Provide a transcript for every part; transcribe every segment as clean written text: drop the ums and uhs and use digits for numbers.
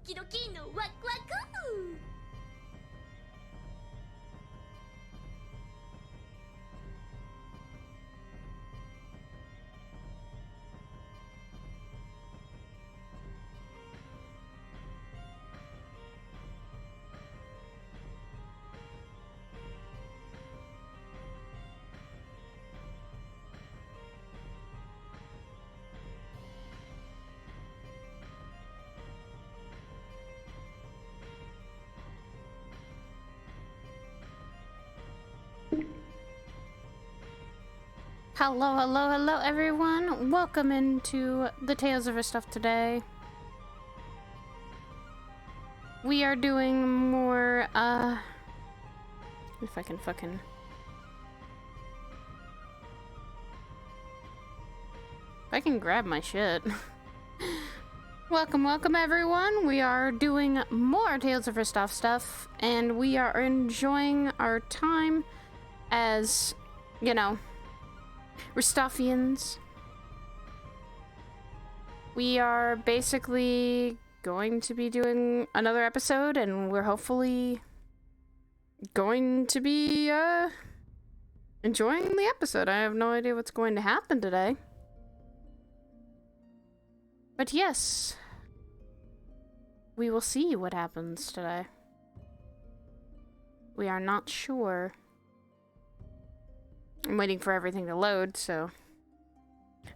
キドキのワクワク。Hello, hello, hello everyone! Welcome into the Tales of Ristov today. We are doing more, if I can fucking... If I can grab my shit. Welcome everyone! We are doing more Tales of Ristov stuff, and we are enjoying our time as, you know, Ristovians. We are basically going to be doing another episode, and we're hopefully going to be enjoying the episode. I have no idea what's going to happen today. But yes, we will see what happens today. We are not sure. I'm waiting for everything to load, so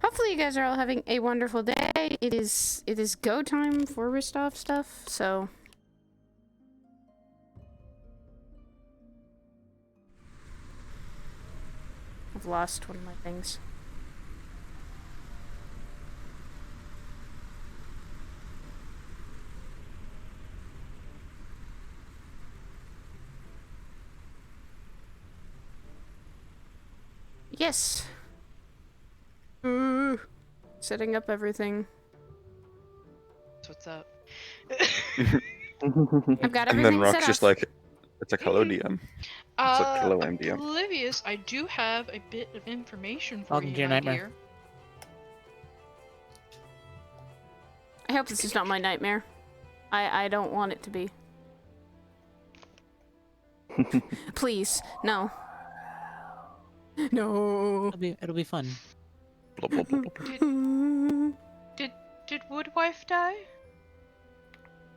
hopefully you guys are all having a wonderful day. It is go time for Ristov stuff, so I've lost one of my things. Yes. Setting up everything. What's up? I've got And everything then Rock's set up. just like, it's like, hello, DM. It's like, hello, MDM. Oblivious, I do have a bit of information for Welcome you, to your my nightmare. dear. I hope this is not my nightmare. I don't want it to be. Please, no. No. It'll be fun. Blah, blah, blah, blah, blah. Did Woodwife die?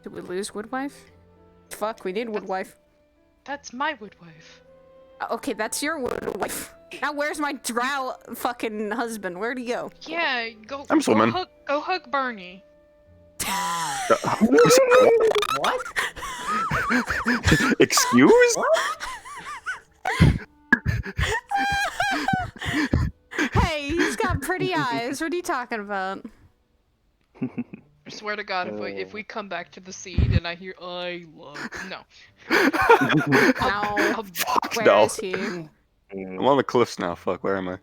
Did we lose Woodwife? Fuck, we need Woodwife. That's my Woodwife. Okay, that's your Woodwife. Now where's my drow fucking husband? Where'd he go? Yeah, go. I'm swimming. Go hug Barney. What? Excuse? Hey, he's got pretty eyes. What are you talking about? I swear to God, if we come back to the seed and I hear I love no. No. Fuck Where no. is he? I'm on the cliffs now. Fuck, where am I?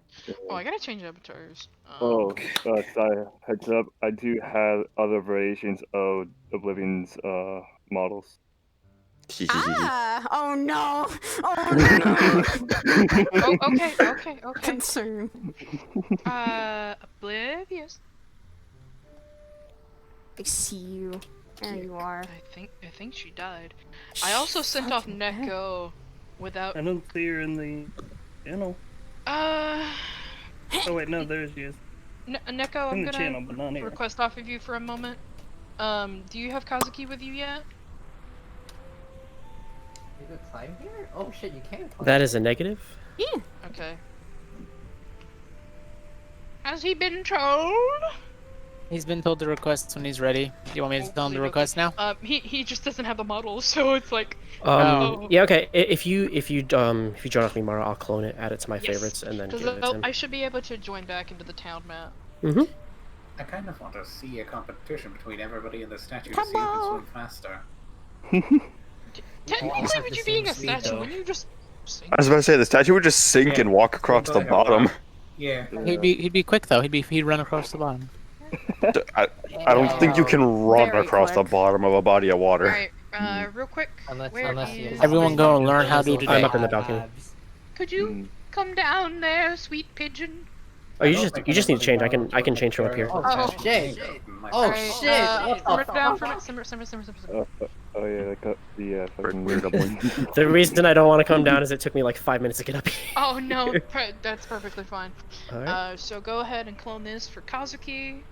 Oh, I gotta change avatars. Heads up, I do have other variations of Oblivion's models. Ah! Oh no! Oh no! Oh, okay. Concern. Oblivious. I see you. There you are. I think she died. I also sent off Neko without. I don't see her in the channel. Oh wait, no, there she is. Neko, In I'm the gonna channel, but not here. request off of you for a moment. Do you have Kazuki with you yet? You could climb here? Oh shit, you can climb. That is a negative. Yeah. Okay. Has he been told? He's been told to request when he's ready. Do you want me to tell him to request now? He just doesn't have the model, so it's like. Yeah, okay. If you join off me, Mara, I'll clone it, add it to my favorites, and then give it to him. I should be able to join back into the town map. Mm-hmm. I kind of want to see a competition between everybody in the statue to Come see who can on. swim faster. Technically, with you being a statue, wouldn't you just sink? I was about to say, the statue would just sink and walk across the bottom. Yeah. He'd be quick though. He'd run across the bottom. I don't think you can run Very across the quick. bottom of a body of water. Alright, real quick. Where is... Everyone go and learn how to do I'm today. up in the balcony. Could you come down there, sweet pigeon? Oh, you just need to change. I can change from up here. Oh, Jay. my Oh, friend. shit! Simmer down for a minute. Simmer. Oh yeah, the fucking We're doubling. The reason I don't want to come down is it took me like 5 minutes to get up here. Oh no, that's perfectly fine. Alright. So go ahead and clone this for Kazuki.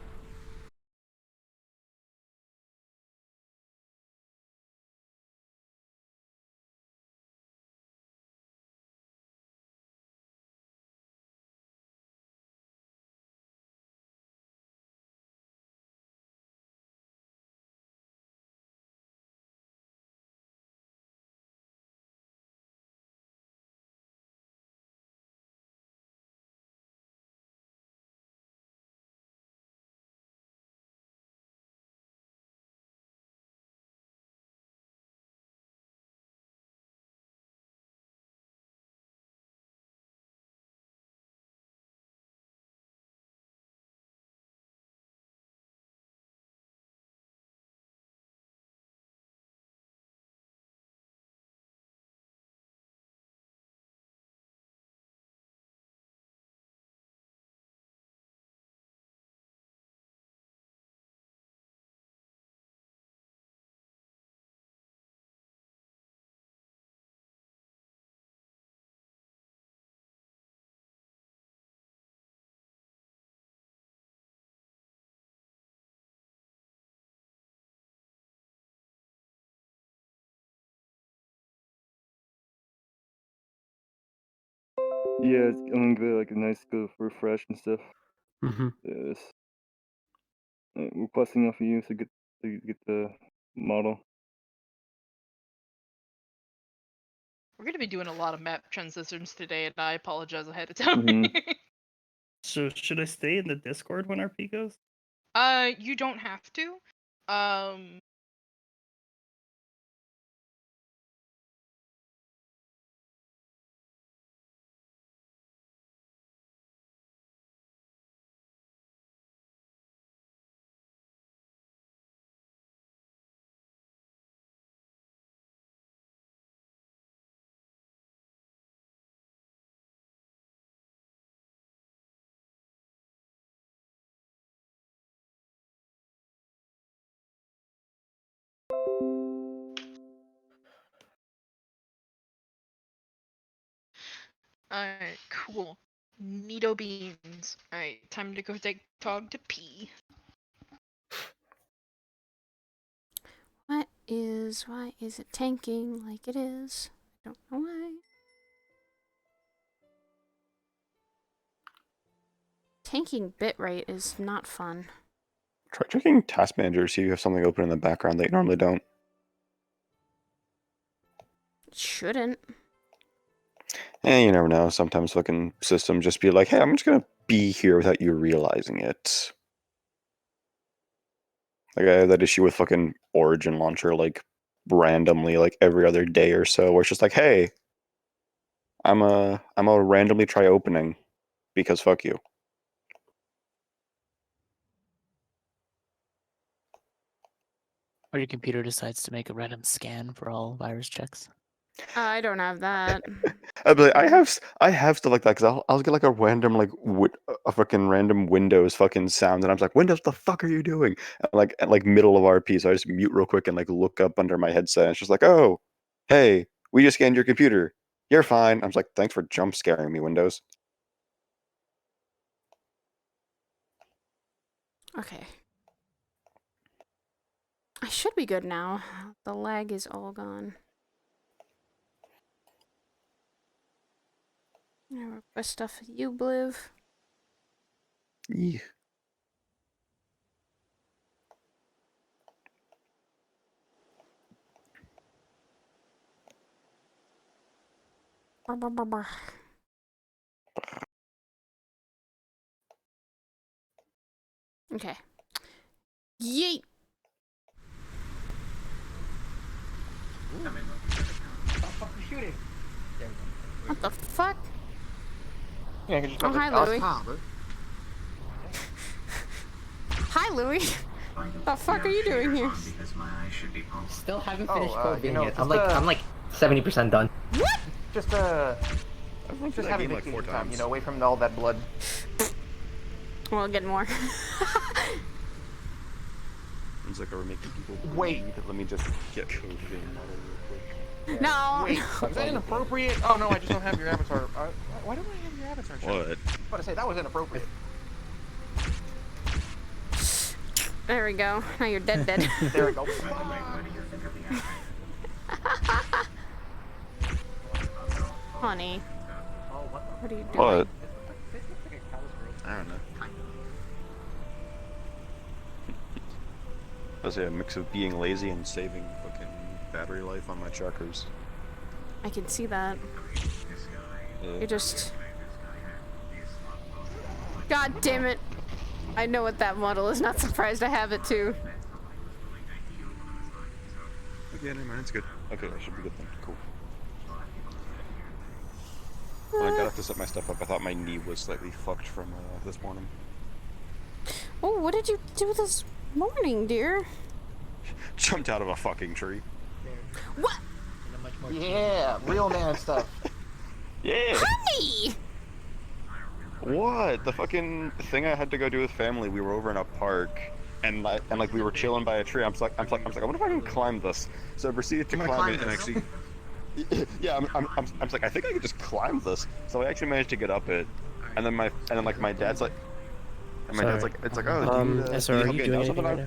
Yeah, it's gonna give it like a nice good refresh and stuff. Mm-hmm. Yes. Requesting off of you to get the model. We're gonna be doing a lot of map transitions today, and I apologize ahead of time. Mhm. So should I stay in the Discord when RP goes? You don't have to. Um, Alright, cool. Neato beans. Alright, time to go take Tog to pee. Why is it tanking like it is? I don't know why. Tanking bitrate is not fun. Try checking Task Manager, see if you have something open in the background that you normally don't. It shouldn't. You never know. Sometimes fucking systems just be like, hey, I'm just gonna be here without you realizing it. Like I have that issue with fucking Origin Launcher, like randomly, like every other day or so, where it's just like, hey, I'm a randomly try opening because fuck you. Or your computer decides to make a random scan for all virus checks. I don't have that. I'd be like, I have stuff like that because I'll get like a random like a fucking random Windows fucking sound, and I'm like, Windows, what the fuck are you doing? And like at like middle of RP, so I just mute real quick and like look up under my headset, and it's just like, oh, hey, we just scanned your computer. You're fine. I'm just like, thanks for jump scaring me, Windows. Okay. I should be good now. The lag is all gone. I request stuff with you, Bliv. Yeah. Brr, brr, brr, brr. Okay. Yeet! Stop fucking shooting. There we go. What the fuck? Yeah, just Oh, hi, Louie. Hi, Louie. What the fuck are you doing here? Still haven't finished code you know, yet. I'm like 70% done. What? Just having like 4 vacation time, times. away from all that blood. We'll get more. sounds like we're making people Wait. bleed. Let me just get code in real quick. No. Wait, was that inappropriate? Oh no, I just don't have your avatar. Why don't I have your avatar? What? I was about to say that was inappropriate. There we go. Now you're dead. There we go. Honey. What are you doing? What? I don't know. I was a mix of being lazy and saving fucking battery life on my truckers. I can see that. Yeah. You're just... God damn it. I know what that model is. Not surprised I have it too. Okay, never mind. It's good. Okay, I should be good then. Cool. When I got up to set my stuff up, I thought my knee was slightly fucked from this morning. Oh, what did you do this morning, dear? Jumped out of a fucking tree. What? Yeah, real man stuff. Yeah! Honey! What? The fucking thing I had to go do with family, we were over in a park, and like we were chilling by a tree. I'm like, I wonder if I can climb this. So I proceeded to climb it and actually... Yeah, I'm like, I think I could just climb this. So I actually managed to get up it, and then my dad's like, it's like, oh, SR, are you doing anything right now?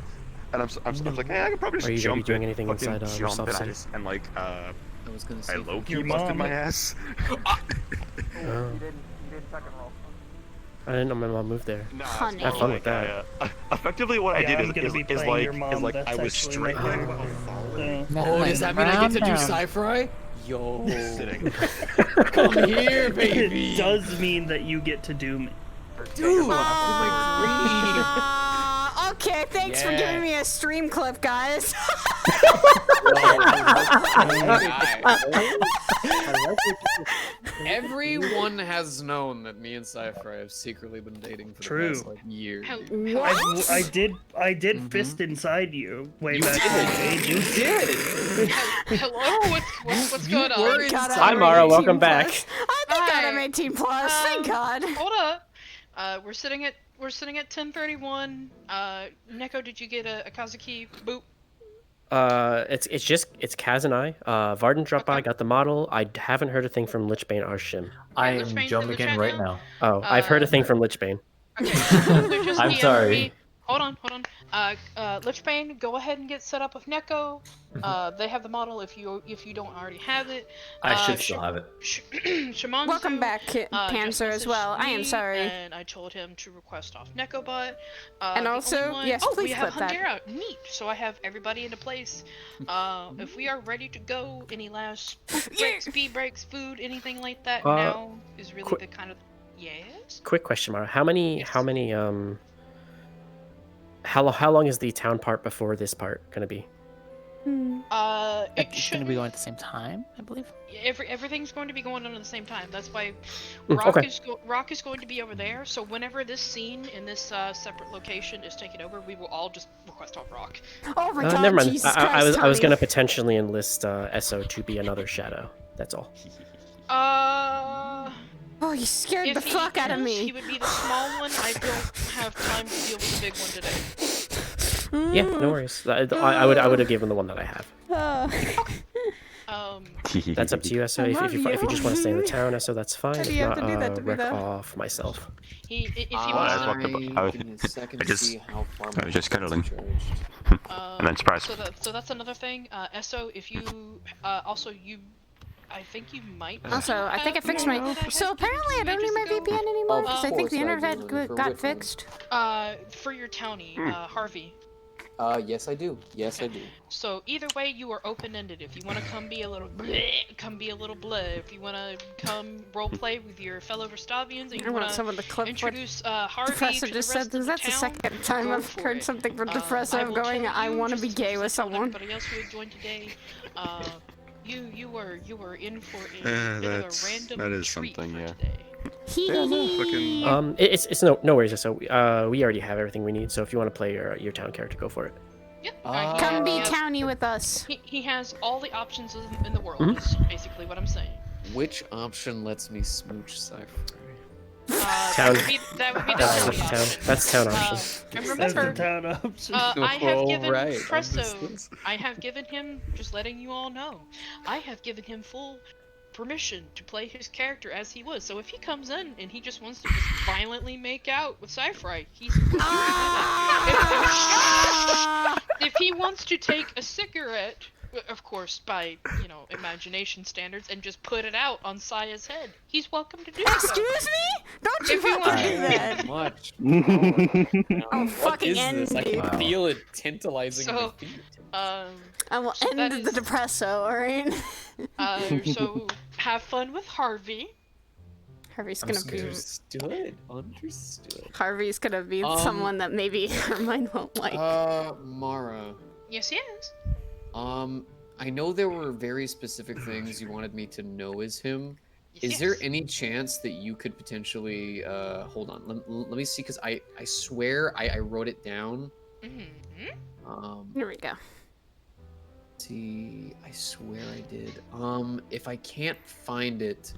And I'm like, hey, I could probably just jump. Are you doing anything fucking inside jump Ristov it, City? and like, I was gonna say. I low-key Your busted mom- my ass. You did second roll. I didn't know my mom moved there. Nah, Honey. Have fun with that. Effectively, what I Yeah, I'm did gonna be playing your mom. is like That's I was actually straight. my thing. Oh, does that mean I get to do sci-fi? Yo, come here, baby. It does mean that you get to do me. Dude, my Okay, thanks for giving me a stream clip, guys. Everyone has known that me and Cypher have secretly been dating for True. the past like year. What? I did fist inside you way You back in the day. You did. Hello, what's going on? were God, Hi, I'm Mara. 18 Welcome plus. back. I think Hi. I'm 18 plus. Thank God. Hold up. We're sitting at 10:31. Neko, did you get a Kazuki? Boop. It's Kaz and I. Varden dropped by, got the model. I haven't heard a thing from Lichbane or Shim. I am jumping in right now. Oh, I've heard a thing from Lichbane. Okay, so just I'm DM sorry. me. Hold on. Lichbane, go ahead and get set up with Neko. They have the model if you don't already have it. I should still have it. Shimanzu, Welcome back, just Panzer, as well. messaged I am me, sorry. And I told him to request off NekoBot. And the also, only one... yes, oh, please we have clip that. Hundera. Neat. So I have everybody into place. If we are ready to go, any last breaks, speed breaks, food, anything like that now is really the kind of... Yes? Quick question, Mara. How long is the town part before this part gonna be? It's gonna be going at the same time, I believe. Everything's going to be going on at the same time. That's why okay. Rock is going to be over there. So whenever this scene in this separate location is taken over, we will all just request off Rock. Oh my God, Never mind. Jesus I was Christ, gonna honey. potentially enlist SO to be another shadow. That's all. Oh, you scared If the he fuck out of is, me. He would be the small one. I don't have time to deal with the big one today. Yeah, no worries. I would have given the one that I have. That's up to you, SO. If you just want to stay in the town, SO, that's fine. Why do If you have not, to do that to me, wreck though? off myself. If he I wants was to... walking Give me a second I to just- see how far I my was just pistol's cuddling. charged. And then surprise. So that's another thing. SO, if you... also, you... I think you might... Also, I think I have fixed more my... that I So had apparently I don't ages need my ago. VPN anymore Of because I think course the I internet do. For got which one? fixed. For your townie, Harvey. Yes I do. Yes I do. So either way, you are open-ended. If you want to come be a little bleh. If you want to come roleplay with your fellow Ristovians, and I you want want someone to to clip what introduce Harvey Professor to just the said. rest of the That's the town, second time go I've for heard it. something from I Professor will going, tell I you, want to be just gay as with I told someone. everybody else who had joined today, you were in for a bit of a random that is treat something, for yeah. today. Yeah, no, fucking. It's no worries, SO. We already have everything we need. So if you want to play your town character, go for it. Yep. Come be he has- townie with us. He has all the options in the world. Is basically what I'm saying. Which option lets me smooch Cypher? Town. That would be the That's town. town. That's town option. And That's the remember, town option. I have given Alright, Presso, understood. I have given him, just letting you all know, I have given him full permission to play his character as he was. So if he comes in and he just wants to just violently make out with Cypher, he's if he wants to take a cigarette, of course by, you know, imagination standards, and just put it out on Saya's head, he's welcome to do so. Excuse me? Don't you If you fucking want do that. Much. I'll What fucking is end this? I you. can feel it tantalizing So, my fingertips. I will So end that the is- depresso, alright? So have fun with Harvey. Harvey's gonna be Understood. Understood. Harvey's gonna be someone that maybe Hermione won't like. Mara. Yes, yes. I know there were very specific things you wanted me to know as him. Is there any chance that you could potentially hold on? Let me see, because I swear I wrote it down. Here we go. See, I swear I did. If I can't find it,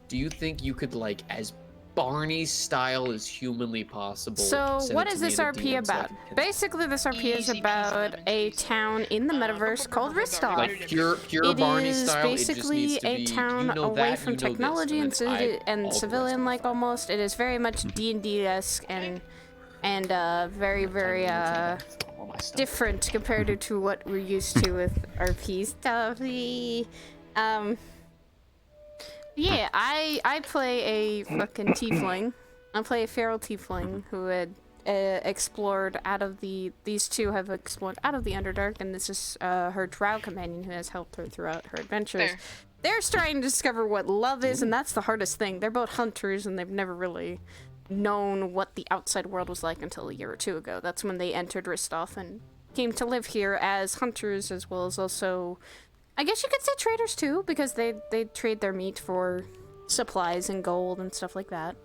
do you think you could, like, as Barney style as humanly possible? So send what it is to me this in a RP DM so I about? can connect? Basically, this RP is about a town in the metaverse called Ristov. Like pure It Barney is style. It just basically needs to a be, town you know away that, from you know this, technology and then all the rest civilian-like almost. It is very much D&D-esque and very different compared to what we're used to with RP stuff. Yeah, I play a fucking tiefling. I play a feral tiefling who had explored out of these two have explored out of the Underdark, and this is her drow companion who has helped her throughout her adventures. Fair. They're starting to discover what love is, and that's the hardest thing. They're both hunters, and they've never really known what the outside world was like until a year or two ago. That's when they entered Ristov and came to live here as hunters, as well as also, I guess you could say traders too, because they trade their meat for supplies and gold and stuff like that.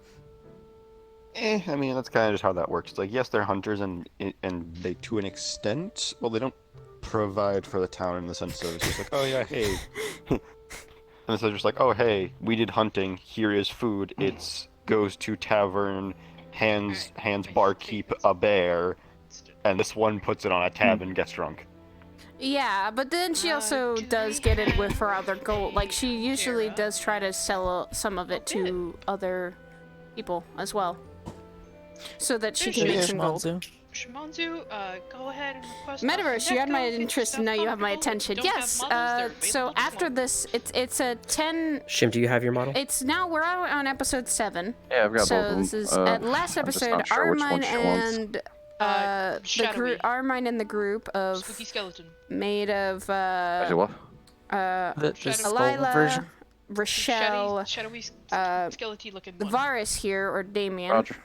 I mean, that's kind of just how that works. It's like, yes, they're hunters, and they, to an extent, well, they don't provide for the town in the sense of it's just like, oh yeah, hey. And it's just like, oh hey, we did hunting, here is food, it's goes to tavern, hands barkeep a bear, and this one puts it on a tab and gets drunk. Yeah, but then she also does get it with her other gold. Like, she usually does try to sell some of it to other people as well, so that she can make some gold. Shimonzu, go ahead and request. Metaverse, you had my Necto, interest, and now you have my attention. Don't Yes. have models, they're So available to after one. this, it's a 10. Shim, do you have your model? It's now we're out on episode 7. Yeah, I've got So both of this them. is at last I'm just episode. not sure which one Armine she wants. and the Shadowy. group, Armine and the group of Spooky skeleton. made of Is it what? The skull Alila, version. Rochelle, Shadowy skeleton looking one. Varus here, or Damien. Roger.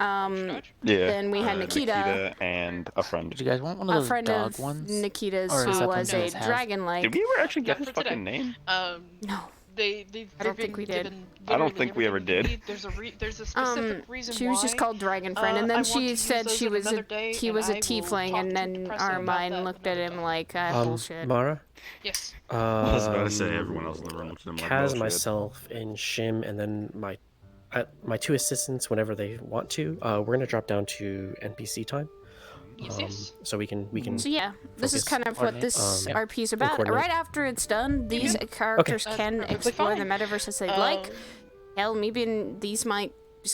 Yeah. Then we had Nikita and a friend. Did you guys want one of A those friend dog of ones? Nikita's, Or is who that was something a you guys have? dragon-like. Did we ever actually get Not his for today. fucking name? No. They've I don't think we did. given I don't literally think we ever everything did. need. There's a specific reason She was just why. called Dragon Friend, and I then want to she use said those she at was another day, he and was a I will tiefling, talk and to then Depresso about Armine that looked at another him day. like, bullshit. Mara? Yes. I was about to say everyone else in the room looked at him like Kaz, bullshit. myself, and Shim, and then my two assistants whenever they want to. We're gonna drop down to NPC time. Yes. So we can So yeah, this is focus, kind of what this yeah, RP is and about. coordinate. Right after it's done, these characters That's can perfectly explore the fine. metaverse as they'd like. Hell, maybe these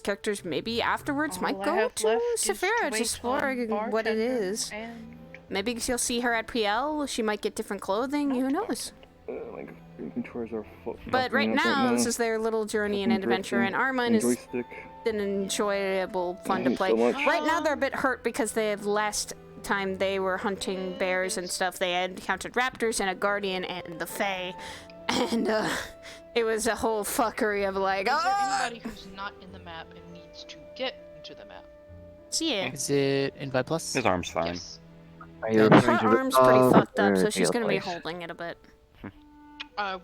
characters maybe afterwards might All I go have to left is Sephira to wait explore on what it bartender is. and- Maybe you'll see her at PL. She might get different clothing. Who knows? Like, inventories are But right now, this is their little journey and adventure, and Armine is joystick. an enjoyable, fun to Thank you play. so much. Right now, they're a bit hurt because they have last time they were hunting bears and stuff. They had encountered raptors and a guardian and the Fae, and it was a whole fuckery of like, Is there oh. anybody who's not in the map and needs to get into the map? So yeah, Is it Invite Plus? His arm's fine. Yes. her arm's pretty fucked up, so she's gonna be holding it a bit.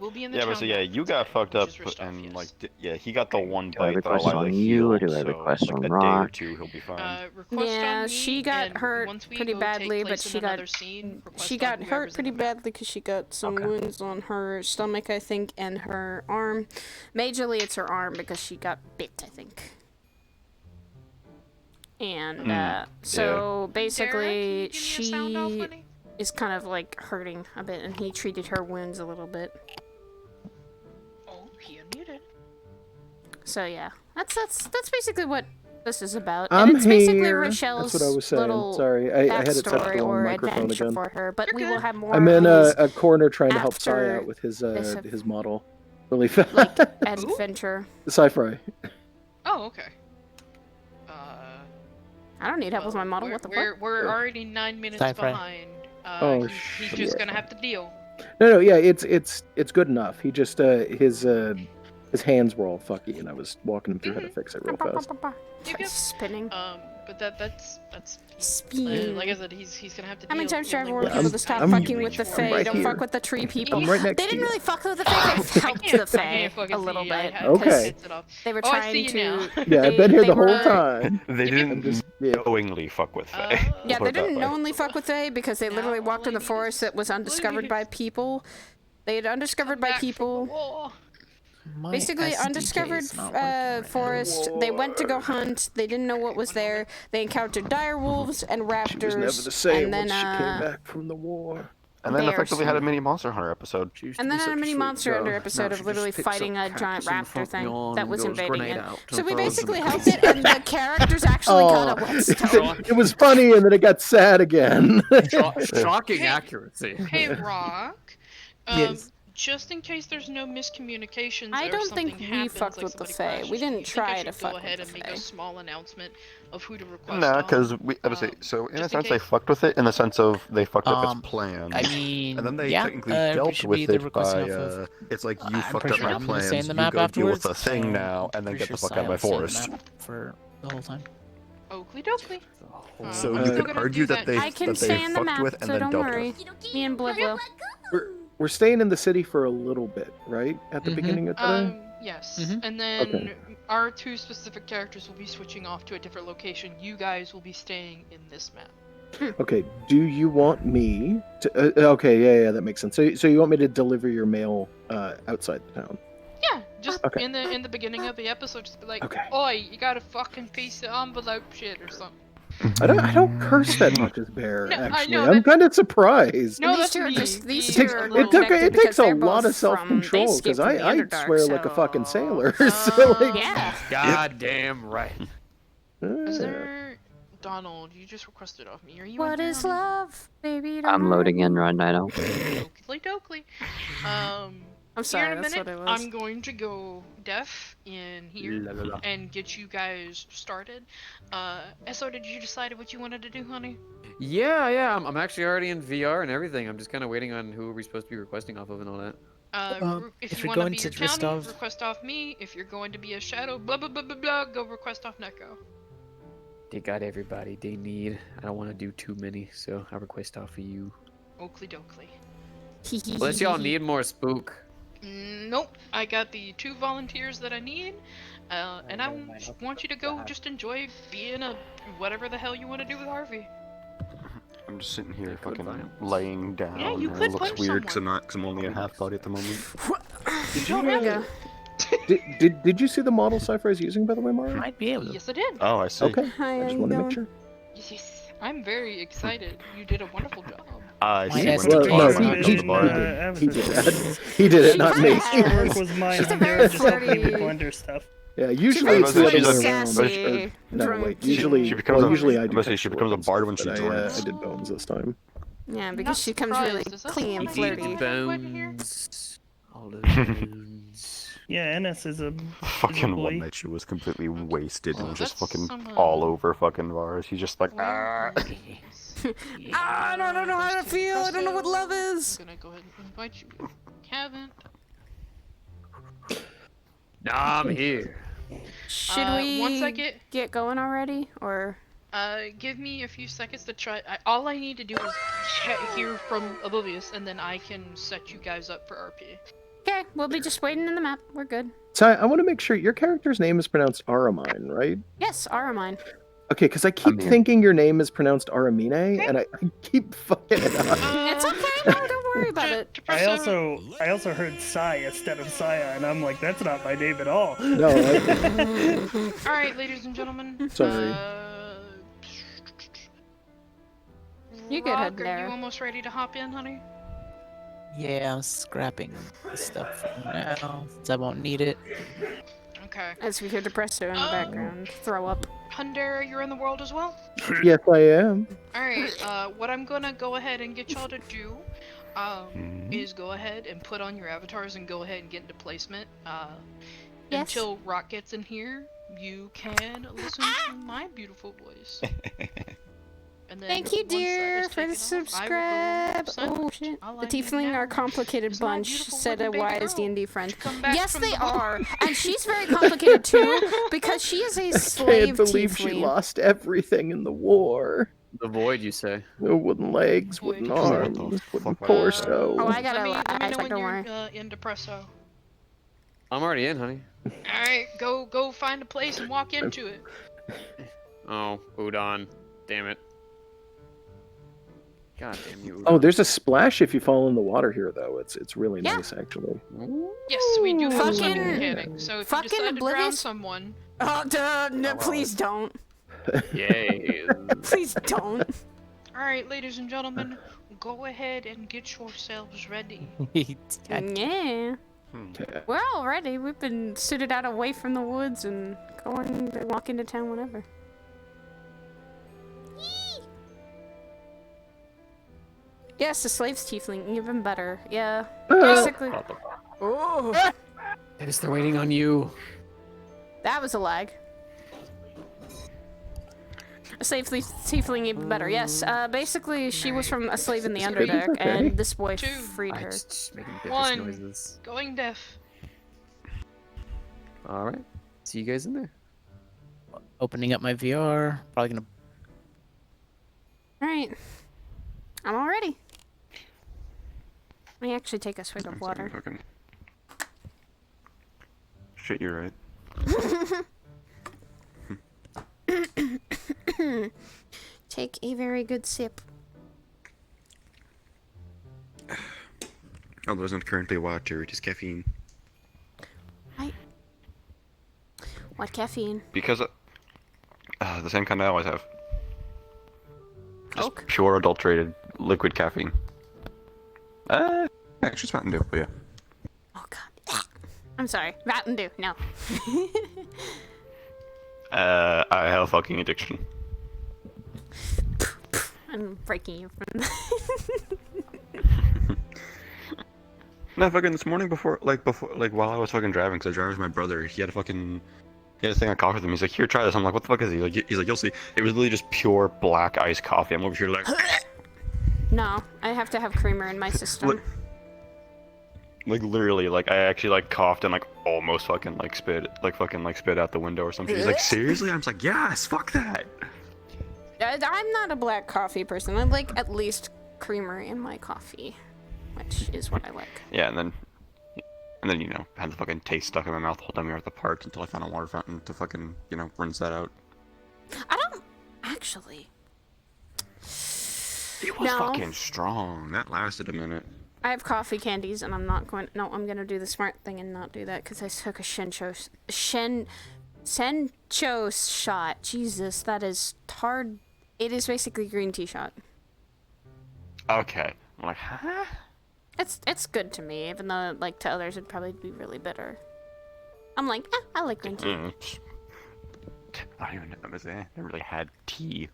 We'll be in the Yeah, town but so yeah, hall. you got fucked up, Which is Ristov, and yes. like, yeah, he got the one Do I bite that'll request allow on the you, or heal, do I so request like on a day or Rock? two, he'll be fine. Request Yeah, on me, she got and hurt once we pretty go badly, take but place she in got another scene, request she on got whoever's hurt in pretty the map. badly because she got some wounds on her stomach, I think, and her arm. Majorly, it's her arm because she got bit, I think. And so basically, Derek, can you give me a sound off, she honey? is kind of like hurting a bit, and he treated her wounds a little bit. Oh, he unmuted. So yeah, that's basically what this is about. I'm and it's basically here. Rochelle's That's what I was saying. little Sorry, I had it set to backstory the wrong or microphone adventure again. for her, but we will have more. I'm in of a corner trying to help Sai after out with his this his model. Really fast. like adventure. Sci-fi. Oh, okay. I don't need help with my model. We're, What the fuck? we're already 9 minutes Sci-fi. behind. Oh, he's just gonna have to deal. No, yeah, it's good enough. He just his hands were all fucky, and I was walking him through how to fix it real fast. Spinning. But that's Spin. like I said, he's gonna have to. How many deal times do I with warn it. people to stop I'm fucking with the Fae? right Don't here. fuck with the tree people. I'm right next They to didn't you. really fuck with the Fae. They helped the Fae can't fucking a little see you. I bit. had Okay. headsets off. They were Oh, I trying see you to. now. Yeah, I've been here they the whole were- time. They didn't knowingly fuck with Faye. Yeah, Put they it that didn't way. knowingly fuck with Fae because they literally Now walked in the all I need forest is- that was undiscovered by people. They had undiscovered by Back from the people. war. My Basically, SDK undiscovered is not working right now. forest. They went to go hunt. They didn't know what was there. They encountered dire wolves and raptors. She was never the same and then, once she came back from the war. And then bears. effectively had a mini Monster Hunter episode. And then had a mini monster under episode of literally fighting a giant raptor thing that was invading it. So we basically helped it, and the characters actually got a whetstone. It was funny, and then it got sad again. Shocking accuracy. Hey, Rock. Yes. Just in case there's no miscommunications. I or don't think something we happens, fucked like with the somebody Fae. crashes, We do you didn't think I try should to fuck go ahead with and the make Fae. a small announcement of who to request. No, on? because we obviously so in a just in sense they case. fucked with it in the sense of they fucked up its plan. I mean, and then they yeah, technically we dealt should with be either it requesting by off of- it's like you I'm fucked pretty up sure my I'm gonna stay plans. in the You map go deal with afterwards, the thing so now, and then pretty get the sure fuck out of my Sai will stay in the forest. map for the whole time. Oakley dokley. So I'm you still could gonna argue do that they I can that they stay in the fucked map, with and so then don't dealt worry. with. Me and Blib will. We're staying in the city for a little bit, right? At the Mhm. beginning of today. Yes. Mhm. And then Okay. our two specific characters will be switching off to a different location. You guys will be staying in this map. Okay. Do you want me to? Okay, yeah, that makes sense. So you want me to deliver your mail outside town? Yeah, just Okay. in the beginning of the episode, just be like, Okay. "Oi, you got a fucking piece of envelope shit or something." I don't curse that much as Bear. No, I Actually, know, I'm that- kind of surprised. No, These that's two are me. just these It two takes are a it little took connected it because takes a they're lot both of self control they because escaped from the I Underdark, swear like a so- fucking sailor. So like, Yeah. Goddamn right. Is there Donald? You just requested off me. Are you? What in is town? love, baby? I'm loading in right now. Oakley dokley. I'm sorry, Here in a that's minute, what it was. I'm going to go deaf in here and get you guys started. So did you decide what you wanted to do, honey? Yeah. I'm actually already in VR and everything. I'm just kind of waiting on who we're supposed to be requesting off of and all that. If if you you're want to going be to a Townie, Ristov- request off me. If you're going to be a Shadow, blah blah blah blah blah, go request off Neko. They got everybody they need. I don't want to do too many, so I request off of you. Oakley dokley. Unless y'all need more spook. Nope, I got the 2 volunteers that I need, and I want you to go just enjoy being a whatever the hell you want to do with Harvey. I'm just sitting here could fucking find- laying down. Yeah, you and could it looks punch weird because someone. I'm only in half body at the moment. did you There we go. did you see the model Cypher is using by the way, Mario? Might be able to. Yes, I did. Oh, I see. Okay. Hi, I just want to make sure. Yes, I'm very excited. You did a wonderful job. I My see. SDK When is the not bar he comes to the bar. he did that. He did it, not me. Work was mine. She's a I'm very here just helping me with flirty- blender stuff. Yeah, usually very it's the other flirty, way around. sassy, No, drunk wait. Usually, She becomes a- usually I I'm do. gonna say she becomes a bard when she but drinks. I did bones this time. Yeah, because Not she comes really surprised. Is that clean and something Eat flirty. the bones. All the bones. Yeah, Ennis is a Fucking boy. one night she was completely wasted and Oh, just that's fucking some, all over fucking bars. He's just like, Where ah. is- I don't know how to feel. I don't know what love is. I'm gonna go ahead and invite you. If you haven't. Nah, I'm here. Should Once I we get going already, or? Give me a few seconds to try. All I need to do is hear from Oblivious, and then I can set you guys up for RP. Okay, we'll be just waiting in the map. We're good. So I want to make sure your character's name is pronounced Aramine, right? Yes, Aramine. Okay, because I keep thinking your name is pronounced Aramine, and I keep fucking it up. It's okay. No, don't worry about it. I also heard Sai instead of Saya, and I'm like, that's not my name at all. No, All right, ladies and gentlemen. Sorry. You good, Rock, are Hadera. you almost ready to hop in, honey? Yeah, I'm scrapping this stuff for now, since I won't need it. Okay. As we hear Depresso in the background. Throw up. Hundera, you're in the world as well? Yes, I am. Alright, what I'm gonna go ahead and get y'all to do, is go ahead and put on your avatars and go ahead and get into placement. Yes. Until Rock gets in here, you can listen to my beautiful voice. And then Thank you, once that dear, is for taken the off, I will subscribe. go Oh send shit. I The like you Tiefling now. are a complicated Is my bunch, beautiful said a wooden baby wise girl. D&D friend. Come back Yes, from they the boat. are, and she's very complicated too, because she is a I slave can't believe she Tiefling. lost everything in the war. The void, you say? No wooden legs, wooden Void. arms, What the wooden fuck? torso. Oh, I got Let a me know lag, when don't you're worry. in Depresso. I'm already in, honey. Alright, go find a place and walk into it. Oh, Udon. Damn it. God damn you, Udon. Oh, there's a splash if you fall in the water here, though. It's really Yeah. nice, actually. Yes, we do have a swimming Fucking- mechanic, so if you fucking decide to drown oblivious- someone... Oh, duh, no, please don't. Yay. Please don't. Alright, ladies and gentlemen, go ahead and get yourselves ready. Yeah. Okay. We're all ready. We've been suited out away from the woods and going to walk into town whenever. Yee! Yes, the slave's tiefling, even better. Yeah, basically. Oh, Dennis, they're waiting on you. that was a lag. A slave tiefling, even better. Yes, basically she was from a slave in the Underdark, and this boy freed her. Just making One. noises. Going deaf. Alright. See you guys in there. Opening up my VR. Probably gonna. All right, I'm all ready. Let me actually take a swig of water. Fucking... Shit, you're right. Take a very good sip. Although it's not currently water, it is caffeine. What caffeine? Because the same kind I always have. Just Coke? pure adulterated liquid caffeine. Actually it's Mountain Dew, but yeah. Oh god. I'm sorry. Mountain Dew. No. I have a fucking addiction. I'm breaking you from. No, fucking this morning before while I was fucking driving, because I drove with my brother, he had a thing of coffee with him. He's like, here, try this. I'm like, what the fuck is he? He's like, you'll see. It was literally just pure black iced coffee. I'm over here like... No, I have to have creamer in my system. Like literally, I actually coughed and almost fucking spit out the window or something. He's like, seriously? I'm just like, yes, fuck that. I'm not a black coffee person. I like at least creamer in my coffee, which is what I like. Yeah, and then had the fucking taste stuck in my mouth the whole time we were at the park until I found a water fountain to fucking, rinse that out. I don't actually. It was fucking strong. That lasted a minute. I have coffee candies, and I'm not going. No, I'm gonna do the smart thing and not do that because I took a Sencho shot. Jesus, that is hard. It is basically green tea shot. Okay. I'm like, huh? It's good to me, even though to others it'd probably be really bitter. I'm like, I like green tea. I don't even know. I never really had tea.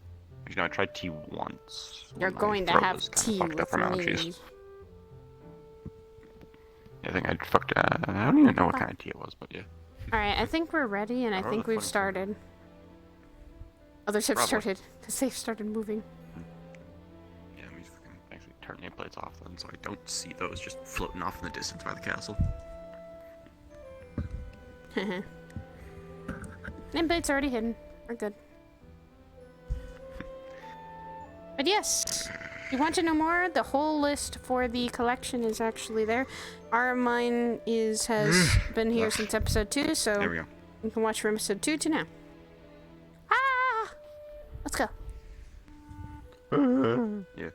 I tried tea once. You're going to have tea with me. I think I fucked. I don't even know what kind of tea it was, but yeah. All right, I think we're ready, and I How think the we've fuck is started. Others have Probably. started because they've started moving. Yeah, let me fucking actually turn nameplates off then, so I don't see those just floating off in the distance by the castle. Nameplate's already hidden. We're good. But yes, if you want to know more, the whole list for the collection is actually there. Aramine has been here since episode 2, so There we go. you can watch from episode 2 to now. Ah! Let's go. Yeah.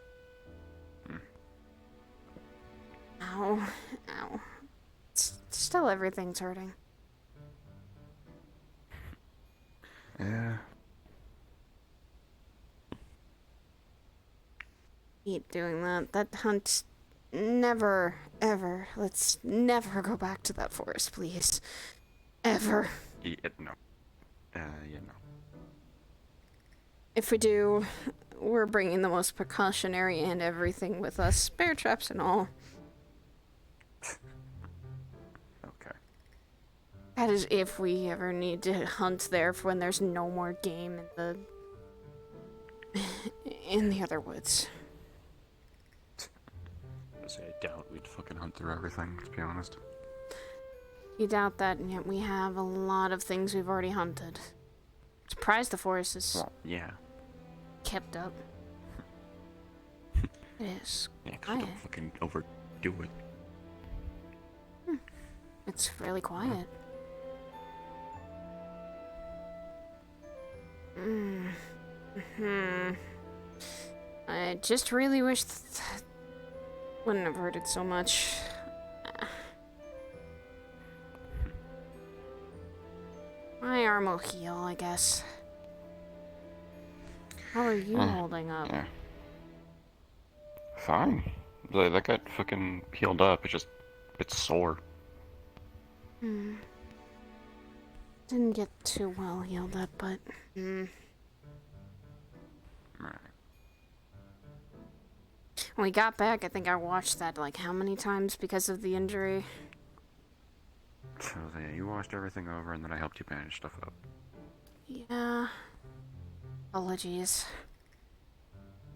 Ow. Ow. Still everything's hurting. Yeah. keep doing that. That hunt, never, ever. Let's never go back to that forest, please. Ever. Yeah, no. No. If we do, we're bringing the most precautionary and everything with us, bear traps and all. Okay. That is if we ever need to hunt there for when there's no more game in the other woods. I doubt we'd fucking hunt through everything, to be honest. You doubt that, and yet we have a lot of things we've already hunted. Surprised the forest is Well, yeah. kept up. It is. Yeah, 'cause we don't fucking overdo it. It's really quiet. I just really wish wouldn't have hurted so much. My arm will heal, I guess. How are you holding up? Yeah. Fine. Like, that got fucking healed up. It's sore. Didn't get too well healed up, but Right. when we got back, I think I watched that like how many times because of the injury. So yeah, you washed everything over, and then I helped you bandage stuff up. Yeah. Apologies.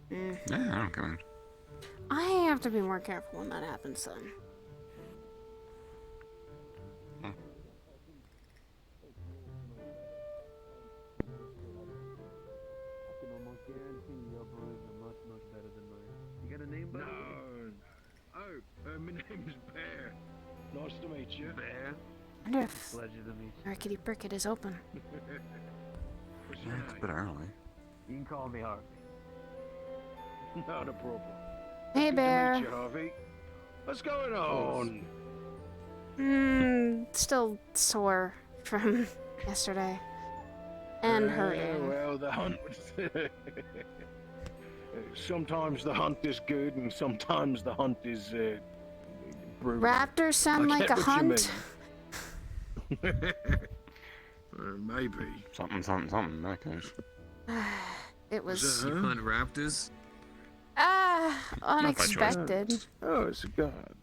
Yeah, I don't care. I have to be more careful when that happens then. You got a name, buddy? No. Oh, my name's Bear. Nice to meet you. Bear. I wonder if Pleasure to meet you. Rickety Bricket is open. What's Yeah, your it's a name? bit early. You can call me Harvey. Not a problem. Hey, Good Bear. to meet you, Harvey. What's going on? Still sore from yesterday. And hurting. Well, the hunt was... sometimes the hunt is good, and sometimes the hunt is, brutal. Raptors sound I like get a what you hunt. mean. Maybe. Something, in that case. It was You Hunt raptors? unexpected. Oh, it's a god.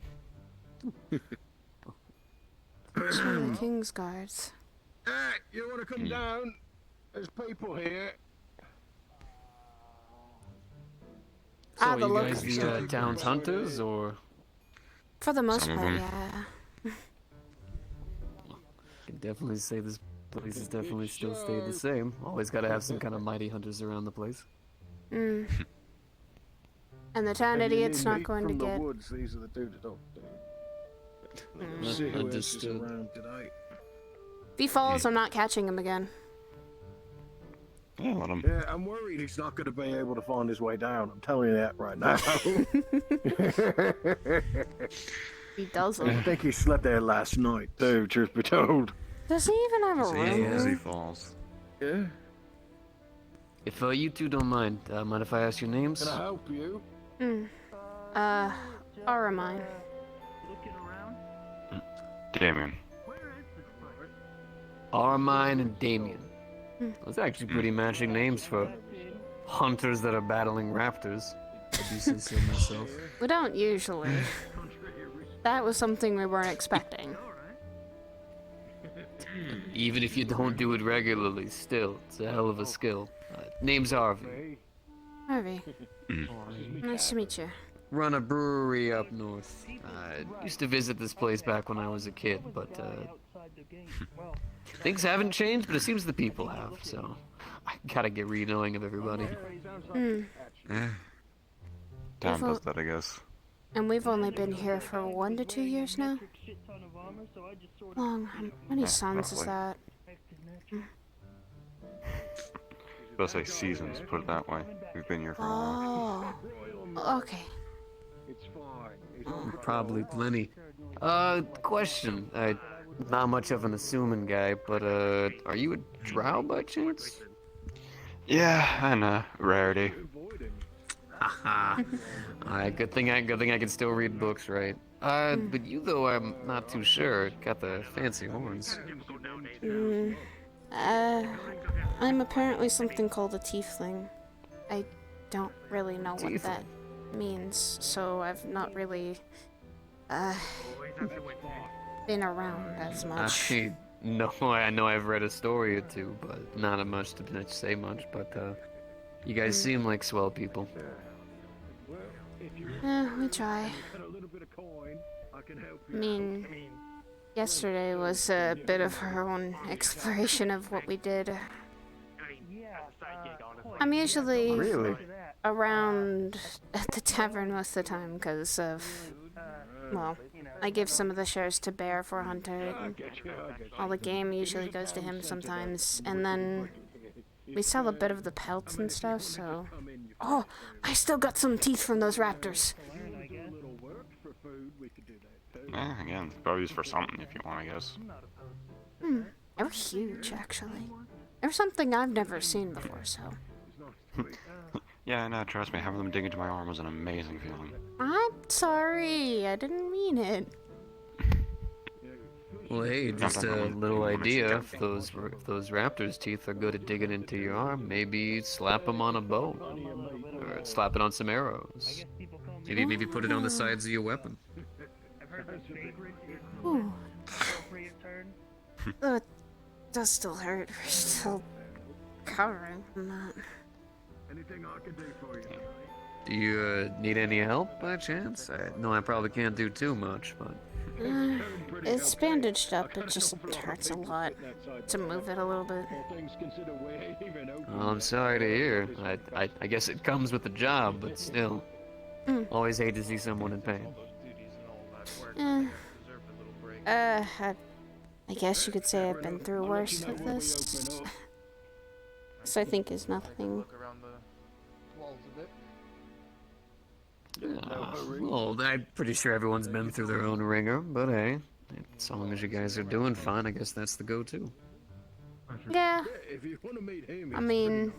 It's one of the King's Guards. Hey, you want to come down? There's people here. So Ah, are the you look. guys the town's hunters, or? For the most Some of part, them. yeah. I can definitely say this place has definitely still stayed the same. Always gotta have some kind of mighty hunters around the place. And the town If you idiot's need not meat going to from the get. woods, these are the two to talk to. See who else is Understood. around today. If he falls, I'm not catching him again. Yeah, let him. Yeah, I'm worried he's not going to be able to find his way down. I'm telling you that right now. He doesn't. I think he slept there last night, too, truth be told. Does he even have a room? As he falls. Yeah. If you two don't mind if I ask your names? Can I help you? Aramine. Damien. Aramine and Damien. Those are actually pretty matching names for hunters that are battling raptors. I do say so myself. We don't usually. That was something we weren't expecting. Even if you don't do it regularly, still, it's a hell of a skill. Name's Harvey. Harvey. Nice to meet you. Run a brewery up north. Used to visit this place back when I was a kid, but things haven't changed, but it seems the people have, so I gotta get re-knowing of everybody. Yeah. Town does that, I guess. And we've only been here for 1 to 2 years now. Long. How many sons is that? Let's say seasons, put it that way. We've been here for a while. Oh. Okay. It's fine. Probably plenty. Question. Not much of an assuming guy, but are you a drow by chance? Yeah, and rarity. Alright, good thing I can still read books, right? But you though, I'm not too sure. Got the fancy horns. I'm apparently something called a tiefling. I don't really know what that means, so I've not really, been around as much. I know I've read a story or two, but not much to say much, but, you guys seem like swell people. We try. I mean, yesterday was a bit of our own exploration of what we did. I'm usually around at the tavern most of the time because of, well, I give some of the shares to Bear for Hunter. All the game usually goes to him sometimes, and then we sell a bit of the pelts and stuff, so... Oh, I still got some teeth from those raptors. Again, probably used for something if you want, I guess. They were huge, actually. They were something I've never seen before, so... Yeah, no, trust me, having them dig into my arm was an amazing feeling. I'm sorry, I didn't mean it. Well, hey, just a little idea. If those raptors' teeth are good at digging into your arm, maybe slap them on a bow, or slap it on some arrows. Maybe put it on the sides of your weapon. Ooh. It does still hurt. We're still covering from that. Anything I can do for you? Do you need any help by chance? I know I probably can't do too much, but... It's bandaged up, it just hurts a lot to move it a little bit. Well, I'm sorry to hear. I guess it comes with the job, but still. Always hate to see someone in pain. I guess you could say I've been through worse with this. This I think is nothing. Well, I'm pretty sure everyone's been through their own ringer, but hey, as long as you guys are doing fine, I guess that's the go-to. Yeah. I mean,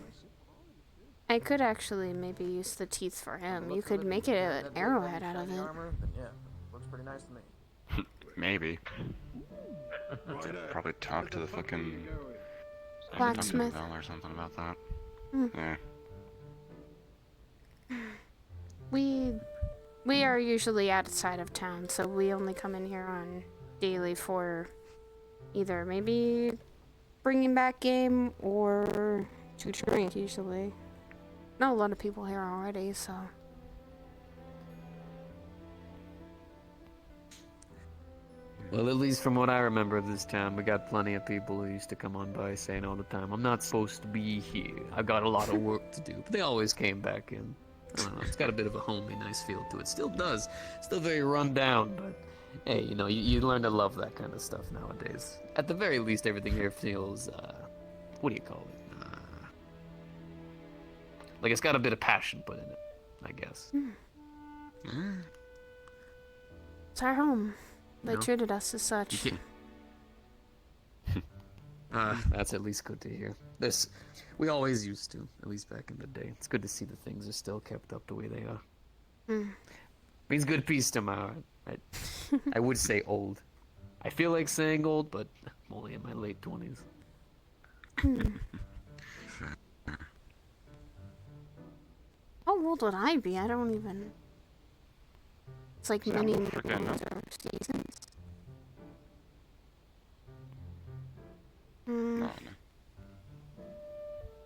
I could actually maybe use the teeth for him. You could make it an arrowhead out of it. Yeah, looks pretty nice to me. Maybe. Probably talk to the fucking blacksmith or something about that. Yeah. We are usually outside of town, so we only come in here on daily for either maybe bringing back game or to drink usually. Not a lot of people here already, so. Well, at least from what I remember of this town, we got plenty of people who used to come on by saying all the time, I'm not supposed to be here. I've got a lot of work to do. But they always came back in. I don't know, it's got a bit of a homey, nice feel to it. Still does. Still very run down, but hey, you know, you learn to love that kind of stuff nowadays. At the very least, everything here feels, what do you call it? Like it's got a bit of passion put in it, I guess. It's our home. They No. treated us as such. That's at least good to hear. We always used to, at least back in the day. It's good to see that things are still kept up the way they are. Means good peace to my heart. I would say old. I feel like saying old, but I'm only in my late 20s. How old would I be? I don't even... It's like many seasons.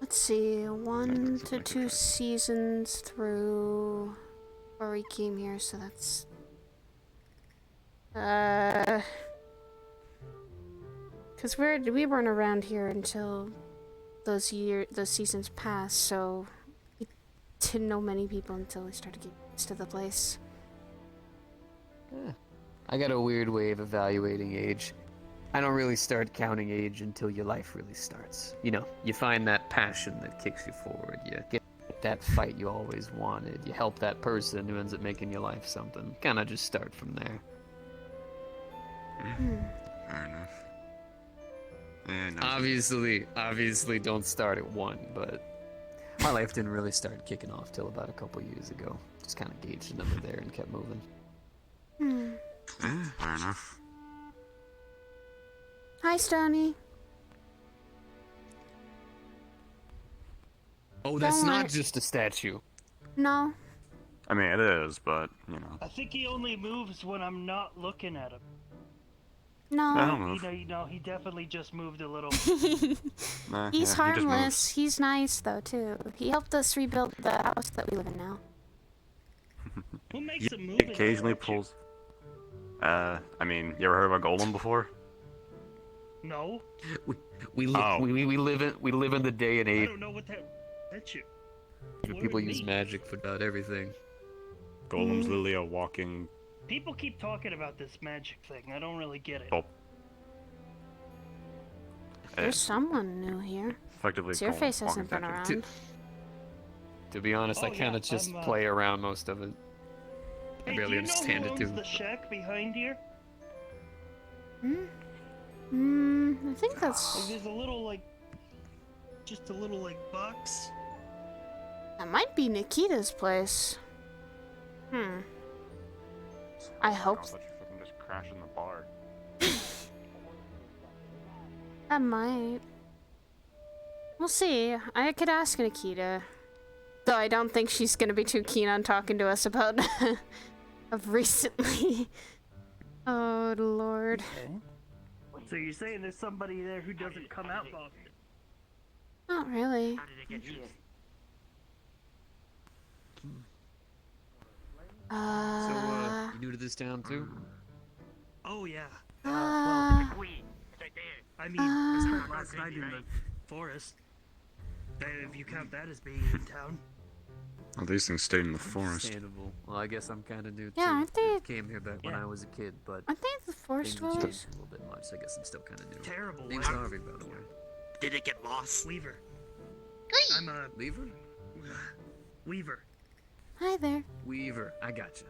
Let's see, 1 to 2 seasons through where we came here, so that's because we weren't around here until those seasons passed, so we didn't know many people until we started getting used to the place. I got a weird way of evaluating age. I don't really start counting age until your life really starts. You know, you find that passion that kicks you forward. You get that fight you always wanted. You help that person who ends up making your life something. Kind of just start from there. Fair enough. Yeah, no. Obviously don't start at 1, but My life didn't really start kicking off till about a couple years ago. Just kind of gauged a number there and kept moving. Fair enough. Hi, Stony. Oh, that's Don't not worry. just a statue. No. I mean, it is, but, you know. I think he only moves when I'm not looking at him. No. That'll move. He definitely just moved a little. Nah, He's yeah, harmless. He's nice, though, too. He helped us rebuild the house that we live in now. What makes He him move? occasionally pulls. I mean, you ever heard of a golem before? No. We live in the day and I age don't know what that's you. where people use magic for about everything. Golem's literally a walking. People keep talking about this magic thing. I don't really get it. Oh. There's someone new here. Effectively, Your golem face walking hasn't been statue. around. To be honest, I kind of just play around most of it. I barely understand it too. The shack behind here? I think that's... Like, there's a little, just a little, box. That might be Nikita's place. I hope... I thought you fucking just crashed in the bar. That might. We'll see. I could ask Nikita. Though I don't think she's gonna be too keen on talking to us about... of recently. Oh, Lord. Okay. So you're saying there's somebody there who doesn't come out often? Not really. How did it get here? You new to this town too? Oh yeah. Uh, I mean, I spent last night in the forest. If you count that as being in town. Well, these things stayed in the forest. Understandable. Well, I guess I'm kind of new too. Yeah, aren't they- Came here back when I was a kid, but Aren't they the forest things have dwellers? changed a little bit much. So I guess I'm still kind of new. Terrible. Name's Harvey, by the way. Did it get lost? Weaver. I'm a Lever? Weaver. Hi there. Weaver. I gotcha.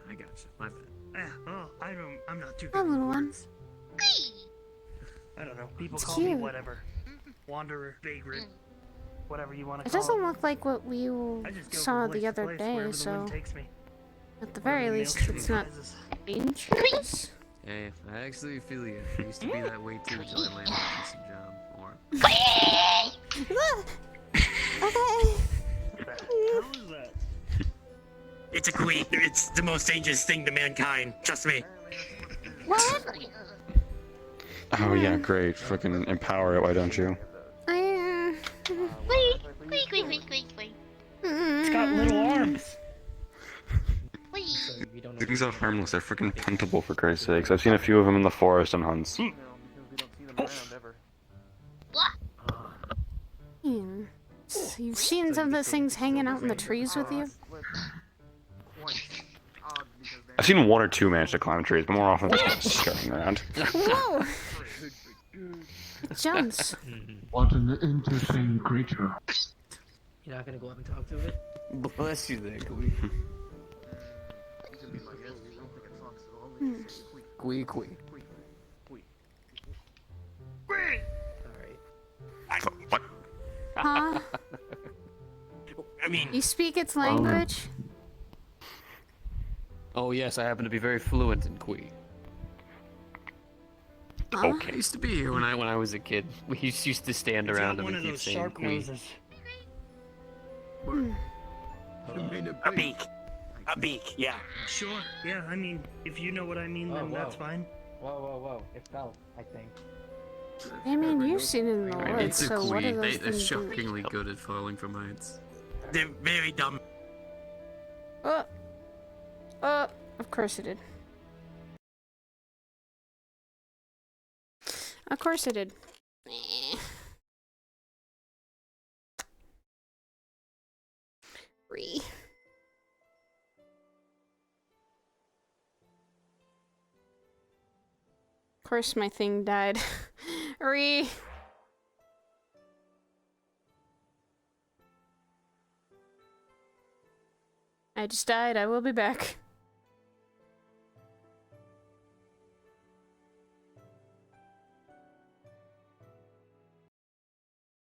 My bad. I'm not too Hi, good with little one. words. I don't know. People It's call me cute. whatever. Wanderer, vagrant, whatever you want to It call doesn't it. look like what we I just go saw from place the to other place, day, wherever the wind so takes me. at the very Wherever the least, mail it's not advises. dangerous. Hey, I actually feel you. I used to be that way too until I landed a decent job. Or How is that? It's a queen. It's the most dangerous thing to mankind. Trust me. What? Oh yeah, great. Fucking empower it, why don't you? It's got little arms. These things are harmless. They're freaking tentable, for Christ's sakes. I've seen a few of them in the forest on hunts. You've seen some of those things hanging out in the trees with you? I've seen one or two manage to climb trees, but more often than not, just skirting around. Whoa! It jumps. What an interesting creature. You're not gonna go up and talk to it? bless you there, Gui. Gui. What? Huh? I mean, You speak its language? Oh yes, I happen to be very fluent in Kui. Okay. I used to be here when I was a kid. We used to stand It's around got and one we of keep those saying sharp Kui. noses. a beak, yeah. Sure. Yeah, I mean, if you know what I mean, then that's fine. Whoa. It fell, I think. I mean, you've seen it in the woods, It's a so what Kui. are those They're things do? shockingly good at falling from heights. They're very dumb. Of course it did. Of course it did. Re. Of course my thing died. Re. I just died. I will be back.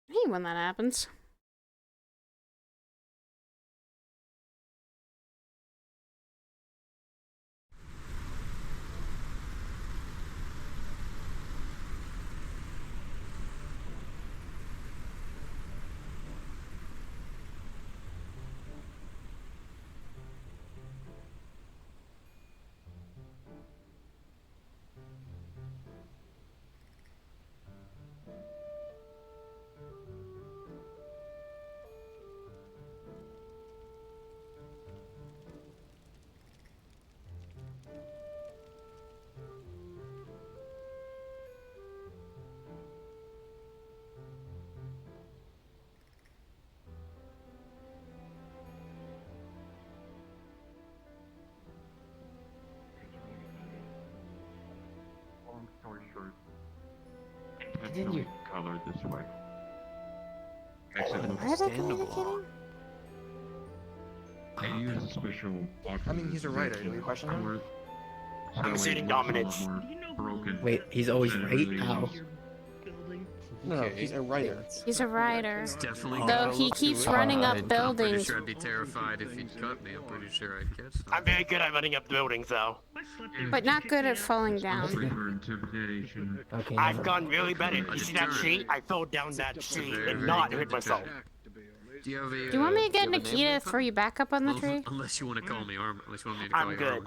I hate when that happens. intentionally colored this way. Makes it look Why are they communicating? They use a special I mean, he's a writer. Do we question him? I'm conceding dominance. Wait, he's always right? How? No, he's a writer. He's a writer. He's definitely Though got he a keeps look to running it. up I'm pretty buildings. sure I'd be terrified if he'd cut me. I'm pretty sure I'd catch him. I'm very good at running up buildings, though. But not good at falling down. for intimidation. Okay. I've gotten really better. You see that tree? I fell down that tree and not hit myself. Do you have a, Do you want me to get do you have a name, Nikita to Nathan? throw you back up on the Well, tree? Unless you want to call me Armor. Unless you want me to call I'm you good. Armor.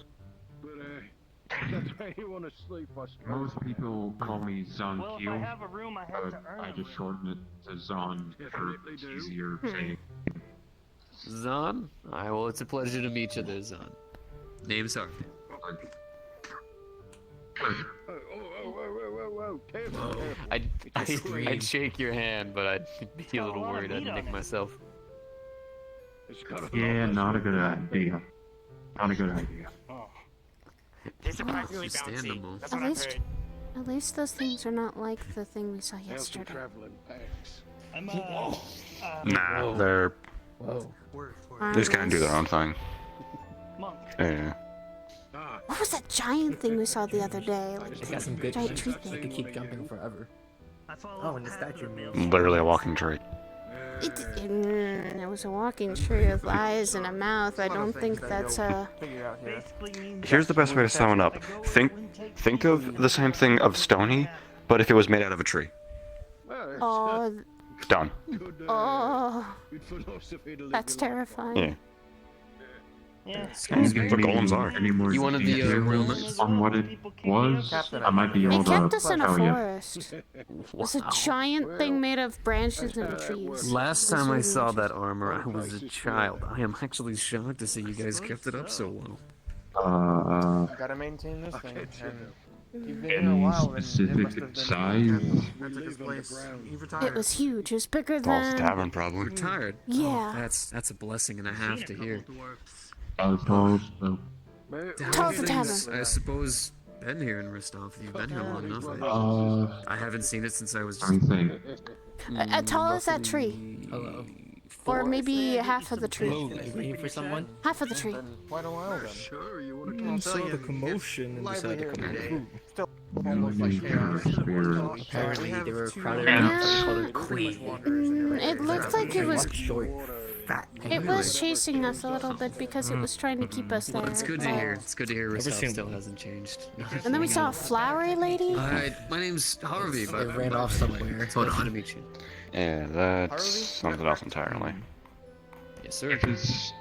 But that's why you want to sleep. Most people call me Zon Well, if Keel, I have a room, I have but to earn I it. just shorten it to Zon for it's easier saying. Zon? Alright, well, it's a pleasure to meet you there, Zon. Name's Harvey. I'd shake your hand, but I'd be a little worried I'd nick myself. Yeah, not a good idea. Not a good idea. They're surprisingly She's bouncy. standable. That's At what I've least, heard. at least those things are not like the thing we saw yesterday. I'm Nah, they're Whoa. they just kind of do their own thing. monk. Yeah. What was that giant thing we saw the other day? Like They got some good giant tree trees. You thing. could keep jumping forever. I follow Oh, and the statue moves. Literally a walking tree. It was a walking tree with eyes and a mouth. I don't think that's a. Figure out here. Here's the best way to sum it up. Think of the same thing of Stony, but if it was made out of a tree. Oh, Done. oh, that's terrifying. Yeah. Yeah. That's what golems are. Any more You wanted the, details rumors? on what it was? I might be They able kept to us in a tell you. forest. It was a giant thing made of branches and trees. Last It was time I really saw interesting. that armor, I was a child. I am actually shocked to see you guys kept it up so well. I gotta maintain this thing. And you've been here a Any while, and it specific must have been size? That's his place. He It retired. was huge. It was bigger False than. tavern, probably. Retired. Yeah. Oh, that's a blessing and a half to hear. I suppose so. Tell us the Things, tavern. I suppose, been here in Ristov. You've been here long enough. I haven't seen it since I was. I think. Tall as that tree. Hello. Or maybe half of the tree. Are you waiting for someone? Half of the tree. Quite a while then. Sure, you want Mm, to so talk the commotion and decided to come in. Still almost like chaos. Apparently, they were crowded Yeah. around something called a queen. It looked like it was. Short, fat. It was chasing us a little bit because it was trying to keep us there. Well, it's good to but- hear. It's good to hear Ristov seen still one. hasn't changed. And then we saw a flowery lady. Hi, my name's Harvey. They ran off somewhere. It's pleasure to meet you. Yeah, that's something else entirely. Yes, sir. It's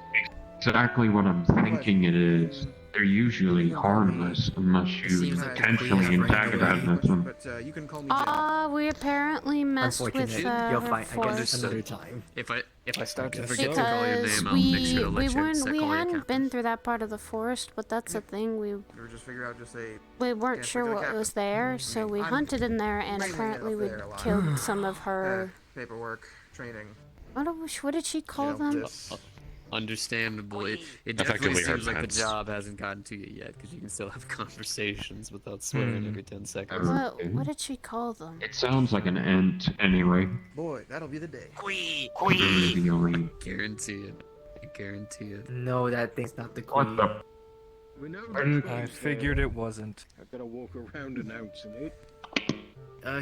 exactly what I'm thinking it is. They're usually harmless unless you Seems like the intentionally queen is antagonize them. But you can call me Jack. We apparently messed with Unfortunate. You'll her fight. I guess force another time. If I start to Guess forget to call your because name, I'll make sure to we let you weren't we call you hadn't Captain. been through that part of the forest, but that's the thing we Or just figure out just a. weren't Yeah, sure forget what Captain. was there, so we I'm hunted in there, and mainly apparently up we there a lot. killed some of her. Paperwork, training. What did she call them? This. Understandable. It Effectively definitely seems her like the pets. job hasn't gotten to you yet, because you can still have conversations without swearing every 10 seconds. What did she call them? It sounds like an ent anyway. Boy, that'll be the day. Quee! Really the only. Guarantee it. I guarantee it. No, that thing's not the What queen. the? I figured it wasn't. I gotta walk around announcing it.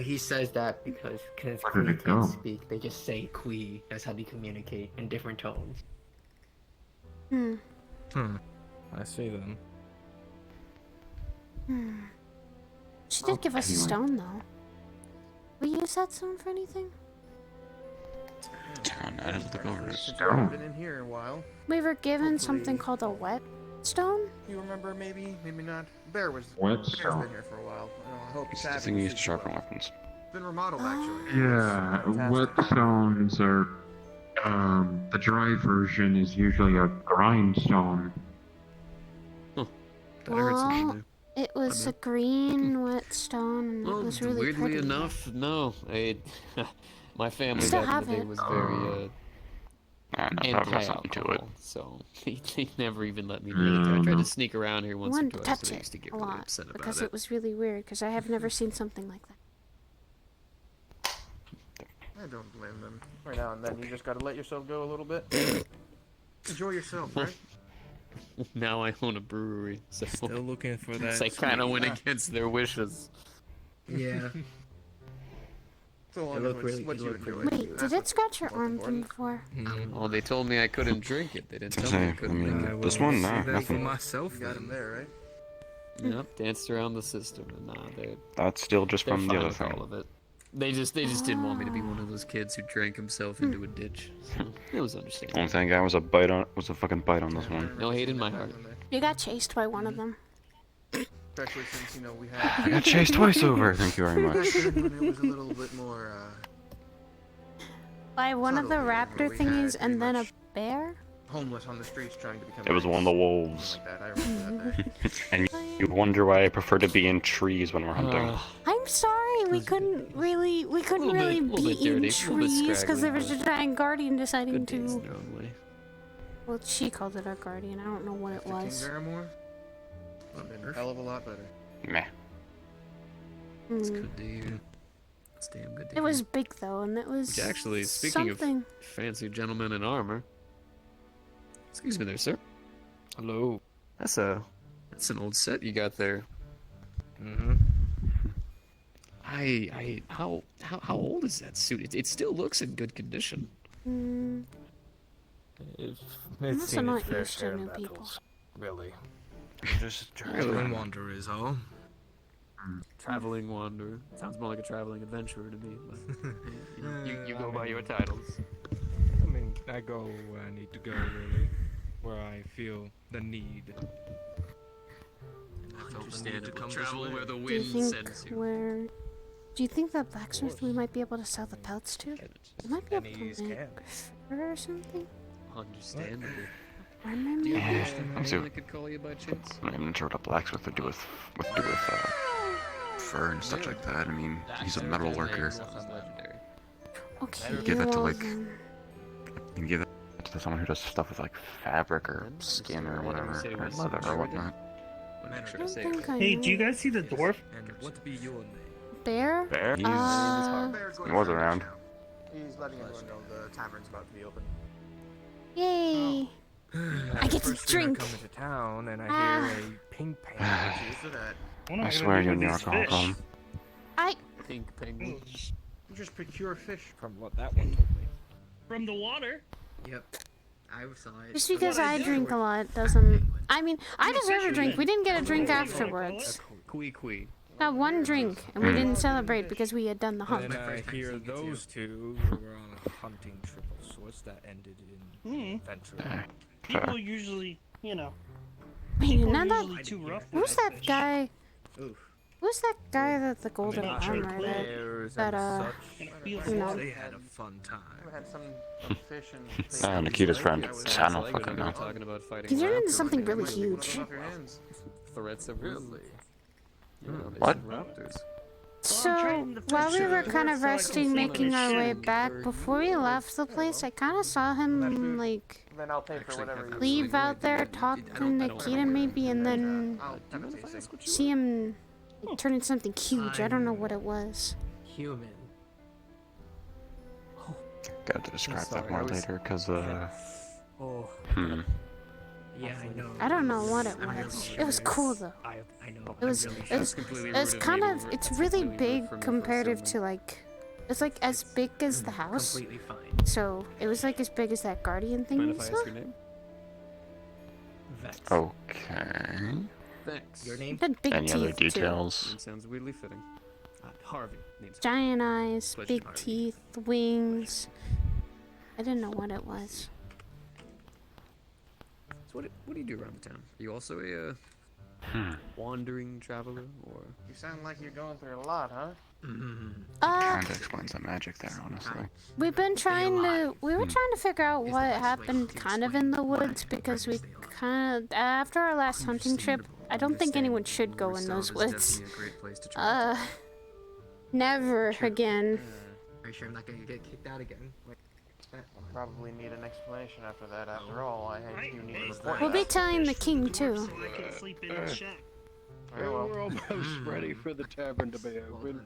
He says that because Where did queen it can't go? speak. They just say quee. That's how they communicate in different tones. I see then. She did give us a Anyway. stone, though. We use that stone for anything? I didn't look over it. Since you haven't been in here in a while. We were given something called a wet stone. You remember maybe, maybe not. Bear was. Bear's Whetstone. been here for a while. I hope It's he's the happy thing you to use to see sharpen you. weapons. It's been remodeled actually. Yeah, whetstones are. The dry version is usually a grindstone. That hurts Well, something it was a green wet stone, and there. it was really weirdly pretty. enough, no. My family Still back in the day have it. was very Probably got something to it. anti-alcohol, so they never even let me near it. I tried to sneak around here I once or wanted to twice, touch but I it used to get a really lot upset about because it. it was really weird. Because I have never seen something like that. I don't blame them. Every now and then, you just gotta let yourself go a little bit. Enjoy yourself, right? Now I own a brewery, so Still looking for that. I kind of went against their wishes. Yeah. So long It as looked it's really- what it you looked enjoy. Wait, did it scratch your arm from before? Oh, they told me I couldn't drink it. They didn't tell me I couldn't drink it. This one, no, For nothing. myself, You got him there, right? Yep, danced around the system, and nah, they're That's still just they're from fine the other with thing. all of it. They just didn't want me to be one of those kids who drank himself into a ditch. So it was understandable. Only thing I was a fucking bite on this one. No hate in my heart. You got chased by one of them. Especially since, you know, we had... I got chased twice over. Thank you very much. When it was a little bit more, By one of the raptor we had thingies pretty and then a much bear? homeless on the streets trying to become... It was one of the wolves. Like that. I remember that day. And you wonder why I prefer to be in trees when we're hunting. I'm sorry, we couldn't really little be bit dirty, in a little bit trees because there was scraggly, a giant guardian deciding Good days in to. their own way. Well, she called it our guardian. I don't know what it King was. Barrymore? Would've been a hell of a lot better. Meh. It's Hmm. good to hear. It's damn good to It hear. was big though, and it was. Which actually, speaking something. of fancy gentlemen in armor. Excuse me there, sir. Hello. That's an old set you got there. Mm-hmm. How old is that suit? It still looks in good condition. Hmm. It's Must seen have its not fair used to share of new people. battles, really. Just Traveling wanderers, all. Traveling wanderer. Sounds more like a traveling adventurer to me. But you go by your titles. I mean, I go where I need to go, really. Where I feel the need. Understandable. Travel where the Do you wind think sends you. where? Do you think the blacksmith we might be able to sell the pelts to? We might be able to make fur or something. Understandable. Or Do maybe. you Yeah, wish the I'm name I could call you by chance? I'm not even sure what a blacksmith would do with fur and stuff like that. I mean, he's a metal worker. Okay. Give that to well like, then. you can give that to someone who does stuff with like fabric or skin or whatever, or leather or whatnot. I don't think I Hey, know. do you guys see the dwarf? And what be your name? Bear? Bear? He was around. He's letting everyone know the tavern's about to be open. Yay! I get to First thing drink. I come into town and I Ah. hear a pink penguin. Cheers to that. What am I gonna swear do you're with in these your alcohol fish? problem. I. Pink penguin. You just procure fish. From what that one told me. From the water? Yep. I saw it. Just because what I I did. drink a lot doesn't. I mean, I I'm a deserve a drink. fisherman. We didn't get a drink Oh, afterwards. Quee. Got one drink, and we didn't celebrate because we had done the And hump. then I first time hear seeing it, too. those two who were on a hunting trip of sorts that ended in adventure. People usually, you know, Wait, people now are that. usually too rough. Who's with that fish. guy? Oof. Who's that guy that the golden not sure. armor that? Bears That, and uh, such. feels you know. They had a fun time. We had some fish and... Ah, Nikita's friend. I was- I don't Like fucking when we were know. talking about fighting He turned into raptors, something and really like, huge. Off your hands. Threats of really. Yeah, they What? said raptors. So, trying to while we fish were it kind of so I can resting, see making the our way ship. back, before we left the place, I kind of saw him, like, Then I'll pay for whatever you leave out there, talk to Nikita maybe, and then I'll have a tasting. see him like, turn into something huge. I don't know what it was. Human. Got to describe sorry, that more I was- later, cause Oh, Yeah, I know. I don't know what it was. It was cool though. I know. It was, I really it was, completely it was rude of kind me to of, ruin- it's that's really completely rude big for me for comparative assuming. to like, it's like as big as the house. Completely fine. So it was like as big as that guardian thing Mind we if I saw. ask your name? Vex. okay. Thanks. Your name? It had big Any teeth other too. details? Name sounds weirdly fitting. Harvey. Name's Giant eyes, Pleasure, big Harvey. teeth, wings. I didn't know what it was. So what do you do around the town? Are you also a wandering traveler, or? You sound like you're going through a lot, huh? Kinda explains the magic there, honestly. We've been trying to. We were trying to figure out what happened, kind of in the woods, because we kind of after our last hunting trip. I don't think anyone should go in those woods. Never again. Are you sure I'm not gonna get kicked out again? Like that? Probably need an explanation after that. After all, I hate you need to report We'll be that. telling the king too. So I can sleep in the shack. Very well. We're almost ready for the tavern to be open.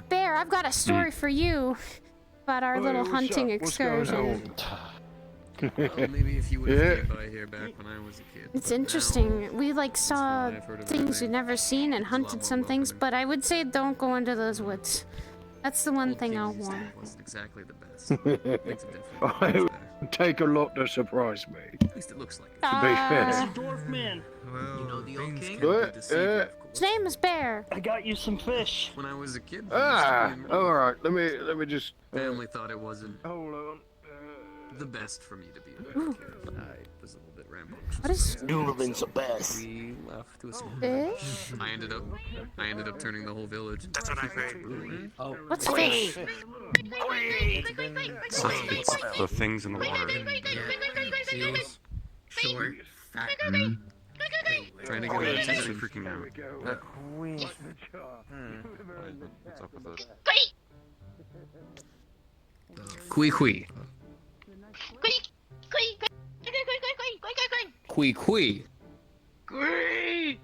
Bear, I've got a story for you about our little hunting excursion. Well, maybe if you would have came by here back when I was a kid. It's but interesting. now, We like saw I've heard of things everything. you've never seen and hunted some things, but I would say don't go into those woods. That's the one thing I'll warn. Wasn't exactly the best. Things have definitely gotten It much better. would take a lot to surprise me. At least it looks like it. To be fair. Dwarf man. Well, You know the old things king? can be deceiving, of course. His name is Bear. I got you some fish. When I was a kid, All right. Let me just. family thought it wasn't Hold on. the best for me to be a kid. I was a little bit rambunctious. What is Noodleman's the best. We left to a small fish? I ended up turning the whole village. That's what I heard. Oh, What's fish? It's the things in the water. seals, short, fat. Trying to get her It's attention. freaking out. Queen. What's up with this? Kui kui. Kui kui. Okay.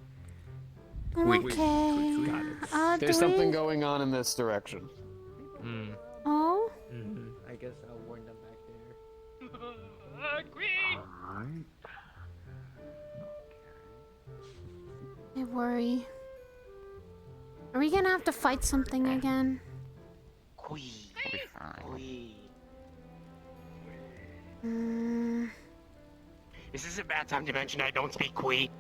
There's something going on in this direction. Oh? I guess I'll warn them back there. Alright. I worry. Are we gonna have to fight something again? Is this a bad time to mention I don't speak Kui?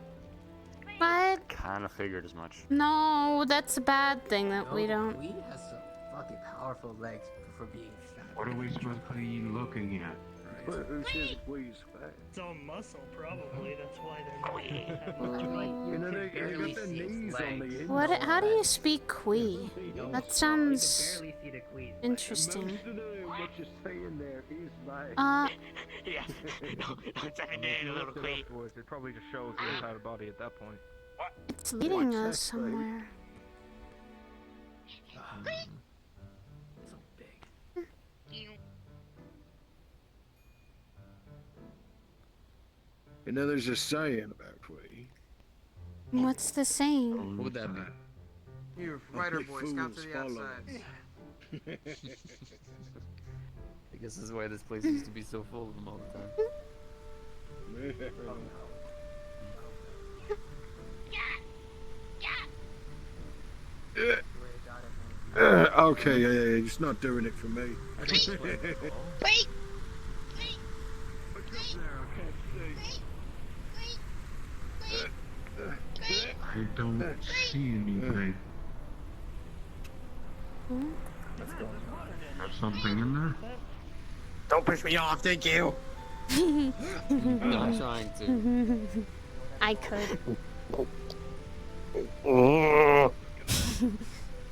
What? Kind of figured as much. No, that's a bad thing that we don't. We has some fucking powerful legs for being fat. What are we supposed to be looking at? Who says we's fat? It's all muscle, probably. That's why they're You know, they got their knees on the end. What? How do you speak Kui? That sounds Barely see the queen. interesting. Most of what you're saying there is like. Yeah. No, it's a little Kui. It probably just shows the entire body at that point. It's leading us somewhere. So big. You know, there's a saying about Queen. What's the saying? What would that be? You fighter Only boy, scout to fools the follow. outside. I guess this is why this place used to be so full of them all the time. Okay, yeah, it's not doing it for me. Wait! I don't see anything. There's something in there? Don't push me off, thank you. Not trying to. I could.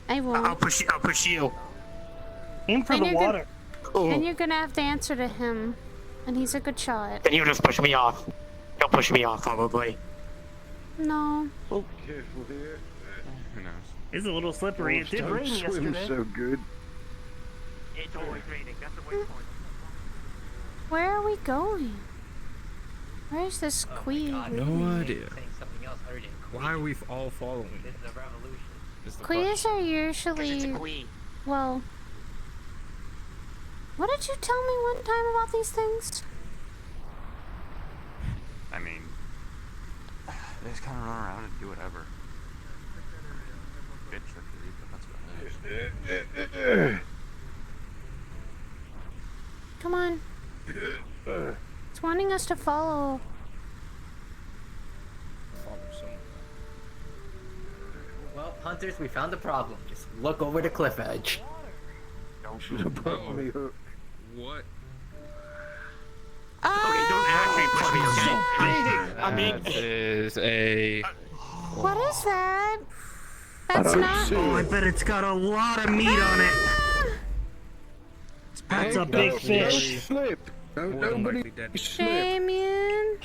I won't. I'll push you. Aim for Then the you're water. Then you're gonna have to answer to him, and he's a good shot. Then you just push me off. He'll push me off, probably. No. Oh, careful here. Who knows? It's a little slippery. It did Don't rain swim yesterday. so good. It's always raining, that's the waypoint. Where are we going? Where's this queen? No idea. Saying something else other than queen. Why are we all following? This is a revolution. Is the Queens are It's a usually Kui. well. What did you tell me one time about these things? I mean, they just kind of run around and do whatever. Bit tricky, but that's about it. Come on. It's wanting us to follow. Well, hunters, we found the problem. Just look over the cliff edge. Should have brought me hook. What? Okay, don't actually push me, okay? I mean, That is a. What is that? That's don't not. see Oh, I it. bet it's got a lot of meat on it. That's a big Don't fish. slip. Don't More than nobody likely dead. slip. Damien.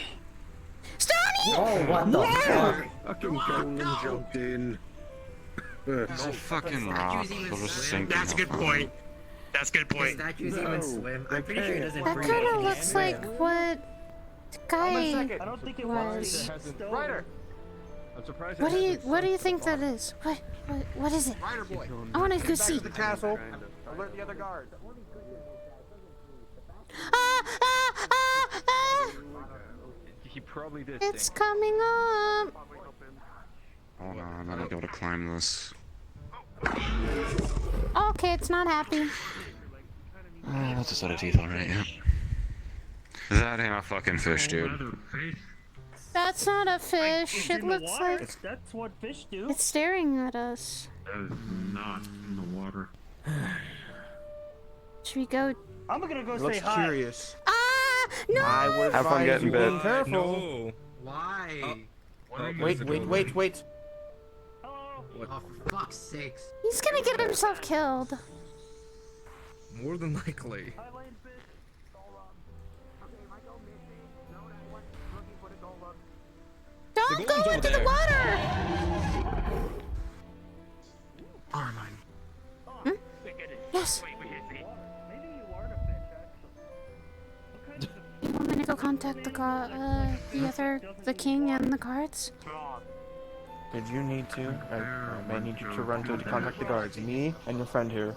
Stoney! Oh, what the fuck? Fucking Golan jumped in. They'll fucking rock. They'll just sink. that's a good point. That's a good The point. statues No, even swim. I'm pretty sure it doesn't That breathe. kind It of can looks swim. like what the guy I don't think it was. was. Ryder, I'm surprised. What do you think that is? What is it? Rider boy. I want to go Back see. to the castle. Alert the other guards. He probably did. It's coming up. Hold on, I might be able to climb this. Okay, it's not happy. That's a set of teeth, alright, yeah. That ain't a fucking fish, dude. That's not a fish. It looks like That's what fish do. it's staring at us. That is not in the water. Should we go? I'm gonna go Looks say hi. curious. Ah! No! I would Have fun advise getting you bit. being careful. No. Why? Wait. Oh, for fuck's sakes. He's gonna get himself killed. More than likely. Don't go into the water! Aramine. Hmm? Yes. You want me to go contact the king and the guards? Did you need to? I may need you to run to contact the guards. Me and your friend here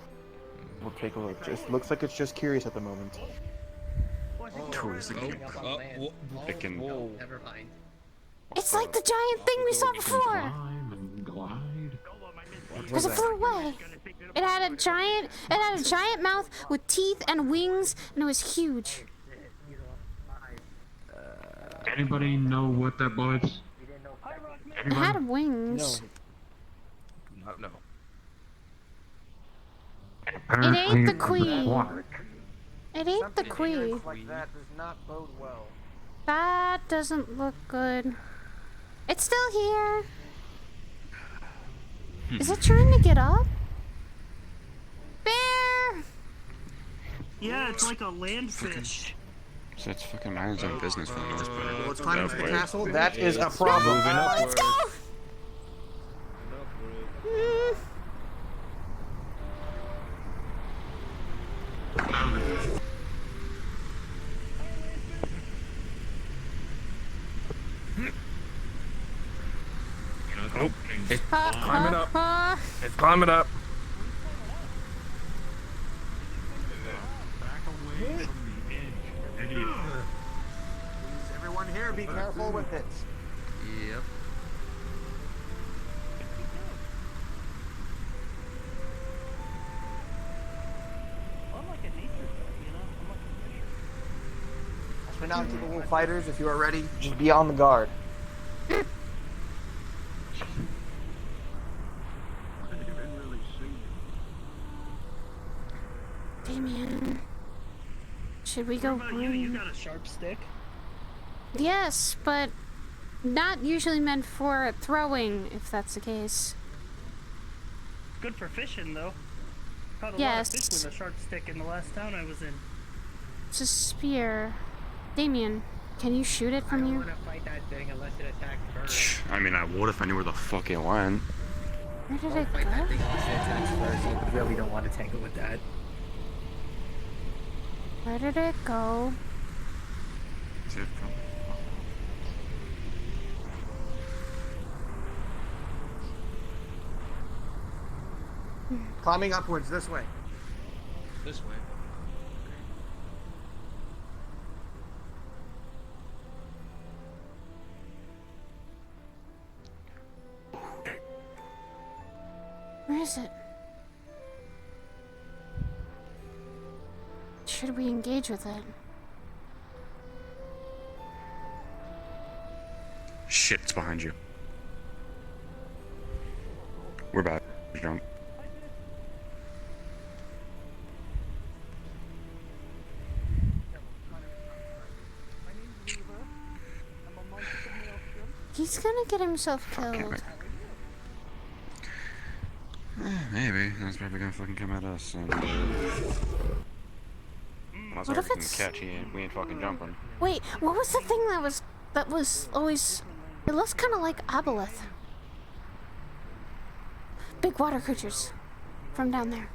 will take a look. It looks like it's just curious at the moment. Never mind. It's like the giant thing we saw before! Because it flew away. It had a giant mouth with teeth and wings, and it was huge. Anybody know what that was? It had wings. No. It ate the queen. It ate the queen. Like that does not bode well. That doesn't look good. It's still here. Is it trying to get up? Bear! Yeah, it's like a landfish. So it's fucking minding its own business for the most part. Let's climb into the castle. That is a problem. Let's go! Oh, it's climbing up. It's climbing up. Everyone here, be careful with it. Yep. As for now, to the little fighters, if you are ready, just be on the guard. Damien. Should we go You got a sharp stick? Yes, but not usually meant for throwing, if that's the case. Good for fishing, though. Caught a Yes. lot of fish with a sharp stick in the last town I was in. It's a spear. Damien, can you shoot it from I here? don't want to fight that thing unless it attacks first. I mean, I would if I knew where the fuck it went. Where did Don't it fight that go? thing unless it attacks first. You really don't want to tangle with that. Where did it go? Climbing upwards, this way. This way. Where is it? Should we engage with it? Shit, it's behind you. We're back. Jump. He's gonna get himself killed. Maybe. That's probably gonna fucking come at us. And, unless What if Eric can it's- catch, we ain't fucking jumping. Wait, what was the thing that was always? It looks kind of like aboleth. Big water creatures from down there.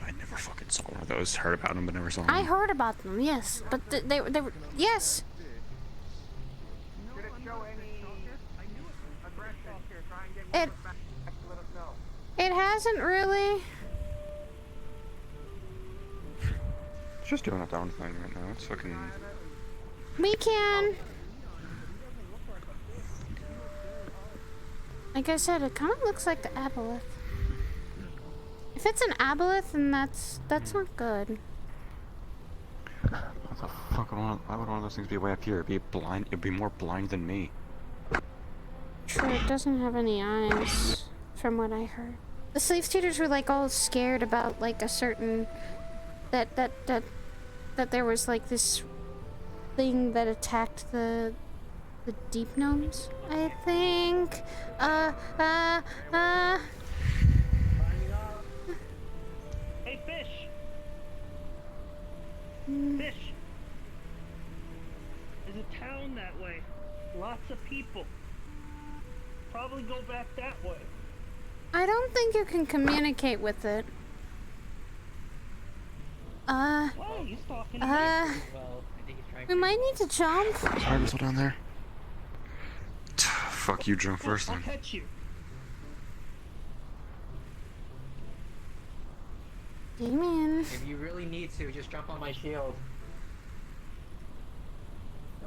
I never fucking saw one of those. Heard about them, but never saw them. I heard about them, yes, but they were yes. It hasn't really. It's just doing its own thing right now. It's fucking. We can. Like I said, it kind of looks like the aboleth. If it's an aboleth, then that's not good. What the fuck? Why would one of those things be way up here? It'd be blind. It'd be more blind than me. True, it doesn't have any eyes, from what I heard. The slave tutors were like all scared about like a certain that there was like this thing that attacked the deep gnomes, I think. Hey, fish! Fish! There's a town that way. Lots of people. Probably go back that way. I don't think you can communicate with it. Why? He's talking to me. We might need to jump. Sorry, whistle down there. Fuck you, jump first I'll then. catch you. Damien. If you really need to, just jump on my shield.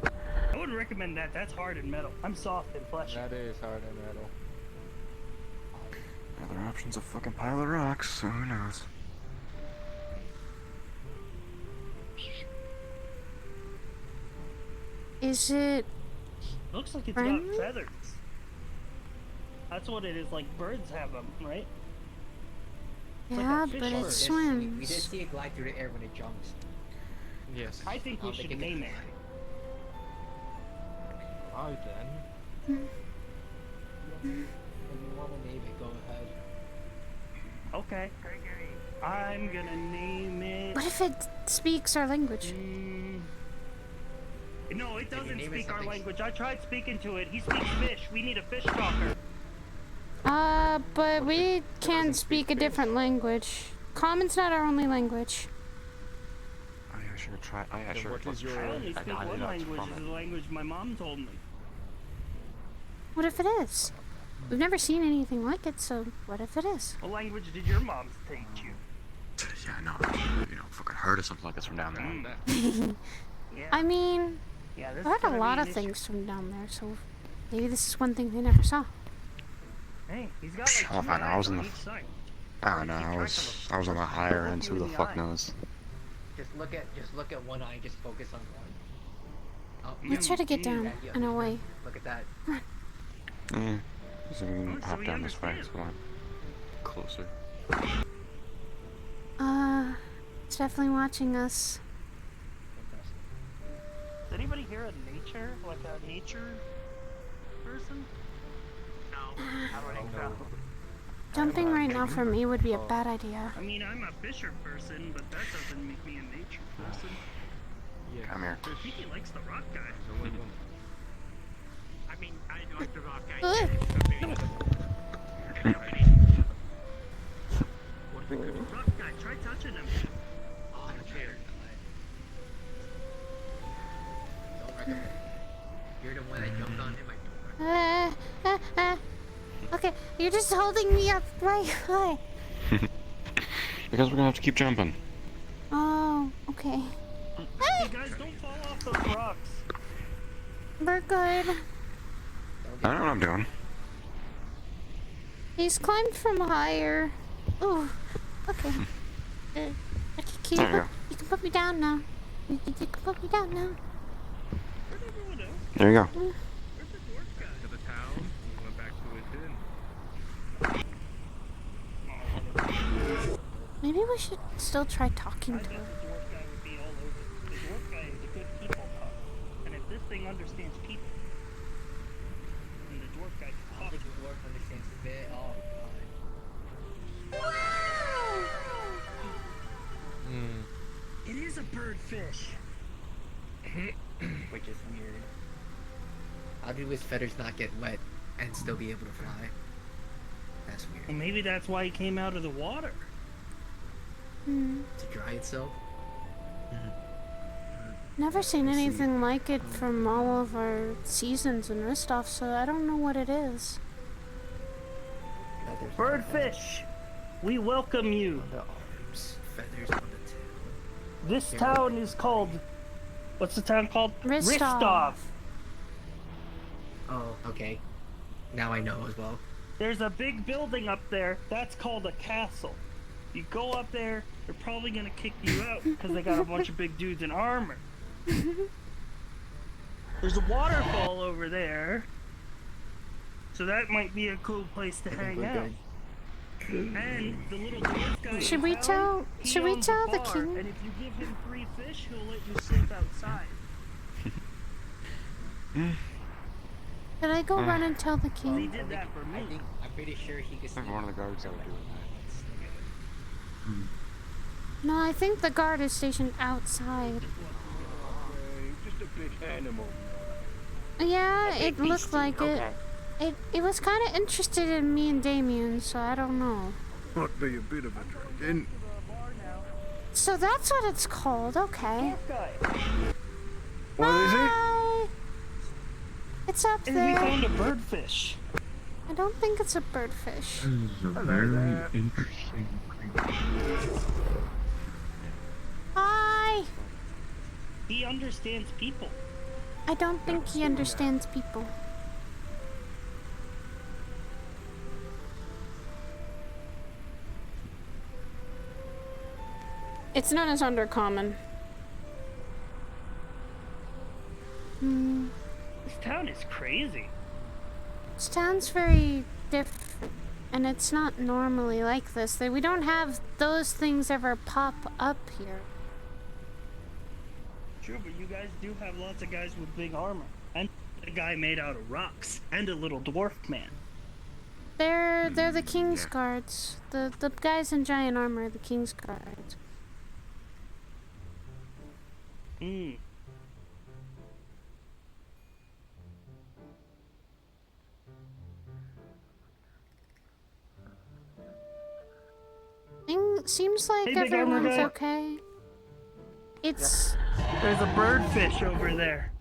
I wouldn't recommend that. That's hard and metal. I'm soft and fleshy. That is hard and metal. Other option's a fucking pile of rocks, so who knows? Is it? Looks like it's friendly? got feathers. That's what it is. Like birds have them, right? It's Yeah, like a fish but bird. it swims. We did see it glide through the air when it jumps. Yes. I think we should name it. Alright then. If you want to name it, go ahead. Okay. I'm gonna name it. What if it speaks our language? No, it doesn't name it speak our something- language. I tried speaking to it. He speaks fish. We need a fish talker. But we can speak a different language. Common's not our only language. Oh yeah, I should have tried. Oh yeah, I So should what have is your- I only I speak got one it up language. from It's it. the language my mom told me. What if it is? We've never seen anything like it, so what if it is? What language did your mom teach you? Yeah, no, fucking heard of something like this from down there. Yeah. I mean, Yeah, I this heard is a gonna lot be of an things from down there, so maybe this is one thing they never saw. Hey, he's got like Oh, two fine, I eyes was in on the. each side. I don't know. I was on the higher end. So who the fuck knows? Just look at one eye and just focus on one. Oh, Let's try to get down yeah, and away. Look at that. Yeah. So we can Oh, so hop we down this way. understand. So I'm closer. It's definitely watching us. Is anybody here a nature? Like a nature person? No. I don't think so. Jumping right now for me would be a bad idea. I mean, I'm a fisher person, but that doesn't make me a nature person. Come here. I think he likes the rock guy. I mean, I like the rock guy. Ugh. Rock guy, try touching him. Oh, I don't care. Don't recommend it. You're the one that jumped on him. Okay, you're just holding me up. Right. Because we're gonna have to keep jumping. Oh, okay. Hey guys, don't fall off those rocks. We're good. I don't know what I'm doing. He's climbed from higher. Ooh, okay. Okay, can There you go. you can put me down now. You can put me down now. There you go. To the town. We went back to it then. Maybe we should still try talking to The him. dwarf guy would be all over. The dwarf guy is a good people talker. And if this thing understands people, then the dwarf guy can I talk think to the dwarf understands fit. Oh It is a birdfish. which is weird. How do his feathers not get wet and still be able to fly? That's weird. Well, maybe that's why he came out of the water. To dry itself? Never seen anything like it from all of our seasons in Ristov, so I don't know what it is. Birdfish, we welcome you. Feathers on the tail. This town is called. What's the town called? Ristov. Oh, okay. Now I know as well. There's a big building up there. That's called a castle. You go up there, they're probably gonna kick you out because they got a bunch of big dudes in armor. There's a waterfall over there, so that might be a cool place to hang out. And the little dwarf guy. Should we tell the bar, king? And if you give him 3 fish, he'll let you sleep outside. Should I go run and tell the He king? did that for me. I'm pretty sure he could. One of the guards that would do No, I think the guard is stationed outside. Just a big animal. Yeah, it looked like it. It was kind of interested in me and Damien, so I don't know. Might be a bit of a dragon. So that's what it's called. Okay. What is it? Bye. It's up And there. we found a birdfish. I don't think it's a birdfish. Very interesting. Hi. He understands people. I don't think he understands people. It's known as undercommon. This town is crazy. This town's very different, and it's not normally like this. We don't have those things ever pop up here. True, but you guys do have lots of guys with big armor. And a guy made out of rocks. And a little dwarf man. They're the King's Guards. The guys in giant armor are the King's Guards. Seems like Hey, big armor everyone's guy. okay. It's... There's a birdfish over there.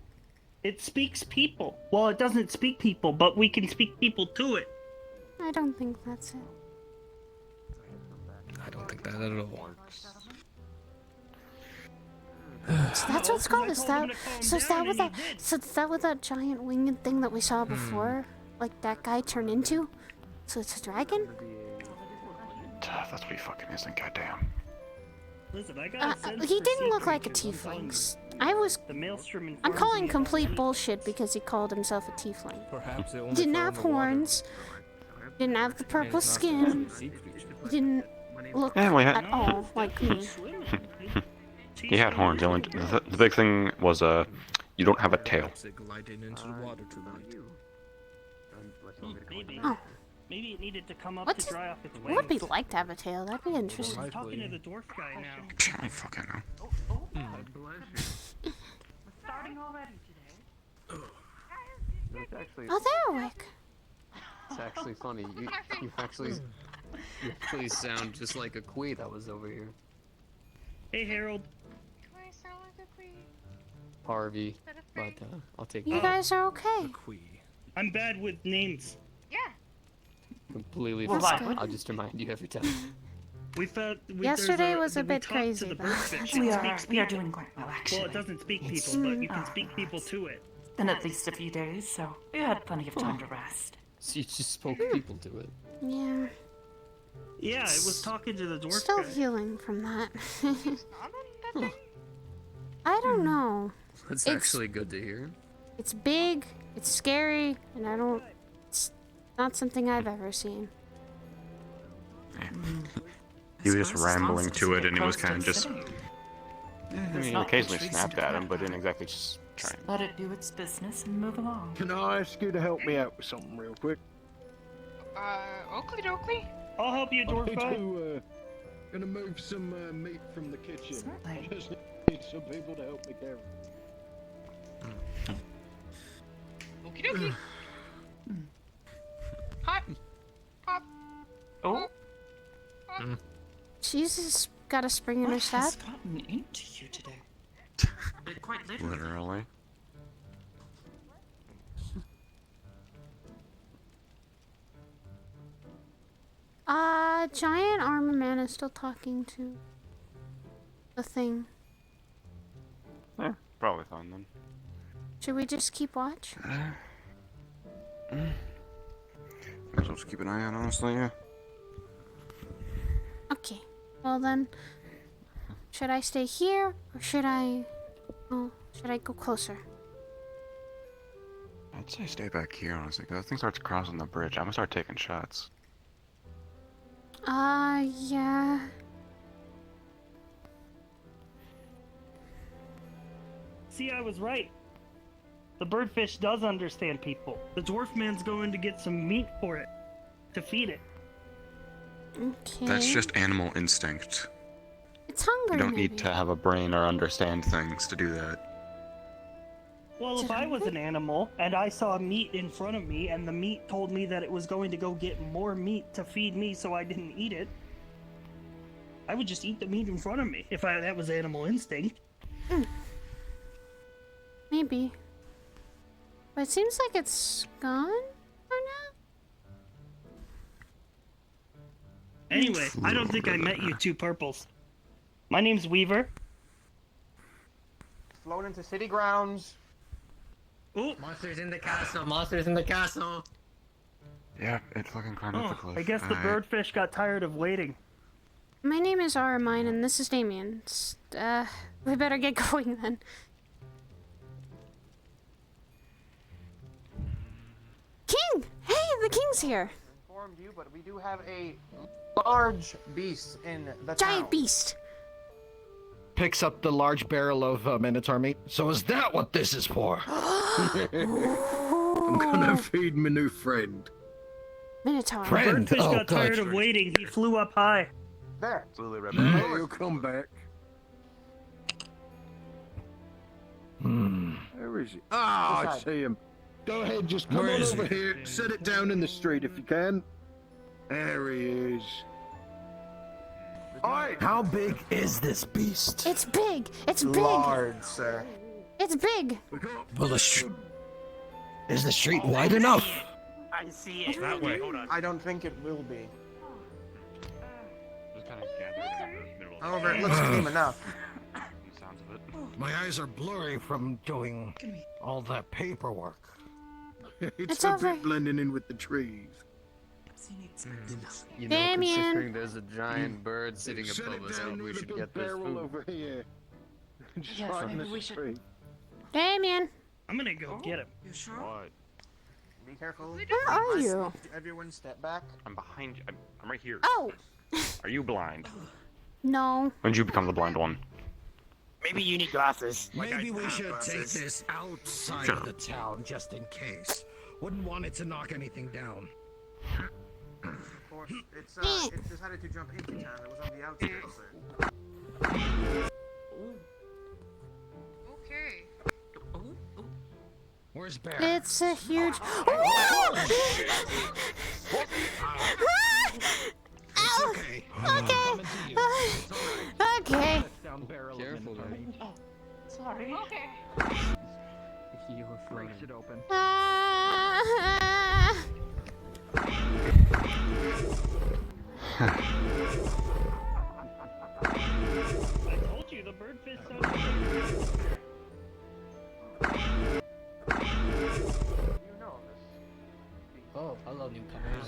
It speaks people. Well, it doesn't speak people, but we can speak people to it. I don't think that's it. I don't think that at all. So that's what it's called. Is that what that giant winged thing that we saw before? Like that guy turned into? So it's a dragon? That's what he fucking isn't, goddamn. Listen, I got a sense He for didn't sea look like a creatures, I'm tiefling. telling you. The maelstrom I'm informs calling me complete bullshit because he called himself a tiefling. Perhaps it He only didn't fell in have the water. horns. Didn't have the purple skin. He didn't look Yeah, well, at all like me. He had horns. The big thing was you don't have a tail. Perhaps it glided into the water too late. Maybe. Oh. Maybe it needed to come up What's to dry off its What wings. would be like to have a tail? That'd be interesting. I'm talking to the dwarf guy now. I don't fucking know. Starting already today. It's actually, Oh, they're awake. it's actually funny. You actually sound just like a queen that was over here. Hey, Harold. Harvey, but I'll take You that. guys are okay. I'm bad with names. Completely Well, fine. that's good. I'll just remind you every time. We found. Yesterday was a bit crazy, though. We are doing quite well, actually. Well, it doesn't speak people, but you can speak people to it. Been at least a few days, so we had plenty of time to rest. So you just spoke people to it. Yeah. Yeah, it was talking to the dwarf Still guy. healing from that. I don't know. That's It's- actually good to hear. It's big, it's scary, and it's not something I've ever seen. He was just rambling to it, and it was kind of just. There's I mean, not occasionally much reason snapped to at him, connect but didn't exactly just try. Let it do its business and move along. Can I ask you to help me out with something real quick? Oakley dokley. I'll help you, I dwarf need guy. to, gonna move some meat from the kitchen. Certainly. Just need some people to help me carry it. Okie dokie. Hot. Hop. Oh. Jesus got a spring in her What has step. gotten into you today? Quite literally. Literally. Giant armor man is still talking to the thing. Yeah, probably fine then. Should we just keep watch? Might as well just keep an eye out, honestly, yeah. Okay. Well then, should I stay here or should I go closer? I'd say stay back here, honestly, because that thing starts crossing the bridge. I'm gonna start taking shots. Yeah. See, I was right. The birdfish does understand people. The dwarf man's going to get some meat for it, to feed it. Okay. That's just animal instinct. It's hungry. You don't maybe. need to have a brain or understand things to do that. Well, if I was an animal and I saw meat in front of me and the meat told me that it was going to go get more meat to feed me so I didn't eat it, I would just eat the meat in front of me if that was animal instinct. Maybe. But it seems like it's gone for now. Anyway, I don't think I met you two purples. My name's Weaver. Flown into city grounds. Ooh. Monsters in the castle. Monsters in the castle. Yeah, it fucking climbed up the cliff. I guess the birdfish got tired of waiting. My name is Aramine and this is Damien. We better get going then. King! Hey, the king's here! Informed you, but we do have a large beast in the Giant town. beast! Picks up the large barrel of Minotaur meat. So is that what this is for? I'm gonna feed my new friend. Minotaur. The Friend? birdfish Oh, got tired God. of waiting. He flew up high. There. He'll come back. Where is he? Ah, I Inside. see him. Go ahead, just come Where on is over he? here. Set it down in the street if you can. There he is. Alright. How big is this beast? It's big! It's big! Large, sir. It's big! Well, is the street wide enough? I see it. That way. Hold on. I don't think it will be. Just kind of gathered in the middle of However, it looks clean enough. the sounds of it. My eyes are blurry from doing all that paperwork. It's a over. bit blending in with the trees. You know, Damien. considering there's a giant bird sitting Set above it us, down maybe we with a should big get this barrel food. over here. Just Yes, right in maybe the we should- street. Damien! I'm gonna go get him. You sure? What? Be careful. Where are you? Everyone step back. I'm behind you. I'm right here. Oh! Are you blind? No. When did you become the blind one? Maybe you need glasses. Maybe we should take this outside of the town just in case. Wouldn't want it to knock anything down. Of course, it decided to jump into town. It was on the outskirts. Okay. Where's Bear? It's a huge. Ow! Okay. Okay. Down barrel Careful, of Minotaur meat. Sorry. Okay. You were floating. Breaks it open. I told you the birdfish sounded. Oh, hello, newcomers.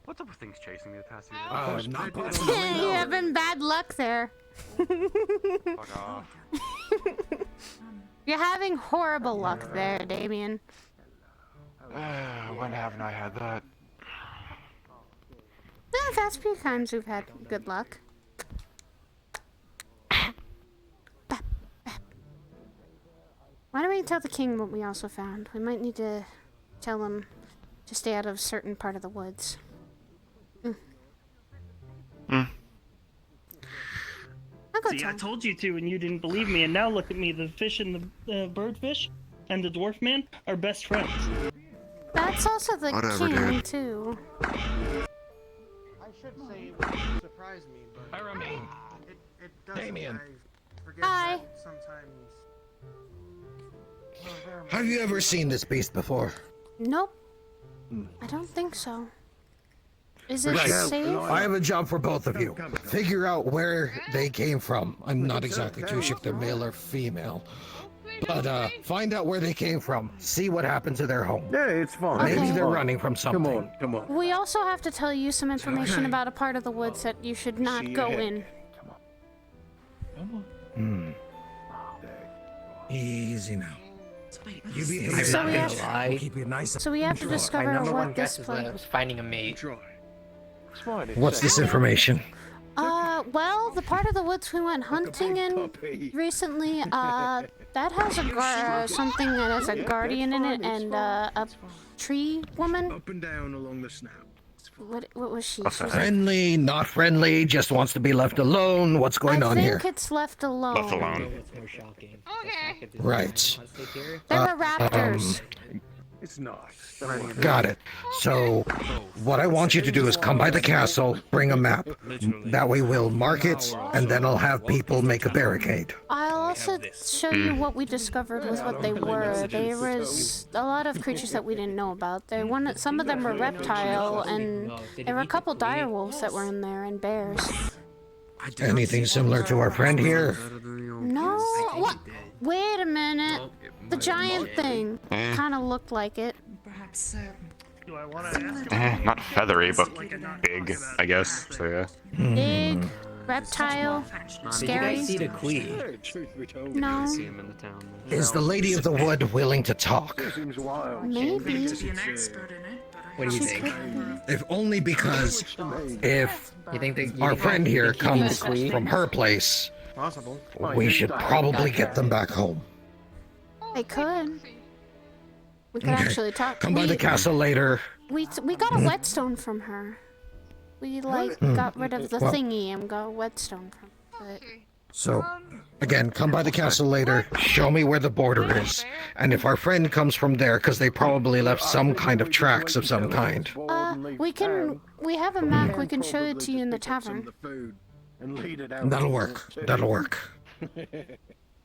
What's up with things chasing me the past few Not You have been bad luck there. Fuck off. You're having horrible luck there, Damien. When haven't I had that? The past few times we've had good luck. Why don't we tell the king what we also found? We might need to tell him to stay out of a certain part of the woods. I'll go See, tell I him. told you to, and you didn't believe me. And now look at me. The fish and the birdfish and the dwarf man are best friends. That's also the Whatever, king, dude. too. I should say it wouldn't surprise me, but Aramine. it does. Damien. I forget Hi. that sometimes. Have you ever seen this beast before? Nope. I don't think so. Is it Right. safe? I have a job for both of you. Figure out where they came from. I'm not exactly too sure if they're male or female. But find out where they came from. See what happened to their home. Yeah, it's fine. Maybe Okay. they're running from something. Come on, come on. We also have to tell you some information about a part of the woods that you should not See go ahead. in. Come on. Easy now. You behave. So we have- We'll keep you nice. So we have to My discover number one what this guess is that I place. was finding a mate. What's this information? Well, the part of the woods we went hunting in recently, that has something that has a guardian in it and a tree woman. Up and down along the snout. What was she? She was like, Friendly, not friendly, just wants to be left alone. What's going on I here? think it's left alone. Left alone. What's more shocking? Right. There were raptors. It's not. Got it. So, what I want you to do is come by the castle, bring a map. That way we'll mark it, and then I'll have people make a barricade. I'll also show you what we discovered with what they were. There was a lot of creatures that we didn't know about. Some of them were reptile, and there were a couple dire wolves that were in there, and bears. Anything similar to our friend here? No, what? Wait a minute. The giant thing kind of looked like it. Perhaps, Do I want to ask? Not feathery, but big, I guess. So yeah. Big, reptile, Did you scary. guys see the queen? No, See him in the town. Is the Lady of the Wood willing to talk? Seems wild. maybe. to be an expert in it, but What do you She think? could be. If only because if You think that our friend here comes queen? from her place, Possible. we should probably get them back home. They could. We could Okay. actually talk. Come by the castle later. We got a whetstone from her. We got rid of the Well- thingy and got a whetstone from her. So, again, come by the castle later, show me where the border is, and if our friend comes from there, because they probably left some kind of tracks of some kind. We have a map. We can show it to you in the tavern. That'll work. That'll work.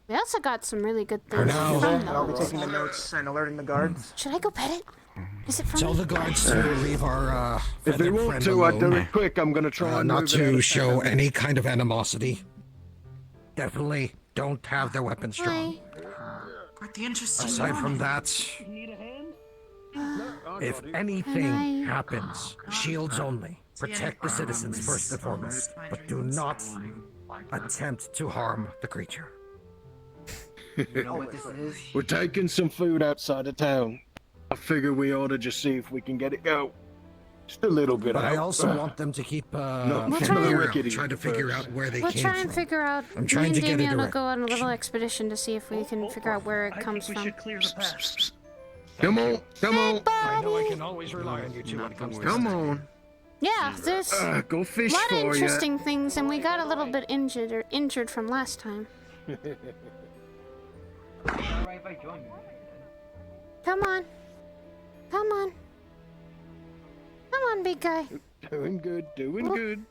We also got some really good For things now, from I'll be those. taking the notes and alerting the guards. Should I go pet it? Is it from Tell me? the guards to leave our If they feathered want friend to, I'd do alone. it quick. I'm gonna try and Not move it out to of show town. any kind of animosity. Definitely don't have their weapons drawn. quite the interesting Aside from one. that, Need a hand? if anything happens, shields only. Protect the citizens first and foremost, but do not attempt to harm the creature. You know what this is? We're taking some food outside of town. I figure we ought to just see if we can get it go. Just a little bit. But I out. also want them to keep We'll try to figure out where they We'll came try and from. figure out. I'm trying me to and get a Damien will go direct. on a little expedition to see if we can figure out where it I comes think we from. should clear the path. Come on, come on. I know I can always rely on you two when it comes to Come on. Yeah, there's a Go fish lot of for interesting things, and we got a little bit injured from last time. Alright if I join you. Come on, come on, come on, big guy. Doing good, doing good.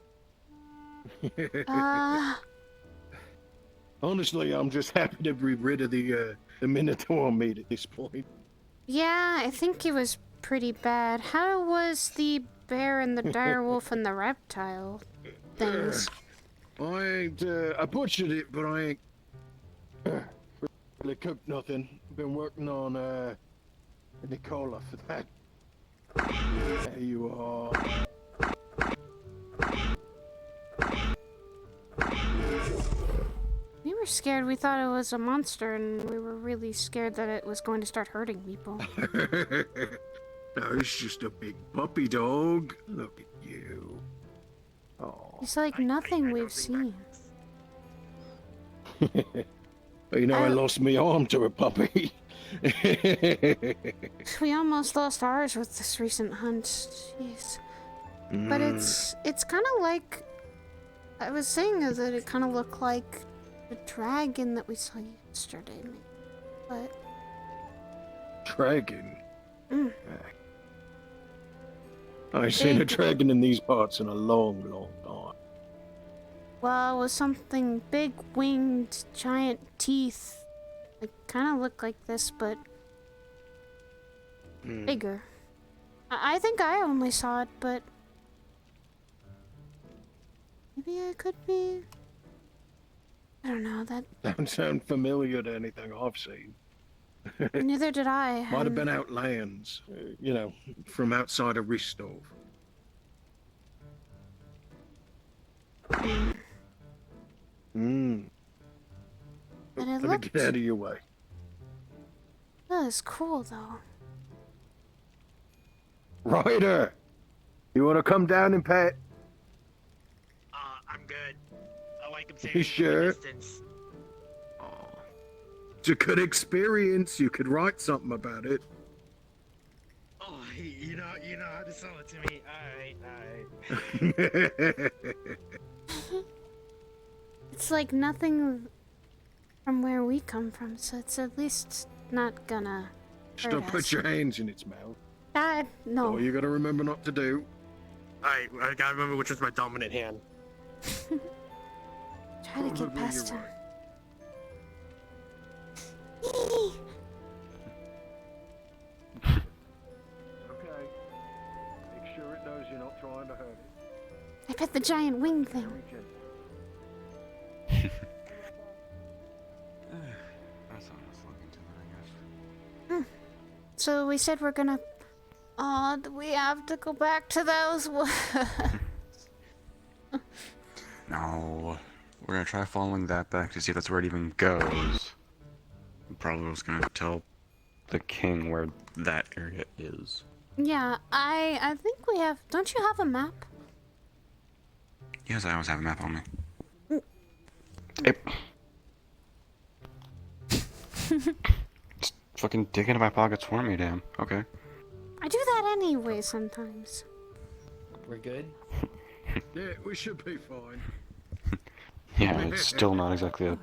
Honestly, I'm just happy to be rid of the Minotaur meat at this point. Yeah, I think it was pretty bad. How was the bear and the dire wolf and the reptile things? I butchered it, but I ain't really cooked nothing. Been working on Nicola for that. There you are. We were scared. We thought it was a monster, and we were really scared that it was going to start hurting people. No, it's just a big puppy dog. Look at you. Oh. It's like nothing we've seen. You know, I lost my arm to a puppy. We almost lost ours with this recent hunt. Jeez. But it's kind of like I was saying that it kind of looked like the dragon that we saw yesterday. But Dragon. Mm. I ain't seen a dragon in these parts in a long, long time. well, it was something big, winged, giant teeth. It kind of looked like this, but bigger. I think I only saw it, but Maybe I could be. I don't know. That Don't sound familiar to anything I've seen. neither did I. Might have been outlands, from outside of Ristov. But it Let me looked. get out of your way. That was cool though. Ryder, you want to come down and pet? I'm good. I like him You saying sure? distance. It's a good experience. You could write something about it. Oh, you know how to sell it to me. Alright. It's like nothing from where we come from, so it's at least not gonna Just hurt don't put us. your hands in its mouth. No. Oh, you gotta remember not to do. I gotta remember which was my dominant hand. Try to get Probably past you're him. Okay. Make sure it knows you're not trying to hurt it. I pet the giant wing thing. Very gentle. That's what I was looking to, I guess. So we said we're gonna. Oh, do we have to go back to those woods? No, we're gonna try following that back to see if that's where it even goes. Probably was gonna tell the king where that area is. Yeah, I think we have. Don't you have a map? Yes, I always have a map on me. Just fucking dig into my pockets for me, damn. Okay. I do that anyway sometimes. We're good? Yeah, we should be fine. Yeah, it's still not exactly a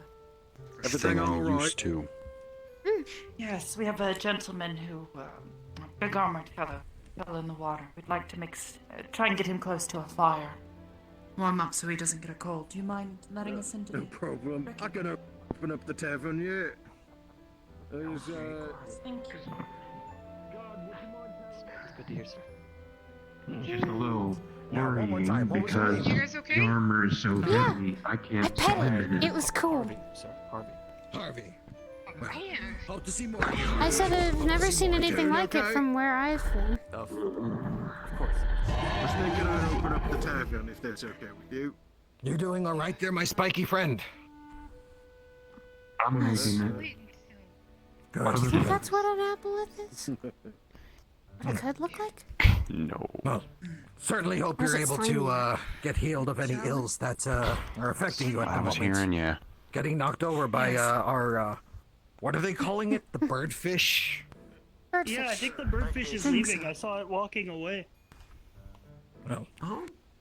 Everything thing I'm all right? used to. Yes, we have a gentleman who, a big armored fellow, fell in the water. We'd like to try and get him close to a fire. Warm up so he doesn't get a cold. Do you mind letting us into No the... problem. I can open up the tavern, yeah. There's, Thank you. Good to hear, sir. Just a little Now, one more worrying time, what was your because name? You guys okay? the armor is so Yeah. heavy, I can't I pet swim it. in it. It was cool. Harvey, sir. Harvey. Harvey. Man. Hope to see more of you. I said I've never seen anything like it from where I've been. Of course. I was thinking I'd open up the tavern if that's okay with you. You doing all right there, my spiky friend? I'm making it. Do you think that's what an aboleth is? What it could look like? No. Well, certainly hope Or is you're it able slimy? to get healed of any ills that are affecting you at the I was moment. hearing, yeah. Getting knocked over by our what are they calling it? The birdfish? Yeah, I think the birdfish is leaving. I saw it walking away. Well,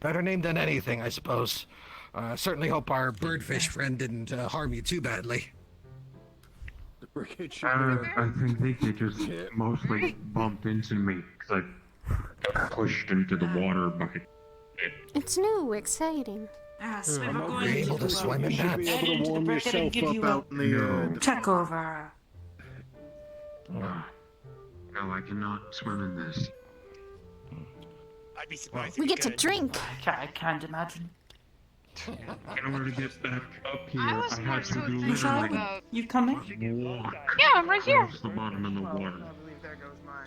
better name than anything, I suppose. Certainly hope our birdfish friend didn't harm you too badly. The brigade should I think they just mostly bumped into me because I got pushed into the water by it. It's new, exciting. Yes, we were Are going you able to swim in You should that? be head able to into the warm bracket and yourself give up you out in the, check over. No, I cannot swim in this. I'd be surprised. We if you get to could. drink. I can't imagine. In order to get back up here, I was I more had so to do thinking literally about. You coming? walk Yeah, I'm right here. across the bottom of the water.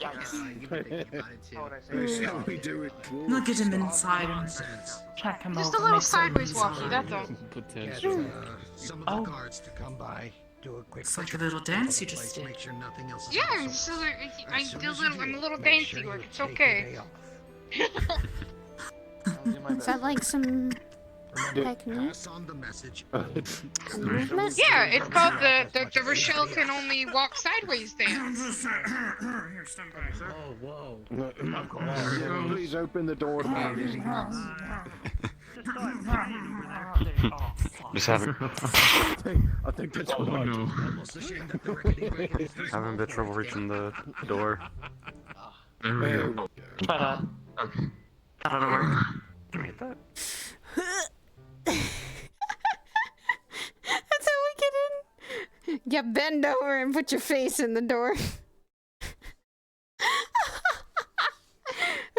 That's how we do it. We'll get him inside and check him Just over. a little make sure sideways he's walkie, fine. that's all. Potential. Some of the guards to come by, do a quick. It's like a little dance you just did. Make sure nothing else is Yeah, on the so soil. I'm a little dancey work. It's okay. Is that like some technique? Pass on the message. Movement? Yeah, it's called the Rochelle can only walk sideways dance. Here, stand by. Oh, whoa. Please open the door. Just haven't I think that's Oh right. no. having a bit of trouble reaching the door. There we go. Try that. Okay. That'll work. Can we get that? That's how we get in. Yeah, bend over and put your face in the door.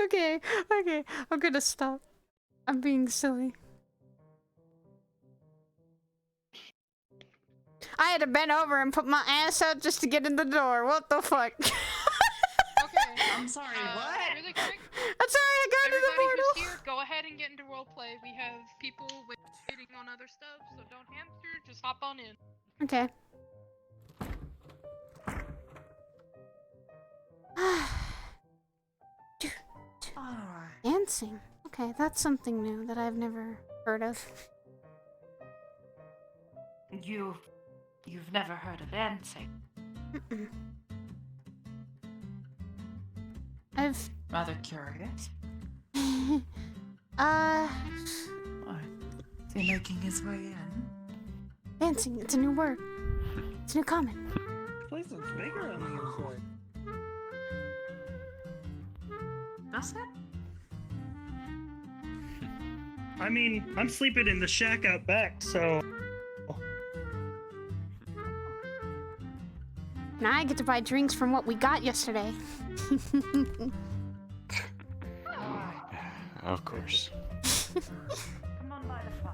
Okay, I'm gonna stop. I'm being silly. I had to bend over and put my ass out just to get in the door. What the fuck? I'm sorry, what? Really quick. That's alright, I got into the Everybody portal. who's here, go ahead and get into roleplay. We have people waiting on other stuff, so don't hamster. Just hop on in. Okay. Dancing. Okay, that's something new that I've never heard of. You've never heard of dancing? Mm-mm. I've Rather curious. uh What? Is he making his way in? dancing, it's a new word. It's a new comment. This place is bigger on the inside. Does it? I mean, I'm sleeping in the shack out back, so... Now I get to buy drinks from what we got yesterday. Of course. Come on by the fire.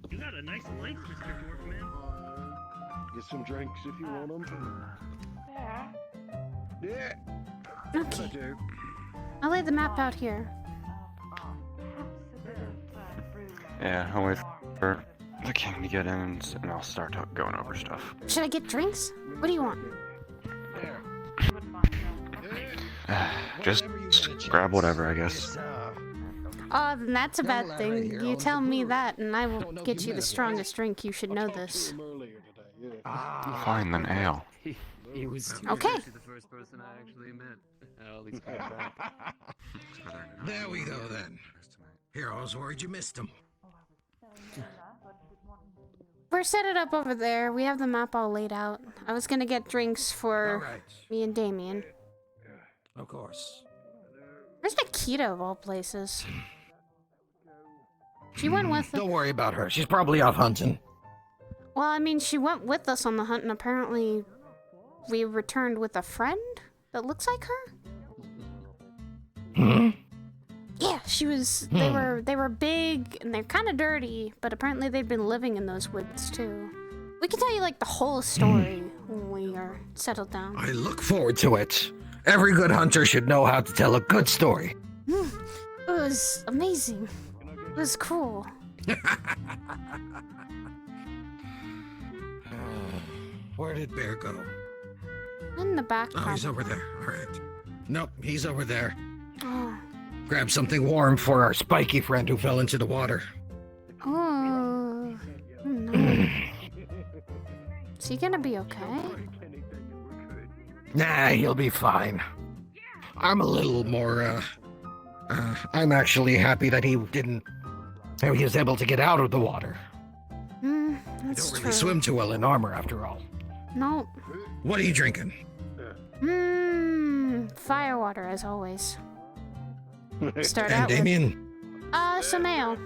You got a nice place, Mr. Dwarfman. Get some drinks if you want them. There. Yeah. Okay. I do. I'll lay the map out here. Yeah, I'll wait for the king to get in and I'll start going over stuff. Should I get drinks? What do you want? Just grab whatever, I guess. Oh, then that's a bad thing. You tell me that, and I will get you the strongest drink. You should know this. Fine, then ale. He was Okay. actually the first person I actually met. At least came back. There we go then. Here, I was worried you missed him. We're set it up over there. We have the map all laid out. I was gonna get drinks for me and Damien. Of course. Where's Nikita of all places? She went with Don't worry about her. She's probably out hunting. Well, I mean, she went with us on the hunt, and apparently we returned with a friend that looks like her. Hmm? Yeah, she was. They were big and they're kind of dirty, but apparently they'd been living in those woods too. We can tell you like the whole story when we are settled down. I look forward to it. Every good hunter should know how to tell a good story. It was amazing. It was cool. Where did Bear go? In the back. Oh, he's over there. All right. Nope, he's over there. Oh. Grab something warm for our spiky friend who fell into the water. Oh. No. Is he gonna be okay? Nah, he'll be fine. I'm a little more, I'm actually happy that he was able to get out of the water. That's Don't really true. swim too well in armor, after all. Nope. What are you drinking? Firewater as always. Start And out Damien? with some ale.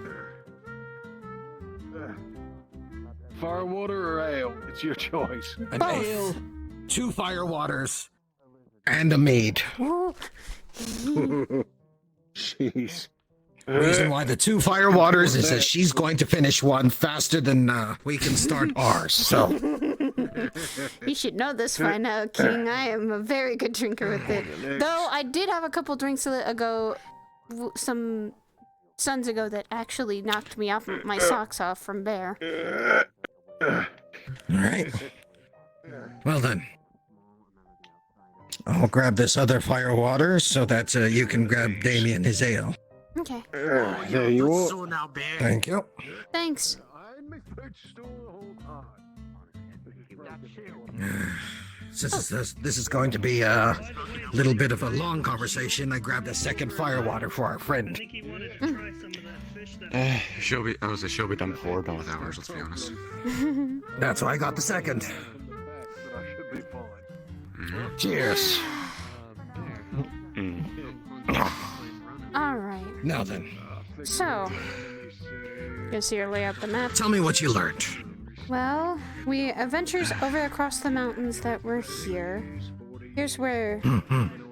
Firewater or ale? It's your choice. An ale, 2 firewaters, and a maid. Jeez. Reason why the 2 firewaters is that she's going to finish one faster than we can start ours. So You should know this by now, King. I am a very good drinker with it. Though I did have a couple drinks ago, some suns ago, that actually knocked me off my socks off from Bear. all right. Well then, I'll grab this other firewater so that you can grab Damien his ale. Okay. There you are. So now, Bear. Thank you. Thanks. Since this is going to be a little bit of a long conversation, I grabbed a second firewater for our friend. She'll be done before, done with ours, let's be honest. That's why I got the second. Cheers. All right. Now then, So, guess you lay out the map. tell me what you learned. Well, we adventures over across the mountains that were here. Here's where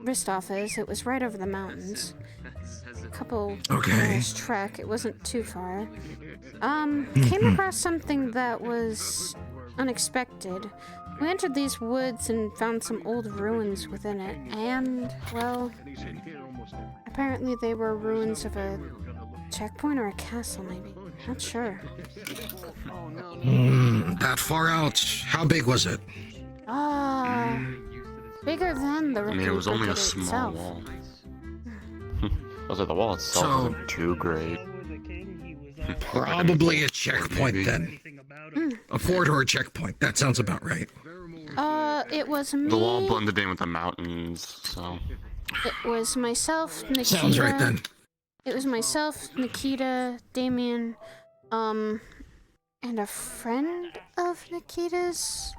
Ristov is. It was right over the mountains. couple Okay. hours trek. It wasn't too far. Came across something that was unexpected. We entered these woods and found some old ruins within it, and, well, apparently they were ruins of a checkpoint or a castle, maybe. Not sure. That far out. How big was it? Bigger than the I mean, it was only a small itself. wall. I was like, the wall itself wasn't too great. Probably a checkpoint then. A fort or a checkpoint. That sounds about right. It was me. The wall blended in with the mountains, so. It was myself, Nikita. Sounds right then. It was myself, Nikita, Damien, and a friend of Nikita's.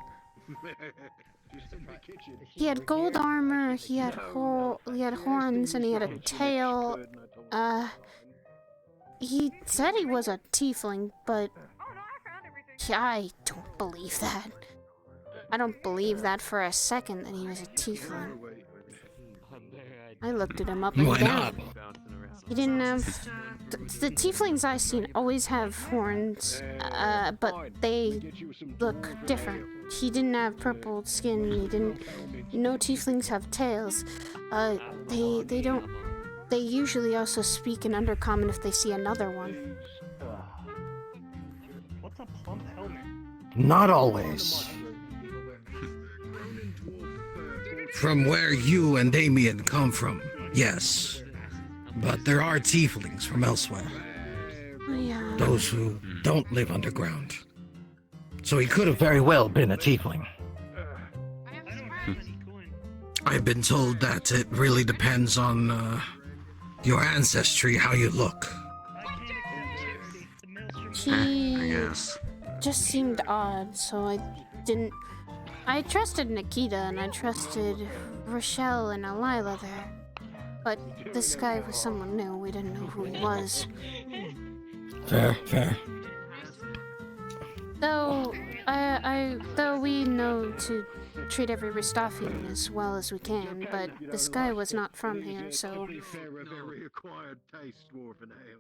He had gold armor, he had horns, and he had a tail. He said he was a tiefling, but I don't believe that. I don't believe that for a second that he was a tiefling. I looked at him up and Why down. not? He didn't have... The tieflings I've seen always have horns, but they look different. He didn't have purple skin, he didn't... No tieflings have tails. They don't... They usually also speak in Undercommon if they see another one. What's a plump helmet? Not always. From where you and Damien come from, yes. But there are tieflings from elsewhere. Oh, yeah. Those who don't live underground. So he could have very well been a tiefling. I've been told that it really depends on your ancestry, how you look. He just seemed odd, so I didn't... I trusted Nikita and I trusted Rochelle and Alila there. But this guy was someone new, we didn't know who he was. Fair, fair. Though, though we know to treat every Ristofian as well as we can, but this guy was not from here, so...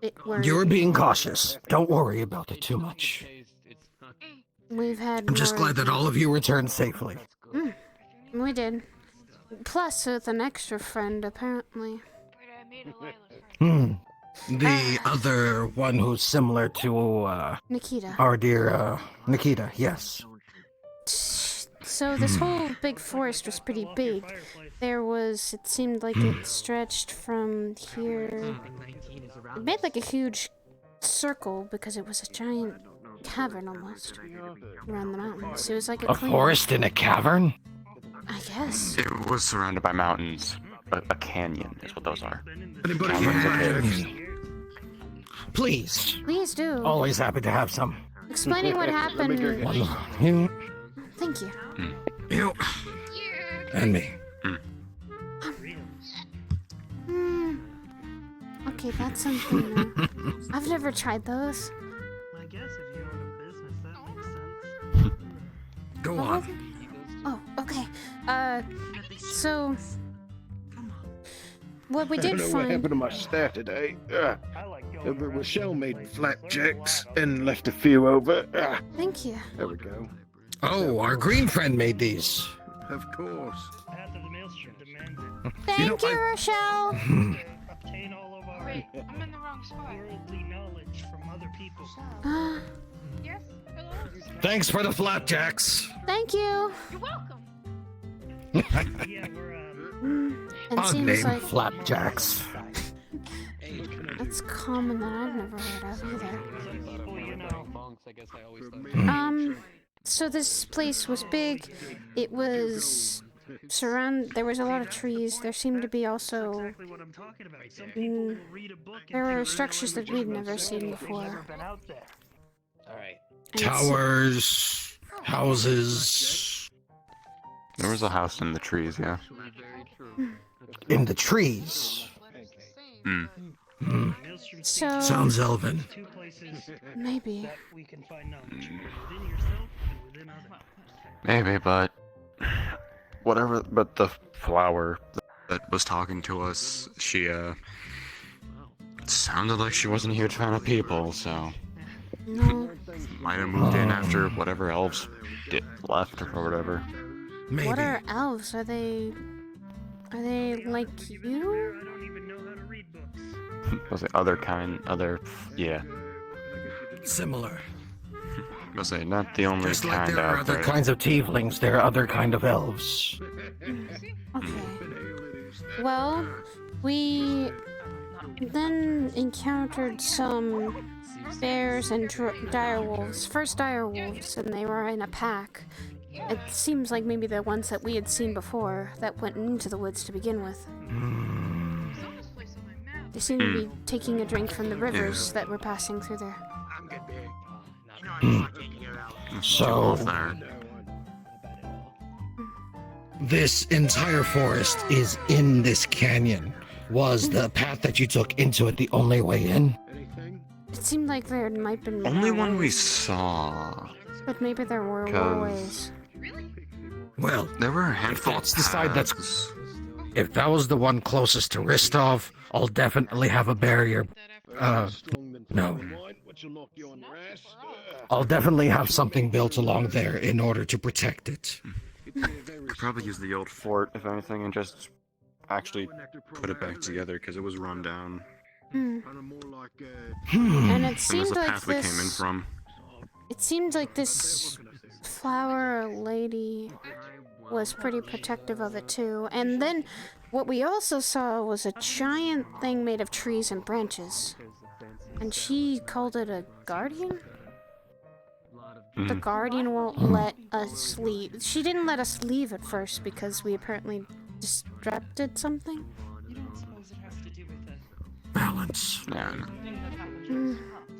It worried. You're being cautious. Don't worry about it too much. We've had I'm just glad that all of you returned safely. We did. Plus, with an extra friend, apparently. The other one who's similar to, Nikita. our dear, Nikita, yes. So this whole big forest was pretty big. It seemed like it stretched from here. It made like a huge circle because it was a giant cavern almost around the mountains. It was like A forest in a cavern? I guess. It was surrounded by mountains. A canyon is what those are. Anybody Caverns are have caves. Please. Please do. Always happy to have some. Explaining what happened. You. Thank you. You. And me. Okay, that's something new. I've never tried those. I guess if you own a business, that makes sense. Go What on. was it? Oh, okay. So what we I did don't know what find. happened to my staff today. Rochelle made flapjacks and left a few over. Thank you. There we go. Oh, our green friend made these. Of course. Thank you, Rochelle. Obtain all of our Wait, I'm in the wrong spot. worldly knowledge from other people. Yes? Hello? Thanks for the flapjacks. Thank you. You're welcome. And Odd seems name, like flapjacks. that's common that I've never heard of either. So this place was big. It was there was a lot of trees. There seemed to be also there were structures that we'd never seen before. Towers, houses. There was a house in the trees, yeah. In the trees. So Sounds elven. maybe. Maybe, but whatever. But the flower that was talking to us, she It sounded like she wasn't a huge fan of people, so No. might have moved in after whatever elves left or whatever. Maybe. What are elves? Are they like you? Was it yeah. Similar. Was say not the only Just kind like there are out other there. kinds of tieflings, there are other kind of elves. Okay. Well, we then encountered some bears and direwolves. First direwolves, and they were in a pack. It seems like maybe the ones that we had seen before that went into the woods to begin with. They seem to be taking a drink from the rivers that were passing through there. So, this entire forest is in this canyon. Was the path that you took into it the only way in? It seemed like there might have been Only more one we ways, saw. but maybe there were more 'Cause- ways. Well, there were a if handful that's of the side that's... paths. If that was the one closest to Ristov, I'll definitely have a barrier. No. I'll definitely have something built along there in order to protect it. Could probably use the old fort, if anything, and just actually put it back together because it was run down. And it And seemed was the like path we came in this. from. It seemed like this flower lady was pretty protective of it too. And then what we also saw was a giant thing made of trees and branches. And she called it a guardian? The guardian won't let us leave. She didn't let us leave at first because we apparently disrupted something. Balance. Yeah.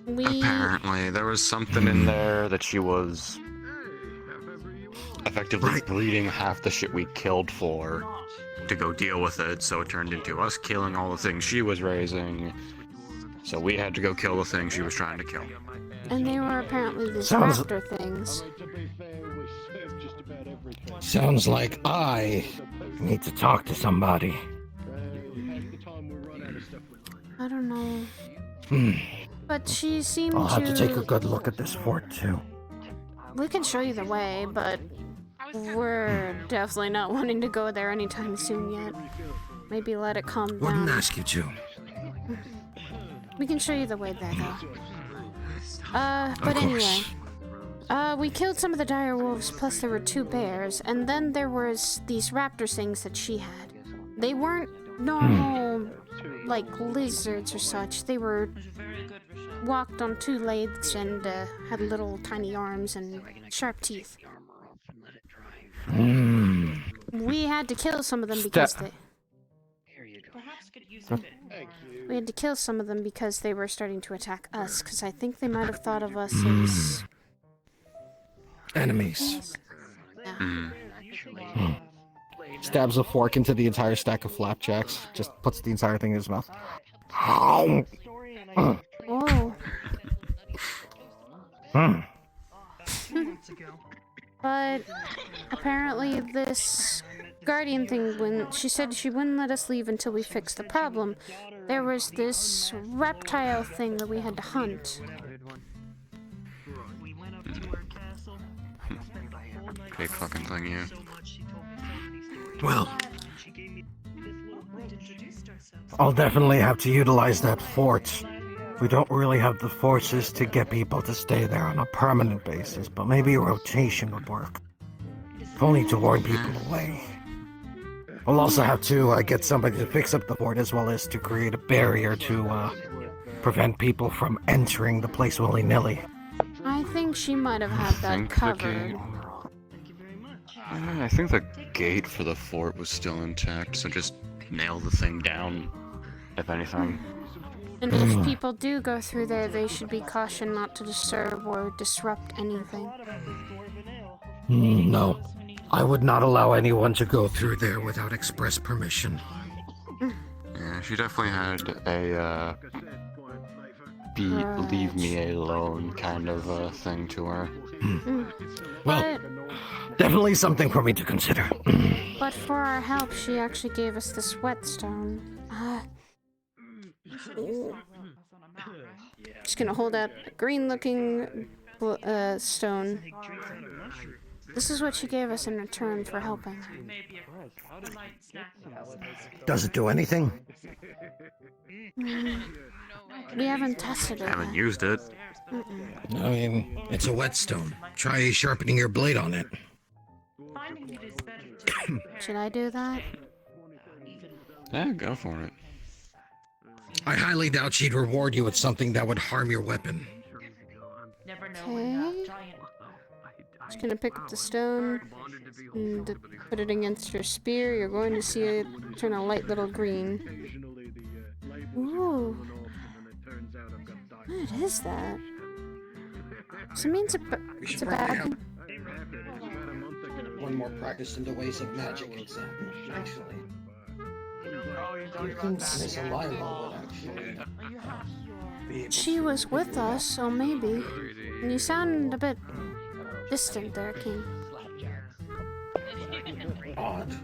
We Apparently, there was something in there that she was effectively breeding half the shit we killed for to go deal with it, so it turned into us killing all the things she was raising. So we had to go kill the thing she was trying to kill. and they were apparently these Sounds- raptor things. Sounds like I need to talk to somebody. I don't know. Hmm. But she seemed I'll have to take a good look at this fort too. We can show you the way, but we're definitely not wanting to go there anytime soon yet. Maybe let it calm Wouldn't down. ask you to. We can show you the way there, though. But Of anyway. course. We killed some of the dire wolves, plus there were 2 bears, and then there was these raptor things that she had. They weren't normal, like lizards or such. They were walked on 2 legs and had little tiny arms and sharp teeth. We had to kill some of them because they. We had to kill some of them because they were starting to attack us. Because I think they might have thought of us as Enemies. Yeah. Stabs a fork into the entire stack of flapjacks. Just puts the entire thing in his mouth. Oh. But apparently this guardian thing, when she said she wouldn't let us leave until we fixed the problem, there was this reptile thing that we had to hunt. Big fucking thing, yeah. Well, I'll definitely have to utilize that fort. We don't really have the forces to get people to stay there on a permanent basis, but maybe a rotation would work. If only to warn people away. We'll also have to get somebody to fix up the fort as well as to create a barrier to prevent people from entering the place willy-nilly. I think she might have had that covered. I think the gate for the fort was still intact, so just nail the thing down, if anything. And if people do go through there, they should be cautioned not to disturb or disrupt anything. No, I would not allow anyone to go through there without express permission. Yeah, she definitely had a, leave me alone kind of thing to her. Well, definitely something for me to consider. But for our help, she actually gave us this whetstone. Just gonna hold out a green-looking stone. This is what she gave us in return for helping her. Does it do anything? We haven't tested it. Haven't yet. used it. I mean, it's a whetstone. Try sharpening your blade on it. Should I do that? Yeah, go for it. I highly doubt she'd reward you with something that would harm your weapon. Okay. Just gonna pick up the stone and put it against her spear. You're going to see it turn a light little green. Ooh. What is that? So it means it's a bad. One more practice in the ways of magic exam, actually. Miss Alila would actually. She was with us, so maybe. And you sound a bit distant there, King. Odd.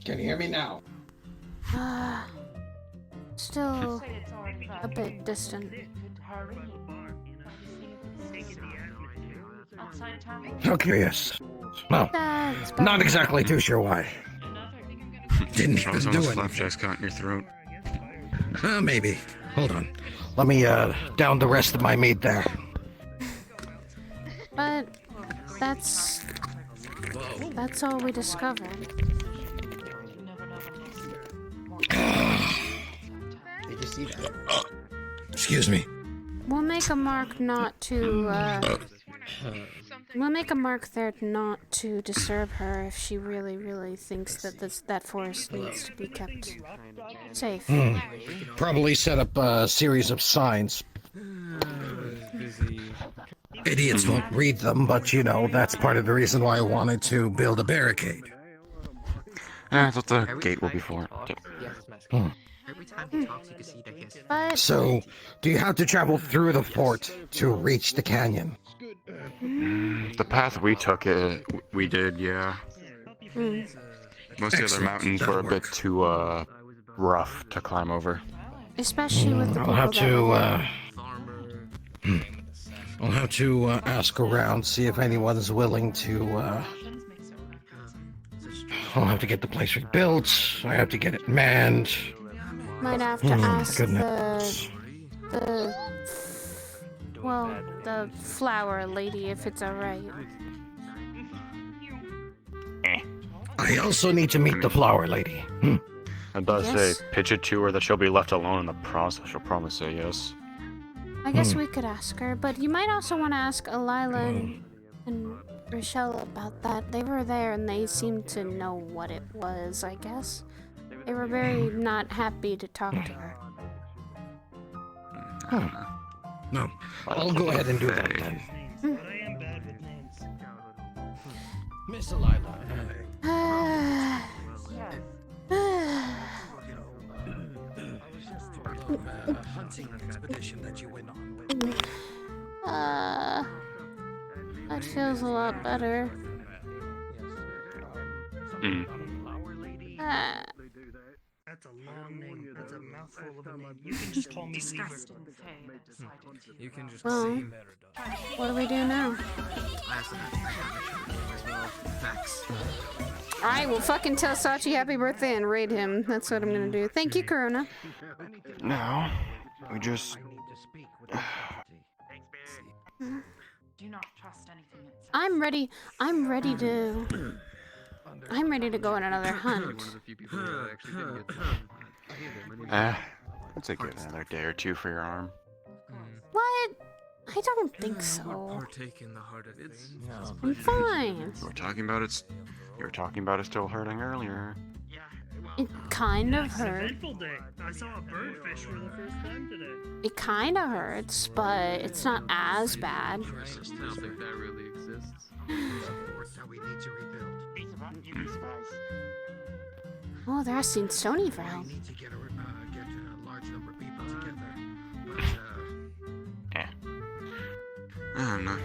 Can you hear me now? Still a bit distant. How curious. Well, not exactly too sure why. Didn't even do it. Flapjack's caught in your throat. Maybe. Hold on. Let me down the rest of my meat there. But that's all we discovered. Did you see that? Excuse me. We'll make a mark not to, we'll make a mark there not to disturb her if she really thinks that that forest needs to be kept safe. Probably set up a series of signs. Idiots won't read them, but you know, that's part of the reason why I wanted to build a barricade. That's what the gate will be for. Every time he talks, you can see that he has... So, do you have to travel through the fort to reach the canyon? The path we took, we did, yeah. Most of the other mountains were a bit too rough to climb over. Especially with the people I'll have to ask around, see if anyone's willing to. I'll have to get the place rebuilt. I have to get it manned. Might have to ask goodness. the flower lady if it's alright. I also need to meet the flower lady. It does Yes. say, pitch it to her that she'll be left alone in the process. She'll probably say yes. I guess we could ask her, but you might also want to ask Alila and Rochelle about that. They were there and they seemed to know what it was, I guess. They were very not happy to talk to her. No, I'll go ahead and do that then. Miss Alila. Hunting expedition that you went on. That feels a lot better. That's a long name. That's a mouthful of a name. You can just call me Weaver. You can just Well, say Merodach. what do we do now? Alright, we'll fucking tell Sachi happy birthday and raid him. That's what I'm gonna do. Thank you, Corona. No, we just... Do not trust anything it says. I'm ready to go on another hunt. Let's take it another day or two for your arm. What? I don't think so. Partake in the heart of things. I'm fine. You were talking about it. You were talking about it still hurting earlier. It kind of hurts. Eventful day. I saw a birdfish for the first time today. It kind of hurts, but it's not as bad. I don't think that really exists. That we need to rebuild. Oh, they're asking Sony for help. We need to get a large number of people together. But, I don't know.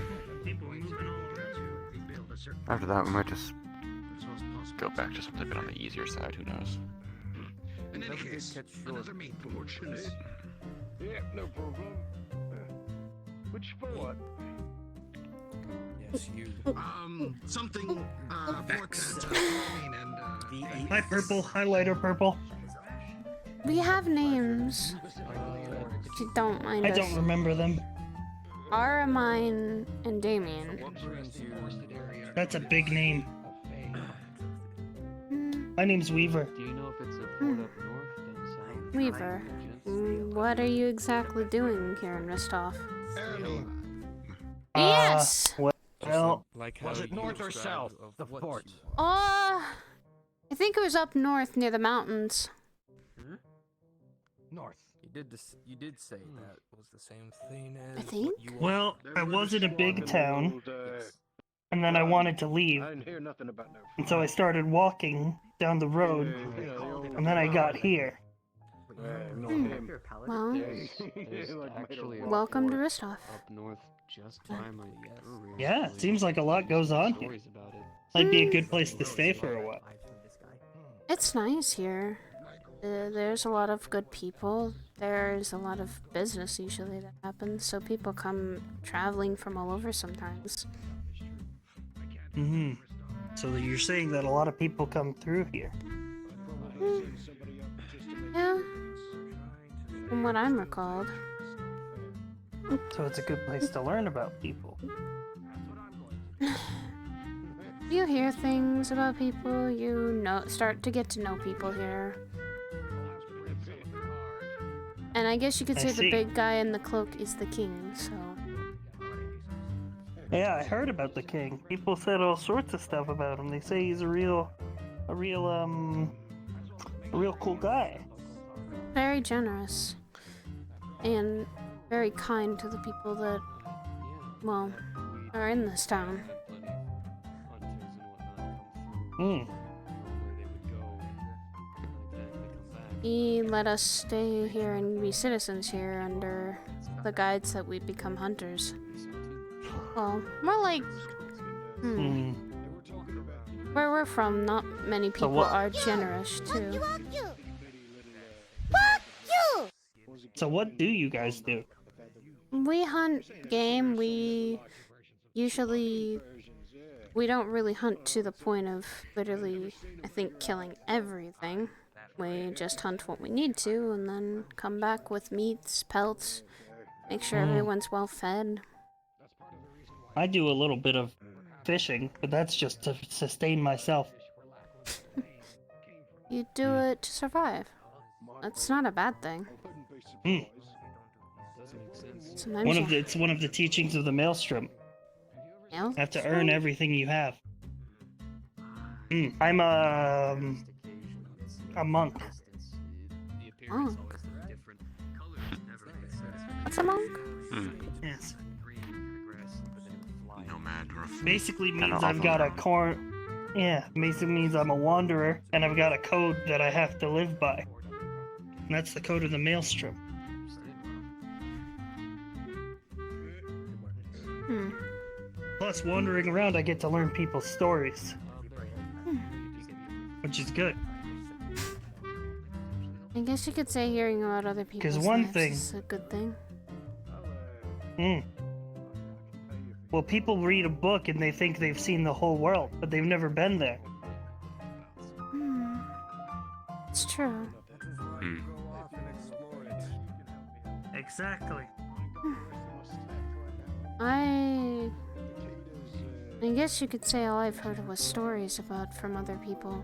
After that, we might just go back to something a bit on the easier side. Who knows? In any case, another meat porch. Yeah, no problem. Which for what? Yes, you. Something, Vex. Hi, purple. Highlighter purple. We have names. If you don't mind I us. don't remember them. Aramine and Damien. That's a big name. My name's Weaver. Do you know if it's a port up north, down south? Weaver. What are you exactly doing here in Ristov? Yes! Well, was it north or south of the fort? I think it was up north near the mountains. North. You did say that was the same thing as I think. well, I was in a big town, and then I wanted to leave, I didn't hear nothing about no. and so I started walking down the road, and then I got here. Well, Actually, welcome to Ristov. up north, just by my brewery. Yeah, it seems like a lot goes on here. Stories about it. Might be a good place to stay for a while. It's nice here. There's a lot of good people. There's a lot of business usually that happens, so people come traveling from all over sometimes. Mm-hmm. So you're saying that a lot of people come through here? Yeah. From what I'm recalled. So it's a good place to learn about people. You hear things about people, start to get to know people here. And I guess you could say the big guy in the cloak is the king, so... Yeah, I heard about the king. People said all sorts of stuff about him. They say he's a real cool guy. Very generous. And very kind to the people that, well, are in this town. He let us stay here and be citizens here under the guides that we become hunters. Well, more like... Where we're from, not many people are generous, too. So what do you guys do? We hunt game. We don't really hunt to the point of literally, I think, killing everything. We just hunt what we need to and then come back with meats, pelts, make sure everyone's well fed. I do a little bit of fishing, but that's just to sustain myself. You do it to survive. That's not a bad thing. Sometimes It's one of the teachings of the Maelstrom. You have to earn everything you have. I'm a monk. Monk? What's a monk? Yes. Nomad or a Basically means I've got a basically means I'm a wanderer, and I've got a code that I have to live by. And that's the code of the Maelstrom. Plus, wandering around, I get to learn people's stories. Which is good. I guess you could say hearing about other people's lives is a good thing. Well, people read a book and they think they've seen the whole world, but they've never been there. It's true. Exactly. I guess you could say all I've heard was stories from other people.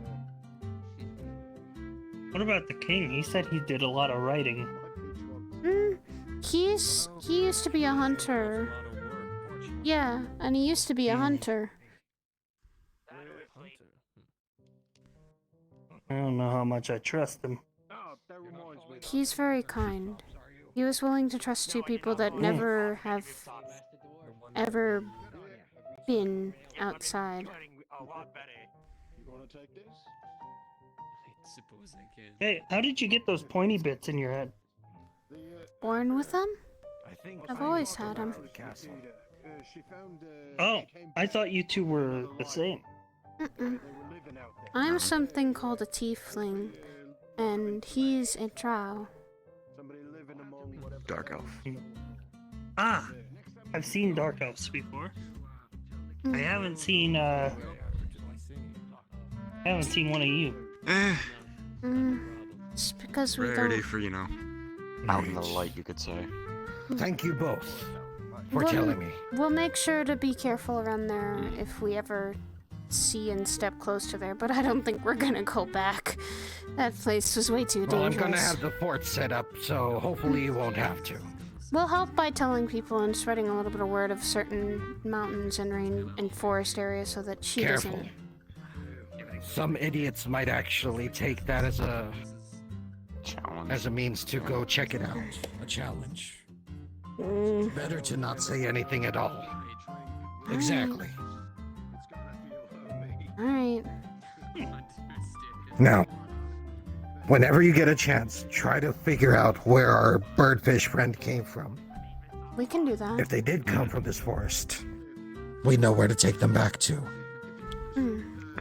What about the king? He said he did a lot of writing. He used to be a hunter. Yeah, and he used to be a hunter. I don't know how much I trust him. He's very kind. He was willing to trust two people that never have ever been outside. Hey, how did you get those pointy bits in your head? Born with them? I've always had them. Oh, I thought you two were the same. I'm something called a tiefling, and he's a drow. Dark elf. Ah, I've seen dark elves before. I haven't seen one of you. Just because we Rarity don't... for, you know, out in the light, you could say. Thank you both for telling me. We'll make sure to be careful around there if we ever see and step close to there, but I don't think we're gonna go back. That place was way too dangerous. Well, I'm gonna have the fort set up, so hopefully you won't have to. We'll help by telling people and spreading a little bit of word of certain mountains and rain and forest areas so that she Careful. doesn't... Some idiots might actually take that as a challenge, as a means to go check it out. A challenge. Better to not say anything at all. Exactly. Alright. Now, whenever you get a chance, try to figure out where our birdfish friend came from. We can do that. If they did come from this forest, we know where to take them back to.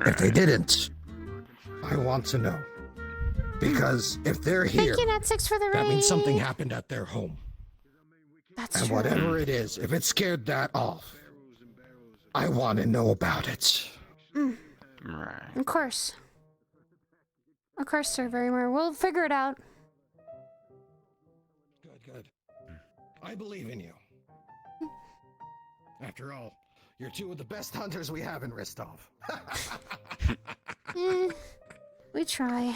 If they didn't, I want to know. Because if they're here, Thank you, Nat6 for the that means something raid. happened at their home. That's And true. whatever it is, if it scared that off, I want to know about it. Right. Of course. Of course, Sir Verymer. We'll figure it out. Good. I believe in you. After all, you're two of the best hunters we have in Ristov. We try.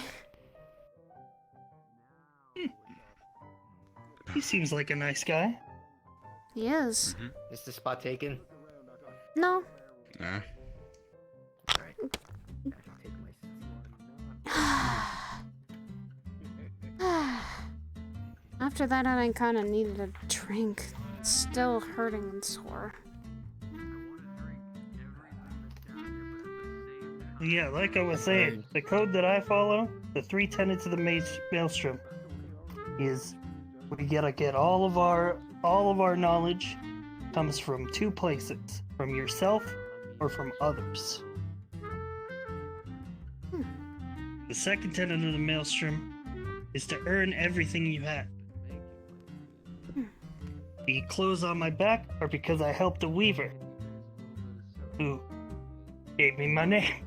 He seems like a nice guy. He is. Is the spot taken? No. Nah. After that, I kind of needed a drink. It's still hurting and sore. Yeah, like I was saying, the code that I follow, the 3 tenets of the Maelstrom, is we gotta get all of our knowledge comes from 2 places, from yourself or from others. The second tenet of the Maelstrom is to earn everything you had. The clothes on my back are because I helped a weaver who gave me my name.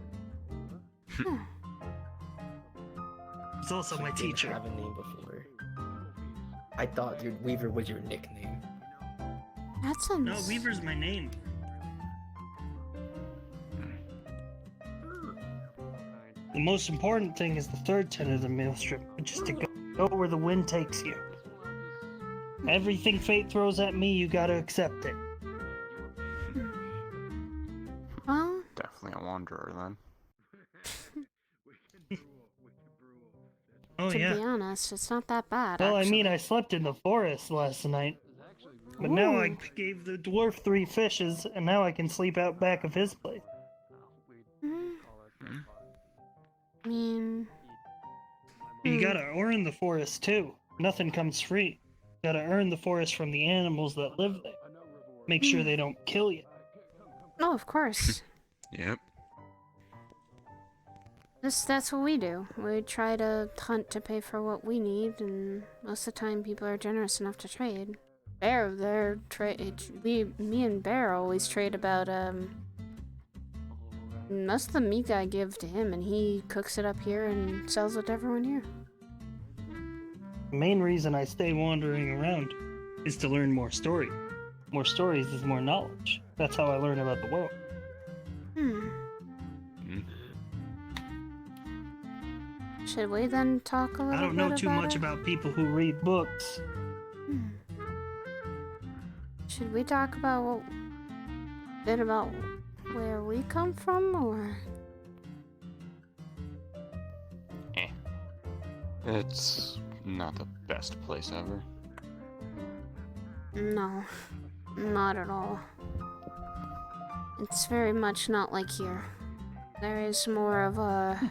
He's also my teacher. I have a name before. I thought your Weaver was your nickname. That's a... No, Weaver's my name. The most important thing is the third tenet of the Maelstrom, which is to go where the wind takes you. Everything fate throws at me, you gotta accept it. Well... Definitely a wanderer, then. Oh, to yeah. be honest, it's not that bad, Well, actually. I mean, I slept in the forest last night. But now I gave the dwarf 3 fishes, and now I can sleep out back of his place. I mean... You gotta earn the forest, too. Nothing comes free. You gotta earn the forest from the animals that live there. Make sure they don't kill you. Oh, of course. Yep. That's what we do. We try to hunt to pay for what we need, and most of the time people are generous enough to trade. Me and Bear always trade about, most of the meat I give to him, and he cooks it up here and sells it to everyone here. The main reason I stay wandering around is to learn more stories. More stories is more knowledge. That's how I learn about the world. Should we then talk a little bit I don't know too about much it? about people who read books. Should we talk about about where we come from, or? It's not the best place ever. No, not at all. It's very much not like here. There is more of a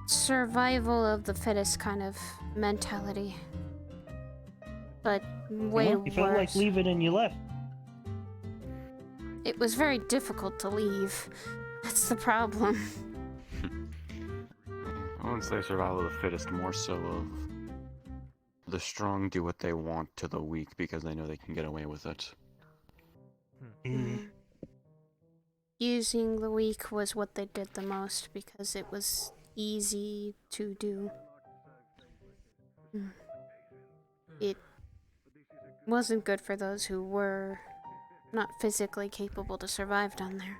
survival of the fittest kind of mentality. But way You felt like worse. leaving and you left. It was very difficult to leave. That's the problem. I wouldn't say survival of the fittest, more so of the strong do what they want to the weak because they know they can get away with it. Using the weak was what they did the most because it was easy to do. It wasn't good for those who were not physically capable to survive down there.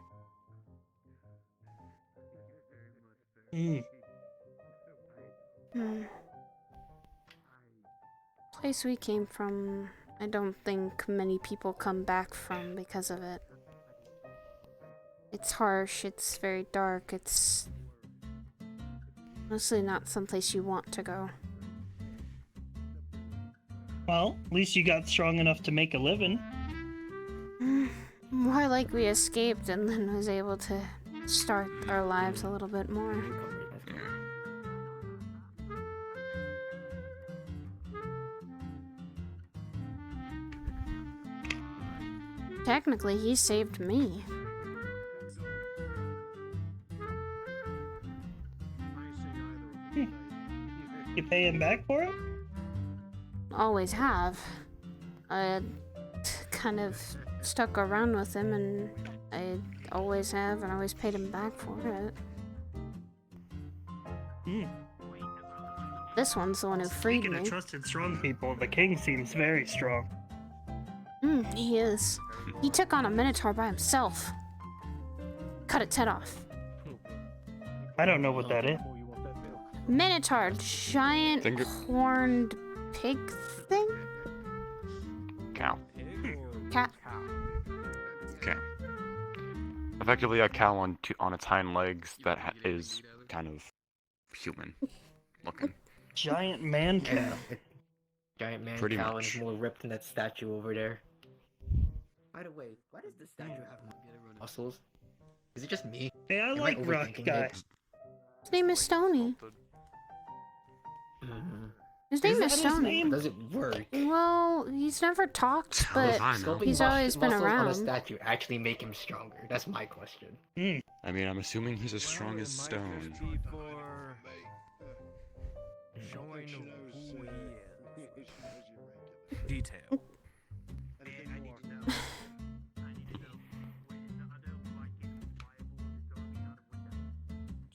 Place we came from, I don't think many people come back from because of it. It's harsh, it's very dark, it's mostly not someplace you want to go. Well, at least you got strong enough to make a living. More like we escaped and then was able to start our lives a little bit more. Technically, he saved me. You pay him back for it? Always have. I kind of stuck around with him and I always have and always paid him back for it. This one's the one who freed Speaking me. of trusted strong people, the king seems very strong. He is. He took on a minotaur by himself. Cut its head off. I don't know what that is. Minotaur, giant horned pig thing? Cow. Cat. Okay. Effectively a cow on its hind legs that is kind of human looking. Giant man cow. Giant man Pretty cow much. and more ripped than that statue over there. By the way, why does this statue have muscles? Is it just me? Hey, I Am like Rock overthinking Guy. it? His name is Stony. His name is Stony. Does it work? Well, he's never talked, but he's always been muscles on a around. statue actually make him stronger? That's my question. I mean, I'm assuming he's as strong as stone. Detail.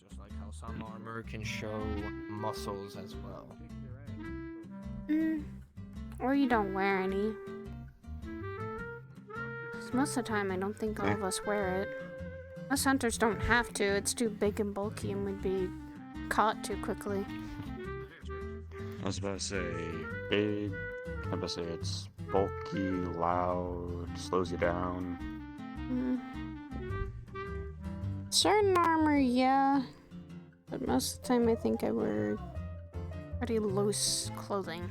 Just like how some armor can show muscles as well. Or you don't wear any. 'Cause most of the time, I don't think all of us wear it. Us hunters don't have to. It's too big and bulky and we'd be caught too quickly. I was about to say big. I was about to say it's bulky, loud, slows you down. Certain armor, yeah. But most of the time, I think I wear pretty loose clothing.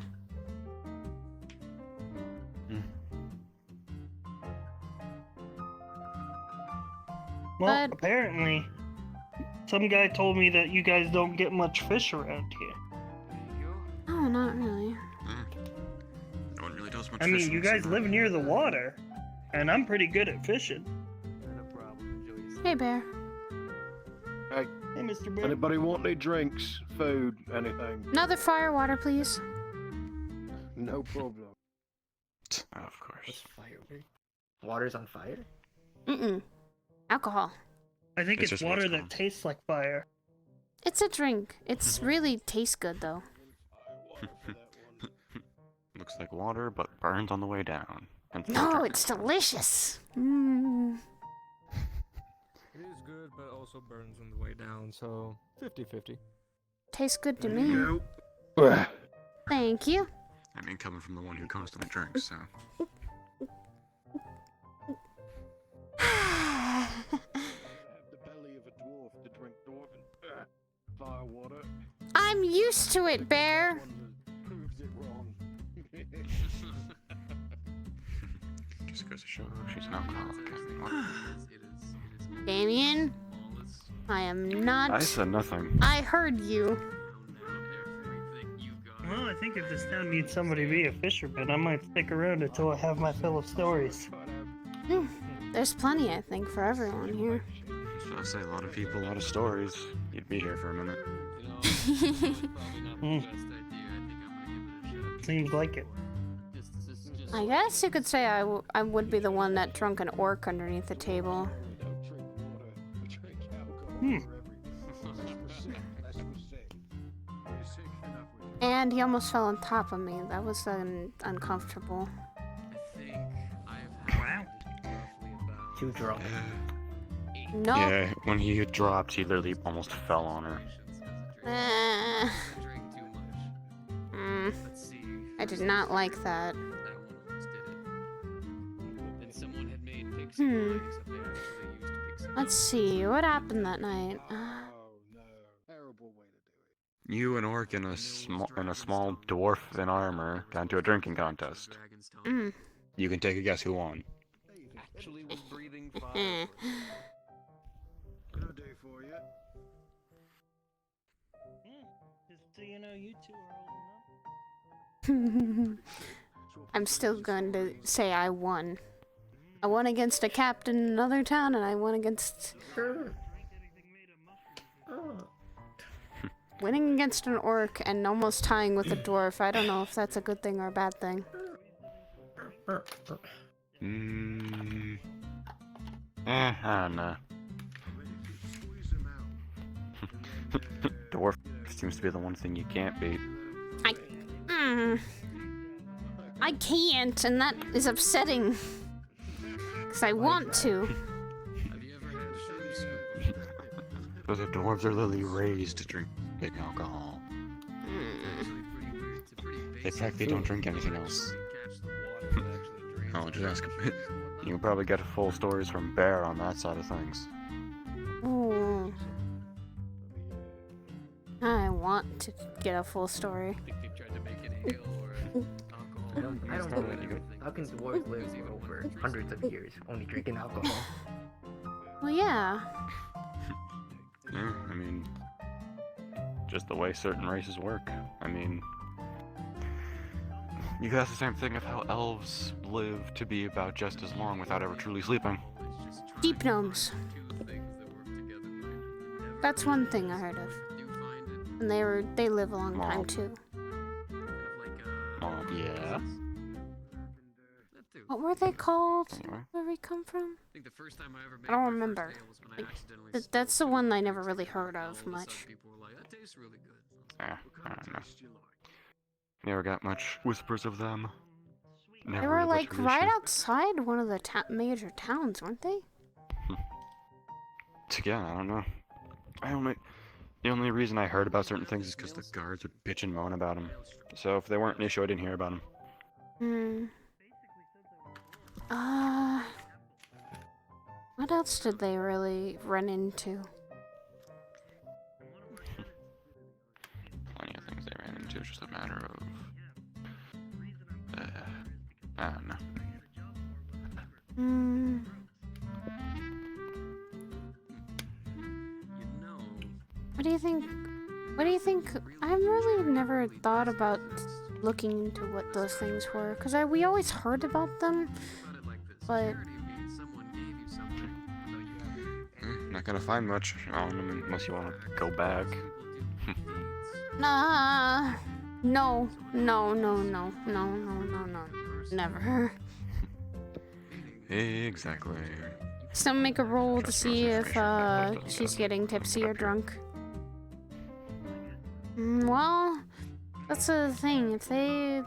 Well, But- apparently, some guy told me that you guys don't get much fish around here. Oh, not really. No one really does much I mean, fishing, you guys so- live near the water, and I'm pretty good at fishing. Hey, Bear. Hey, Mr. Bear. Anybody want any drinks, food, anything? Another fire water, please. No problem. Of course. Fire. Water's on fire? Alcohol. I think It's it's just water what's that tastes like fire. It's a drink. It's really tastes good, though. Looks like water, but burns on the way down. And No, it's delicious. Mm. It is good, but also burns on the way down, so 50-50. Tastes good to me. Ugh. Thank you. I mean, coming from the one who constantly drinks, so. The belly of a dwarf to drink dwarven fire water. I'm used to it, Bear. Proves it wrong. Just goes to show she's an alcoholic. Damien, I am not. I said nothing. I heard you. Well, I think if this town needs somebody to be a fisherman, I might stick around until I have my fill of stories. There's plenty, I think, for everyone here. So I say a lot of people, a lot of stories. You'd be here for a minute. Seems like it. I guess you could say I would be the one that drunk an orc underneath the table. And he almost fell on top of me. That was uncomfortable. Wow. Too drunk. No. Yeah, when he dropped, he literally almost fell on her. I did not like that. Let's see, what happened that night? You and Orc in a small dwarf in armor got into a drinking contest. You can take a guess who won. Actually was breathing fire. Gonna do for you. Just so you know, you two are old enough. I'm still going to say I won. I won against a captain in another town, and I won against... Winning against an orc and almost tying with a dwarf, I don't know if that's a good thing or a bad thing. I don't know. Dwarf seems to be the one thing you can't beat. I can't, and that is upsetting. Because I want to. Because the dwarves are literally raised to drink big alcohol. They practically don't drink anything else. I'll just ask him. You can probably get full stories from Bear on that side of things. Ooh. I want to get a full story. I don't believe it. How can dwarves live for over hundreds of years only drinking alcohol? Well, yeah. Yeah, I mean, just the way certain races work. I mean, you could ask the same thing of how elves live to be about just as long without ever truly sleeping. Deep gnomes. That's one thing I heard of. And they live a long time too. Yeah. What were they called? Where we come from? I don't remember. That's the one I never really heard of much. I don't know. Never got much whispers of them. They were like right outside one of the major towns, weren't they? Again, I don't know. The only reason I heard about certain things is because the guards would bitch and moan about them. So if they weren't an issue, I didn't hear about them. What else did they really run into? Plenty of things they ran into, it's just a matter of... I don't know. What do you think? What do you think? I've really never thought about looking into what those things were, because we always heard about them, but... Not gonna find much on them unless you want to go back. Nah. No. Never. Exactly. So make a roll to see if she's getting tipsy or drunk. Well, that's the thing. If they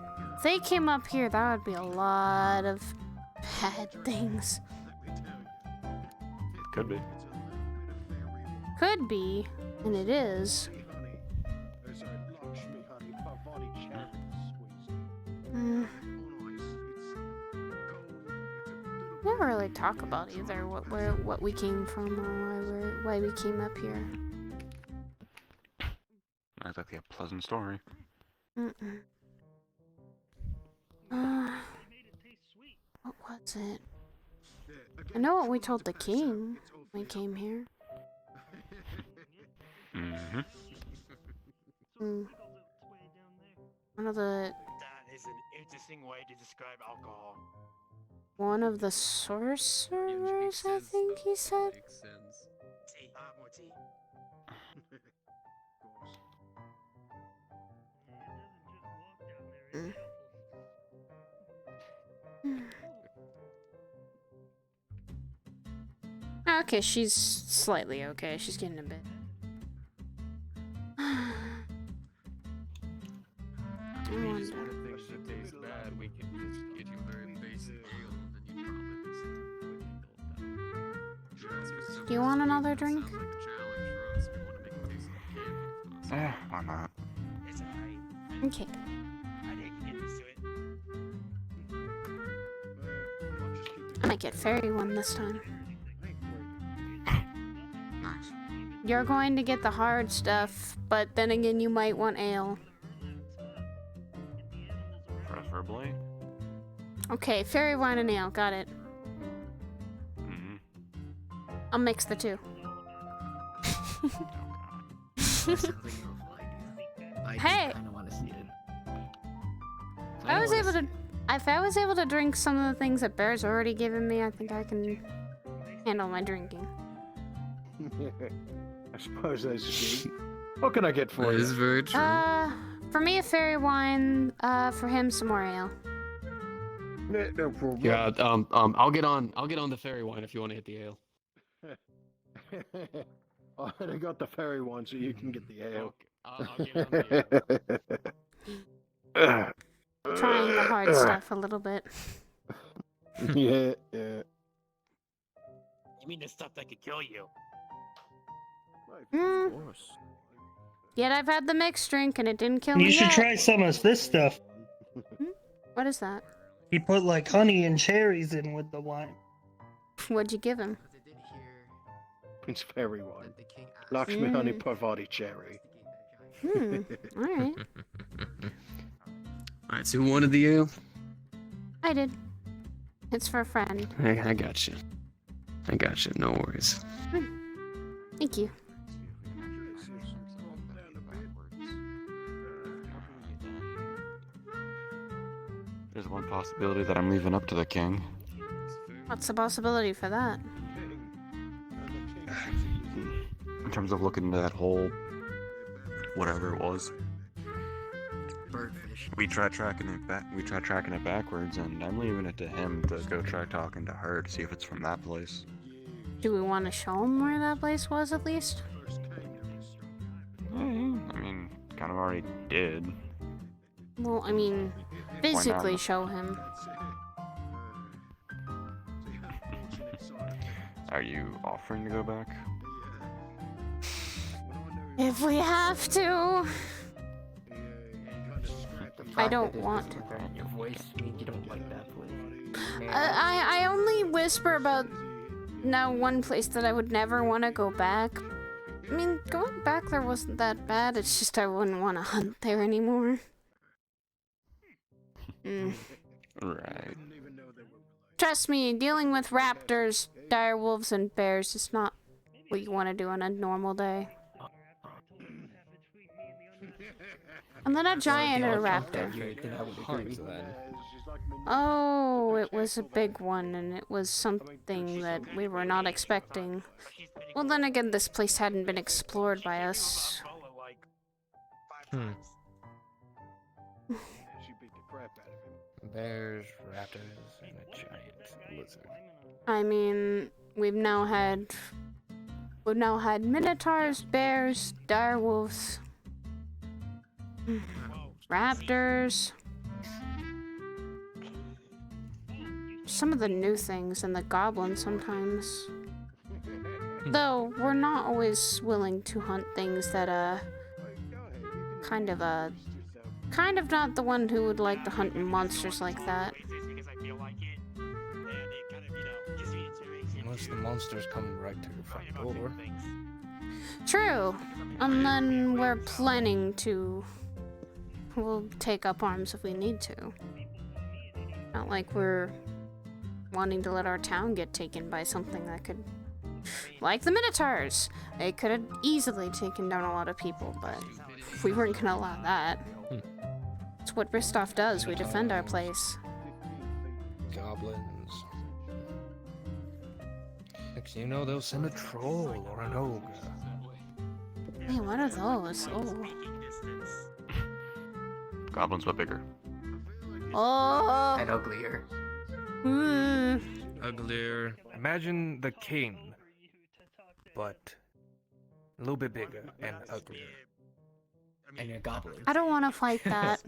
came up here, that would be a lot of bad things. Could be. Could be, and it is. Never really talk about either what we came from or why we came up here. Not exactly a pleasant story. What was it? I know what we told the king when we came here. One of the... That is an interesting way to describe alcohol. One of the sorcerers, I think he said. more tea. Okay, she's slightly okay. She's getting a bit. If you just wanted things that taste bad, we can just get you a very basic ale, and then you'd probably Do you want another drink? Why not? It's alright. Okay. I didn't get used to it. I might get fairy one this time. You're going to get the hard stuff, but then again, you might want ale. Preferably. Okay, fairy wine and ale. Got it. Mm-hmm. I'll mix the two. Hey! I want to see it. If I was able to drink some of the things that Bear's already given me, I think I can handle my drinking. I suppose that's true. What can I get for you? That is very true. For me, a fairy wine. For him, some more ale. No problem. Yeah, I'll get on the fairy wine if you want to hit the ale. I got the fairy one, so you can get the ale. Okay. I'll get on the ale. Trying the hard stuff a little bit. Yeah. You mean the stuff that could kill you? Mm. Yet I've had the mixed drink and it didn't kill me You should yet. try some of this stuff. What is that? He put like honey and cherries in with the wine. What'd you give him? It's fairy wine. Lakshmi honey parvati cherry. Alright. Alright, so who wanted the ale? I did. It's for a friend. I got you. No worries. Thank you. There's one possibility that I'm leaving up to the king. What's the possibility for that? In terms of looking into that whole whatever it was. Birdfish. We tried tracking it back. We tried tracking it backwards, and I'm leaving it to him to go try talking to her to see if it's from that place. Do we want to show him where that place was at least? I mean, kind of already did. Well, I mean, physically show him. Are you offering to go back? If we have to. I don't want to. Your voice means you don't like that place. I only whisper about now one place that I would never want to go back. I mean, going back there wasn't that bad. It's just I wouldn't want to hunt there anymore. Right. Trust me, dealing with raptors, direwolves, and bears is not what you want to do on a normal day. And then a giant or a raptor. Oh, it was a big one, and it was something that we were not expecting. Well, then again, this place hadn't been explored by us. Bears, raptors, and a giant lizard. I mean, we've now had minotaurs, bears, direwolves, raptors. Some of the new things, and the goblins sometimes. Though we're not always willing to hunt things that kind of not the one who would like to hunt monsters like that. Unless the monsters come right to your front door. True. And then we're planning to. We'll take up arms if we need to. Not like we're wanting to let our town get taken by something that could. Like the Minotaurs! They could have easily taken down a lot of people, but we weren't gonna allow that. It's what Ristov does, we defend our place. Goblins. Next thing you know, they'll send a troll or an ogre. Hey, what are those? Oh. Goblins, but bigger. Oh. And uglier. Uglier. Imagine the king, but a little bit bigger and uglier. And a goblin. I don't want to fight that.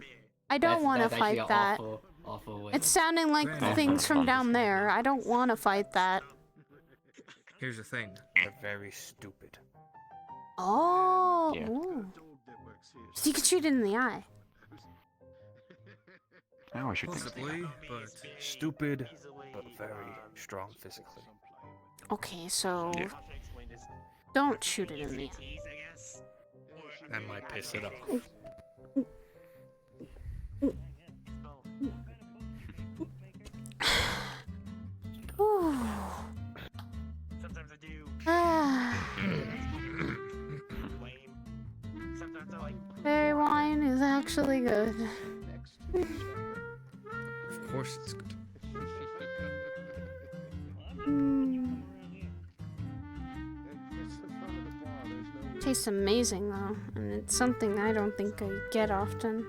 I don't want to That's actually fight an that. awful way. It's sounding like the things from down there. I don't want to fight that. Here's the thing, they're very stupid. Oh. Yeah. Ooh. So you can shoot it in the eye. Now I should think. Possibly, but stupid, but very strong physically. Okay, so Yeah. don't shoot it in the eye. That might piss it off. Ooh. Sometimes I do. Sometimes I like. Fairy wine is actually good. Of course it's good. Tastes amazing though, and it's something I don't think I get often.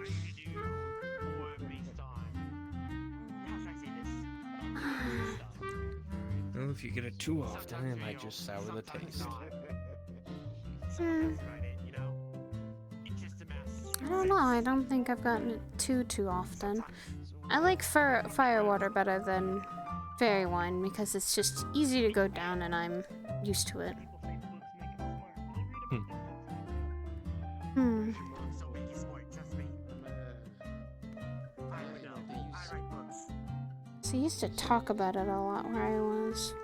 Well, if you get it too often, it might just sour the taste. I don't know, I don't think I've gotten it too often. I like firewater better than fairy wine because it's just easy to go down and I'm used to it. So I used to talk about it a lot where I was.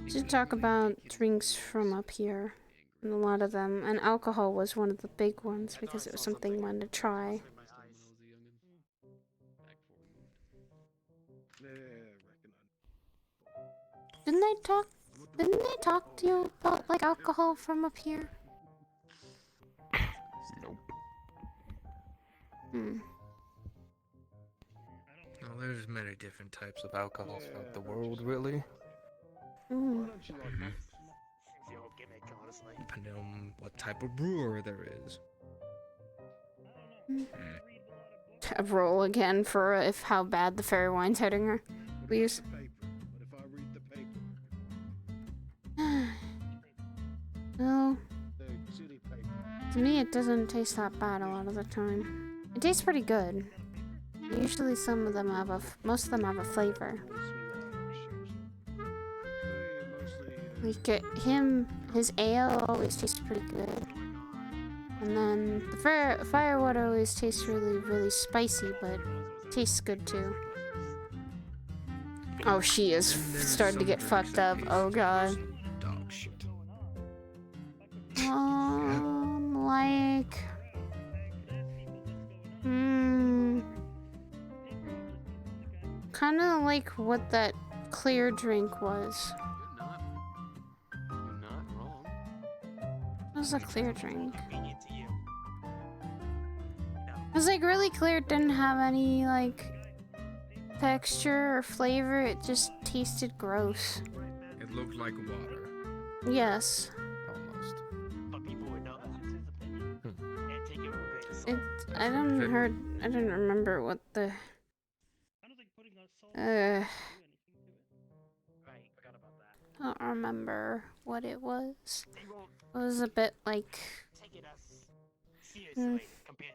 To talk about drinks from up here, and a lot of them, and alcohol was one of the big ones because it was something I wanted to try. Didn't they talk to you about like alcohol from up here? Nope. Well, there's many different types of alcohol throughout the world, really. Depending on what type of brewer there is. A roll again for if how bad the fairy wine's hitting her, please. Well, to me it doesn't taste that bad a lot of the time. It tastes pretty good. Usually some of them have most of them have a flavor. Like his ale always tastes pretty good. And then the firewater always tastes really spicy, but tastes good too. Oh, she is starting to get fucked up. Oh god. Dog shit. Like... Kinda like what that clear drink was. You're not wrong. What was a clear drink? It was like really clear, it didn't have any like texture or flavor, it just tasted gross. It looked like water. Yes. Almost. But people would know that. And take it with a grain of salt. I didn't remember what the I don't remember what it was. It was a bit like Compared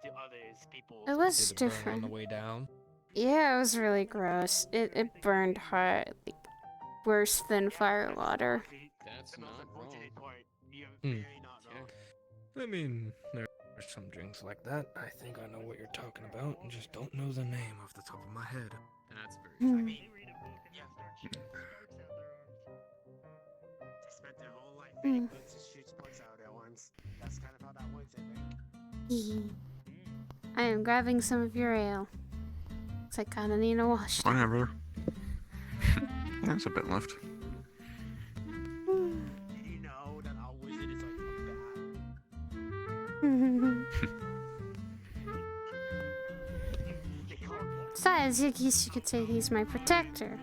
to others, people. it was Did it burn different. on the way down? Yeah, it was really gross. It burned hard, like, worse than firewater. That's not wrong. I mean, there are some drinks like that. I think I know what you're talking about, and just don't know the name off the top of my head. That's very true. They spent their whole life being good to shoot sports out at once. That's kind of how that works, I think. I am grabbing some of your ale. Looks like I kinda need a wash. Whatever. There's a bit left. Did you know that our wizard is like a bat? They call it I guess you could say he's my protector.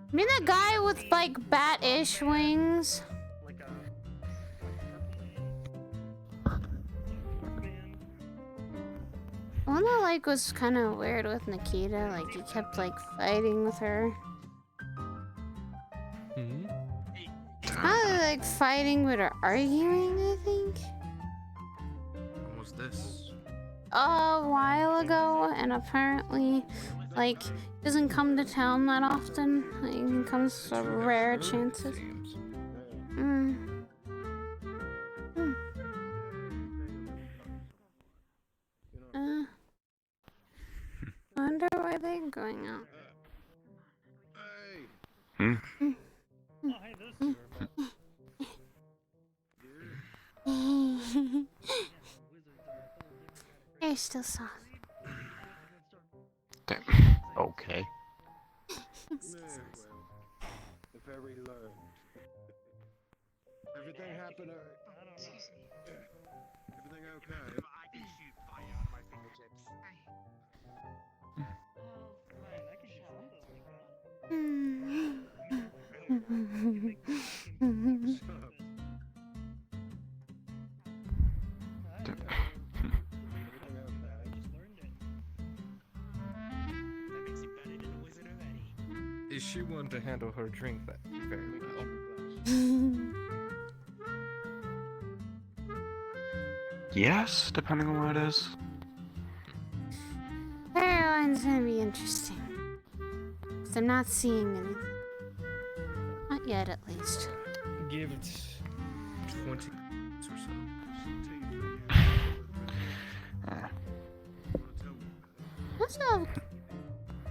I mean, the guy with like bat-ish wings. One I like was kind of weird with Nikita. Like he kept like fighting with her. Not really, like fighting, but arguing. I think. When was this? A while ago, and apparently, like, doesn't come to town that often. Like, he comes for rare chances. Wonder why they're going out. You're still soft. Okay. Very low. Everything happened. Everything okay? I can shoot fire out of my fingertips. She wanted to handle her drink that very well. Yes, depending on what it is. Everyone's gonna be interesting. 'Cause I'm not seeing anything. Not yet, at least. Give it 20 minutes or so. Also,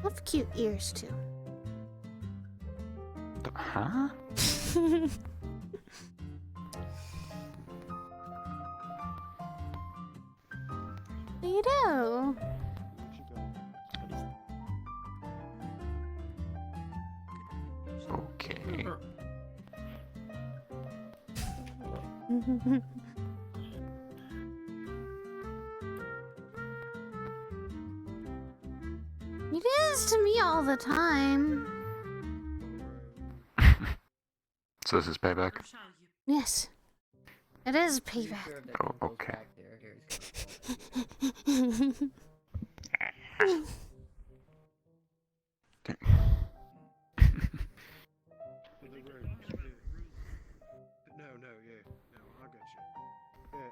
have cute ears too. Huh? You do. Okay. You do this to me all the time. So this is payback? Yes. It is payback. Oh, okay. No, I got you. Yeah,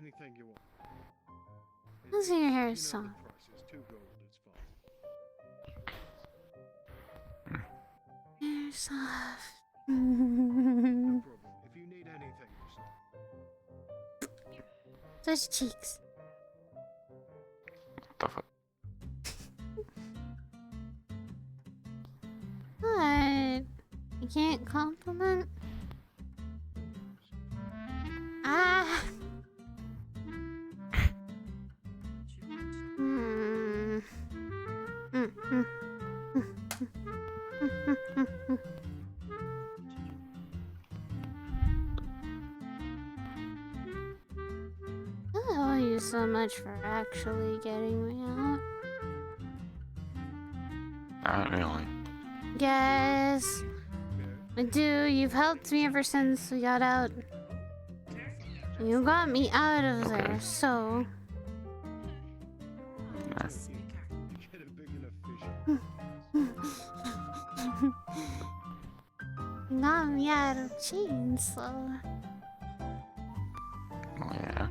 anything you want. Let's see your hair is soft. It's 2 gold, it's fine. Hair soft. No problem. If you need anything, Those cheeks. What the fuck? What? You can't compliment? Ah! I owe you so much for actually getting me out. Not really. Yes, I do. You've helped me ever since we got out. You got me out of there, so. You got me out of chains, so. Oh, yeah.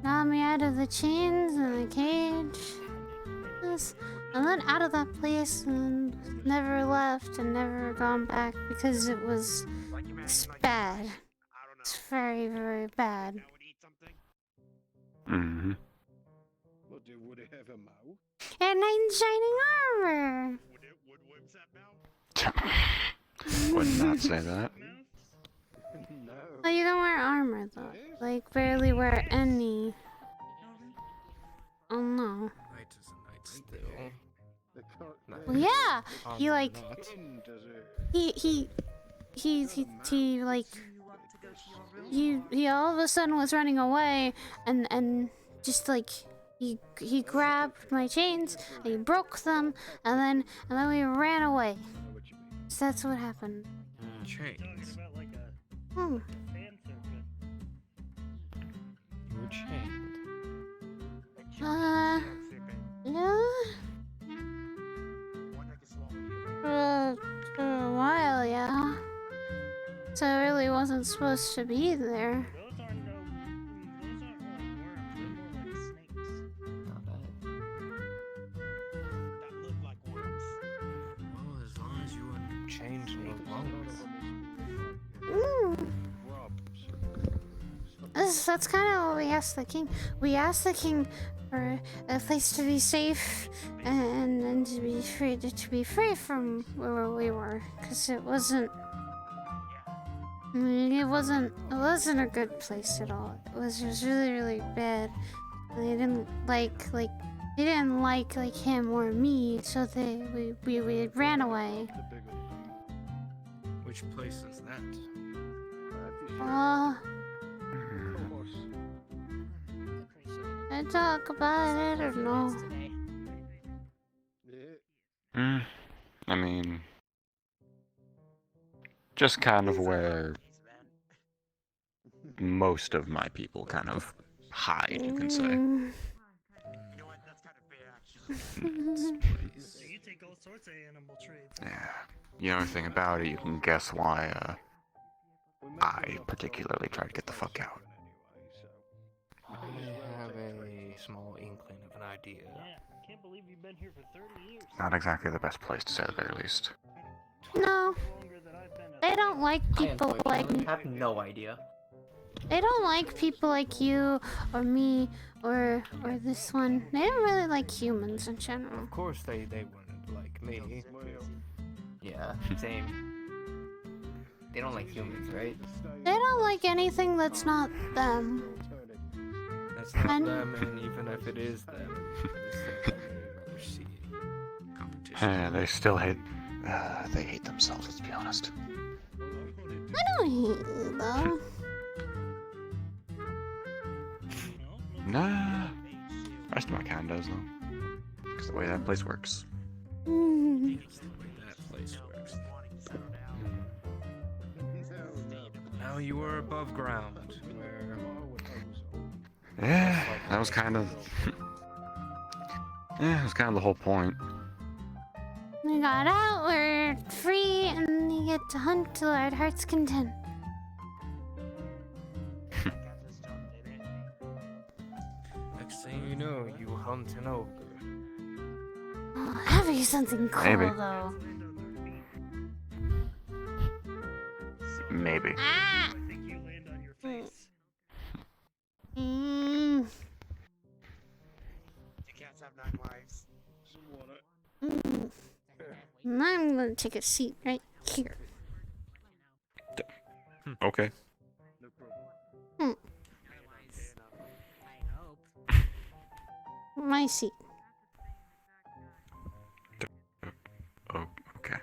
Got me out of the chains and the cage. Yes, and then out of that place and never left and never gone back because it's bad. It's very, very bad. Mm-hmm. Would it have a mouth? And knight in shining armor. Would not say that. Oh, you don't wear armor though. Like barely wear any. Oh no. still. Well, yeah, he like Not. he like he all of a sudden was running away and just like he grabbed my chains and he broke them and then we ran away. So that's what happened. Chains. Hmm. You were chained. Yeah. For a while, yeah. So I really wasn't supposed to be there. Well, as long as you weren't chained to the lungs. That's kind of what we asked the king. We asked the king for a place to be safe and to be free from where we were, because it wasn't a good place at all. It was just really bad. They didn't like him or me, so we ran away. Which place is that? I talk about it or no? I mean, just kind of where most of my people kind of hide, you can say. You take all sorts of animal traits. Yeah. You know anything about it, you can guess why I particularly tried to get the fuck out. I have a small inkling of an idea. Yeah, can't believe you've been here for 30 years. Not exactly the best place to say the very least. No. They don't like people like I have no idea. They don't like people like you or me or this one. They don't really like humans in general. Of course they wouldn't like me. Yeah, same. They don't like humans, right? They don't like anything that's not them. That's not them, and even if it is them, they rather see competition. They still hate. They hate themselves, let's be honest. I don't hate you though. Nah. The rest of my kind does, though. Because the way that place works. Now you are above ground, where... Yeah, that was kind of... yeah, that was kind of the whole point. We got out, we're free, and we get to hunt till our heart's content. Next thing you know, you hunt an ogre. Oh, have you something cool, Maybe. though? Maybe. Ah! You can't have 9 wives. I'm gonna take a seat right here. Okay. My seat. Oh, okay.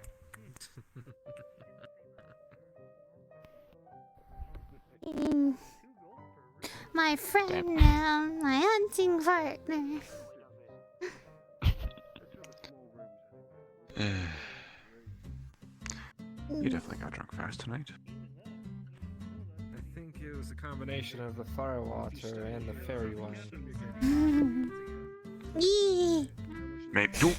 My friend now, my hunting partner. You definitely got drunk fast tonight. I think it was a combination of the fire water and the fairy wine. Yee. Maybe.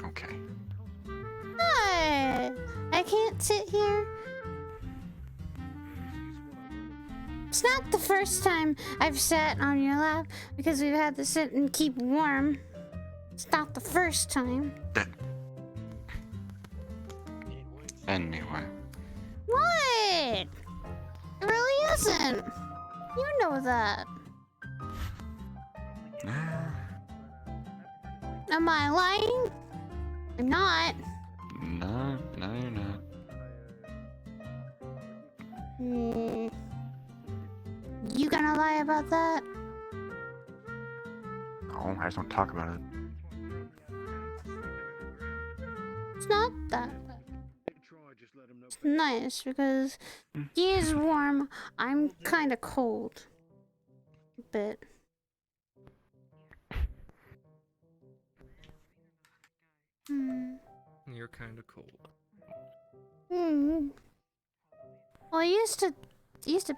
Okay. Hi. I can't sit here. It's not the first time I've sat on your lap because we've had to sit and keep warm. It's not the first time. Anyway. What? It really isn't. You know that. Am I lying? I'm not. No, you're not. You gonna lie about that? No, I just don't talk about it. It's not that bad. It's nice because he is warm. I'm kind of cold. A bit. You're kind of cold. Well, I used to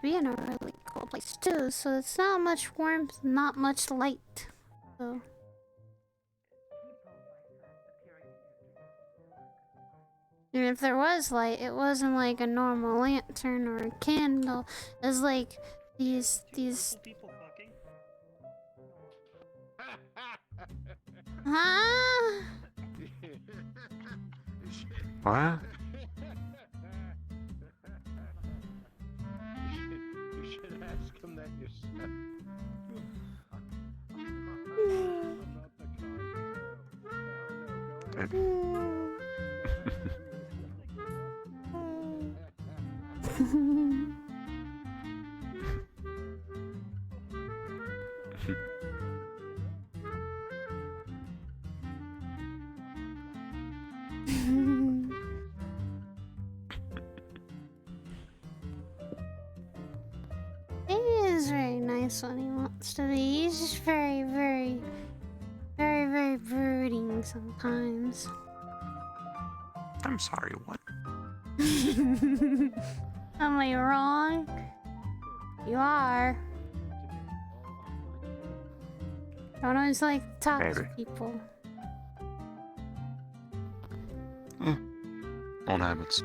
be in a really cold place too, so it's not much warmth, not much light. So. And if there was light, it wasn't like a normal lantern or a candle. It was like these. Huh? What? You should ask him that yourself. He is very nice when he wants to be. He's just very, very, very, very brooding sometimes. I'm sorry, what? Am I wrong? You are. Don't always like to talk to people. Old habits.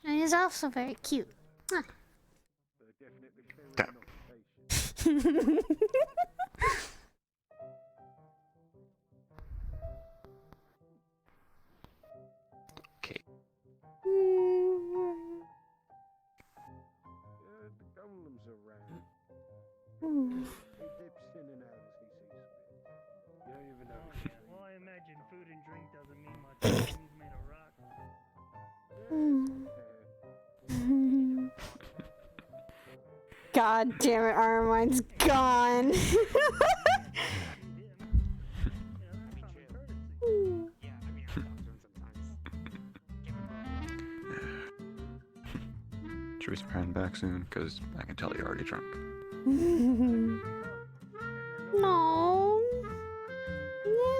And he's also very cute. Huh. Okay. The golem's around. Hmm. He dips in and out as he sees fit. You don't even know. Well, I imagine food and drink doesn't mean much when he's made of rock. God damn it, Aramine's gone. Should we sprint back soon? Because I can tell you're already drunk. No.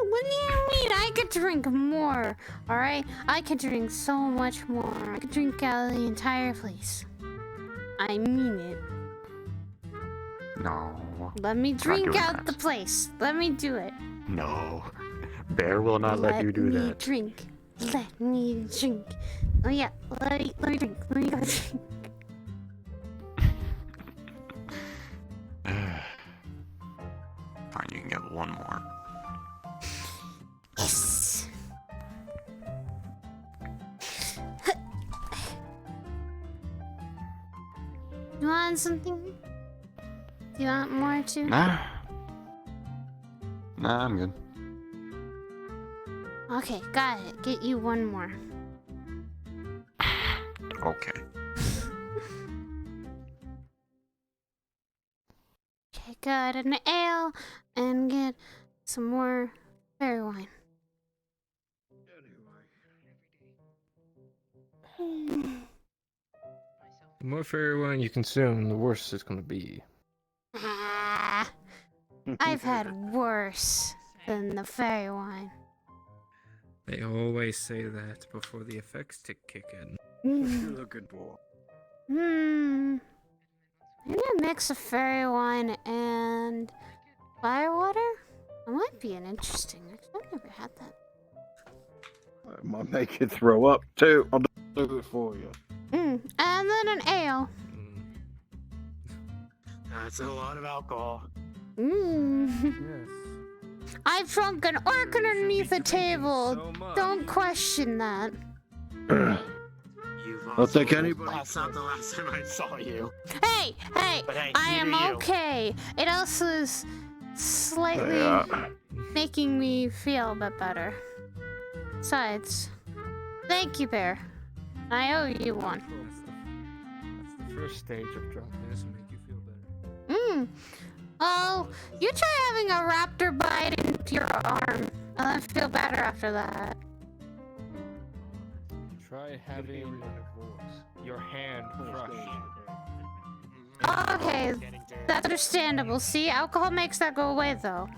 What do you mean? I could drink more, alright? I could drink so much more. I could drink out of the entire place. I mean it. No. Let me not drink doing out that. the place. Let me do it. No. Bear will not let you do Let me that. drink. Let me drink. Oh yeah, let me drink. Let me go drink. Fine, you can get one more. Yes. You want something? Do you want more too? Nah, I'm good. Okay, got it. Get you one more. Okay. Okay, got an ale and get some more fairy wine. The more fairy wine you consume, the worse it's gonna be. Ah, I've had worse than the fairy wine. They always say that before the effects kick in. You're looking for. I'm gonna mix a fairy wine and firewater. That might be an interesting. I've never had that. I might make you throw up too. I'll do it for you. And then an ale. That's a lot of alcohol. Yes. I've drunk an orc underneath the table. Don't question that. You've don't think anybody. That's not the last time I saw you. Hey, But hey, I am neither you. okay. It also is slightly making me feel a bit better. Besides, thank you, Bear. I owe you one. That's the first stage of drunk. It doesn't make you feel better. Oh, you try having a raptor bite into your arm, and then feel better after that. Try having your hand crushed. Okay, that's understandable. See, alcohol makes that go away, though.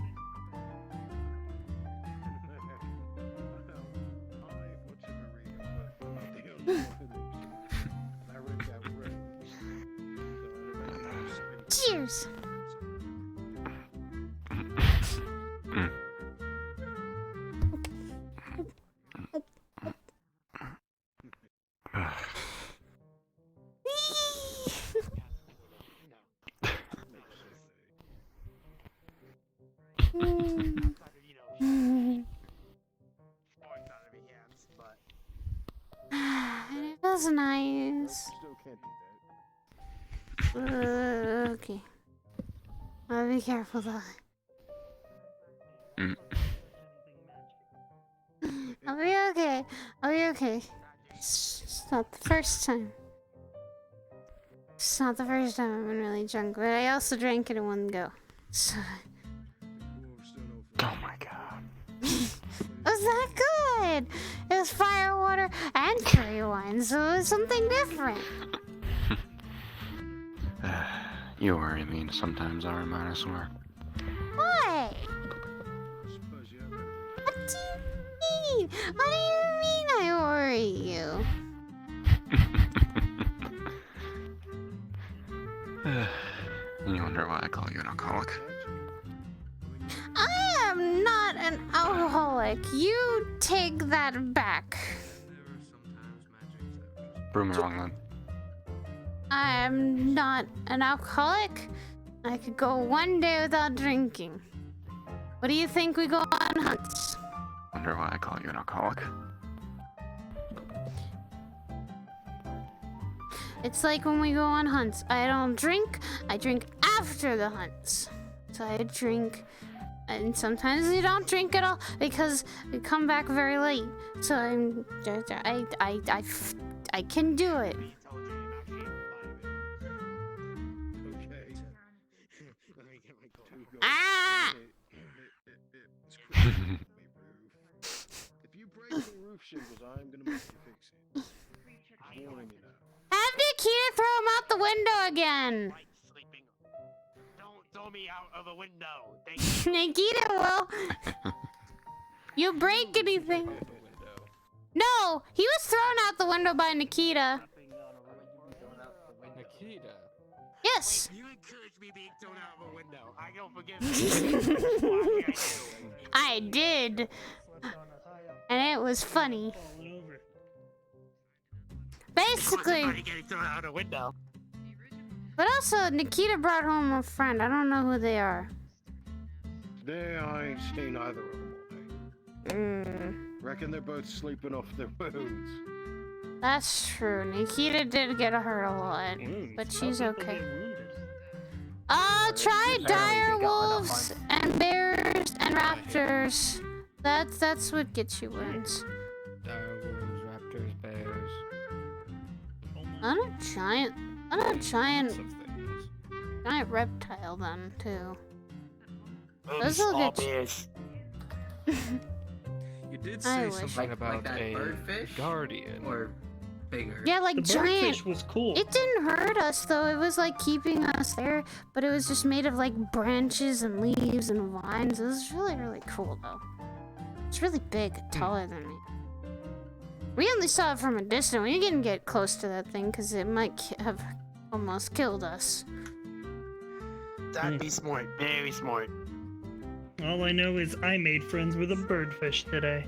Cheers. It feels nice. Okay. I'll be careful though. I'll be okay. I'll be okay. It's not the first time. It's not the first time I've been really drunk, but I also drank it in one go. So. Oh my god. It was that good! It was fire water and curry wine, so it was something different. You worry me sometimes, Aramine, I swear. What? What do you mean? What do you mean I worry you? You wonder why I call you an alcoholic? I am not an alcoholic. You take that back. Prove me wrong then. I am not an alcoholic. I could go one day without drinking. What do you think we go on hunts? Wonder why I call you an alcoholic? It's like when we go on hunts. I don't drink. I drink after the hunts. So I drink, and sometimes I don't drink at all because we come back very late. So I can do it. Ah! If you break the roof shingles, I'm gonna make you fix it. I'm warning you now. Have Nikita throw him out the window again. Don't throw me out of a window. Nikita will. You break anything? No, he was thrown out the window by Nikita. Nikita. Yes. You encouraged me being thrown out of a window. I don't forgive you. I did. And it was funny. Basically. Getting thrown out of a window. But also, Nikita brought home a friend. I don't know who they are. Today I ain't seen either of them all day. Reckon they're both sleeping off their wounds. That's true. Nikita did get hurt a lot, but she's okay. Try dire wolves and bears and raptors. That's what gets you wins. Dire wolves, raptors, bears. I'm a giant reptile then too. Those will get you. You did I say wish. something about that a birdfish? guardian. Or bigger. Yeah, like The giant. birdfish was cool. It didn't hurt us though. It was like keeping us there, but it was just made of like branches and leaves and vines. It was really, really cool though. It's really big, taller than me. We only saw it from a distance. We didn't get close to that thing because it might have almost killed us. That'd be smart. Very smart. All I know is I made friends with a birdfish today.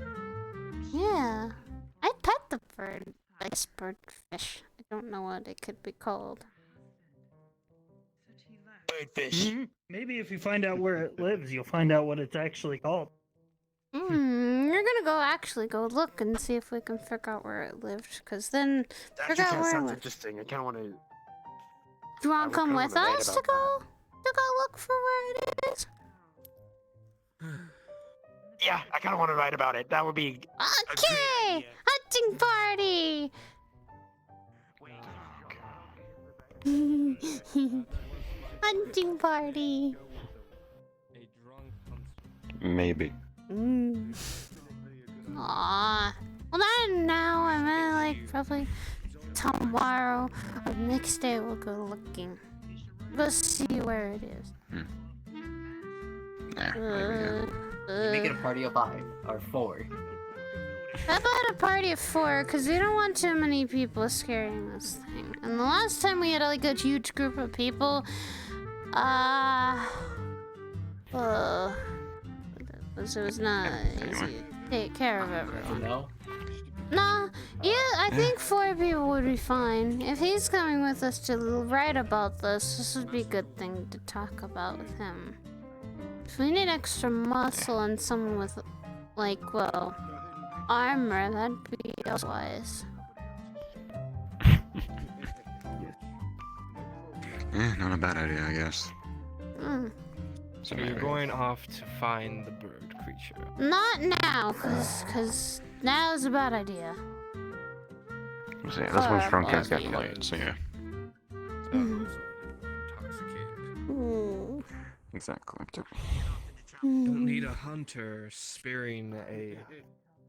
Yeah, I pet the bird. Nice birdfish. I don't know what it could be called. Birdfish. Maybe if you find out where it lives, you'll find out what it's actually called. You're gonna actually go look and see if we can figure out where it lived, cause then That figure out just where it sounds lived. interesting. I kind of want to. Do you wanna would come kinda with wanna write us to about go look for where it is? Yeah, I kind of want to write about it. That would be. Okay, hunting party. Hunting party. Maybe. Aww. Well, not now. I mean, like, probably tomorrow or next day we'll go looking. Go see where it is. You make it a party of 5 or 4. How about a party of 4? Because we don't want too many people scaring this thing. And the last time we had like a huge group of people, it was not easy to take care of everyone. No? Nah, yeah, I think 4 people would be fine. If he's coming with us to write about this would be a good thing to talk about with him. If we need extra muscle and someone with, like, well, armor, that'd be wise. Not a bad idea, I guess. So you're going off to find the bird creature. Not now, cause now's a bad idea. So yeah, this one's drunk and it's getting late, so yeah. Exactly. Don't need a hunter spearing a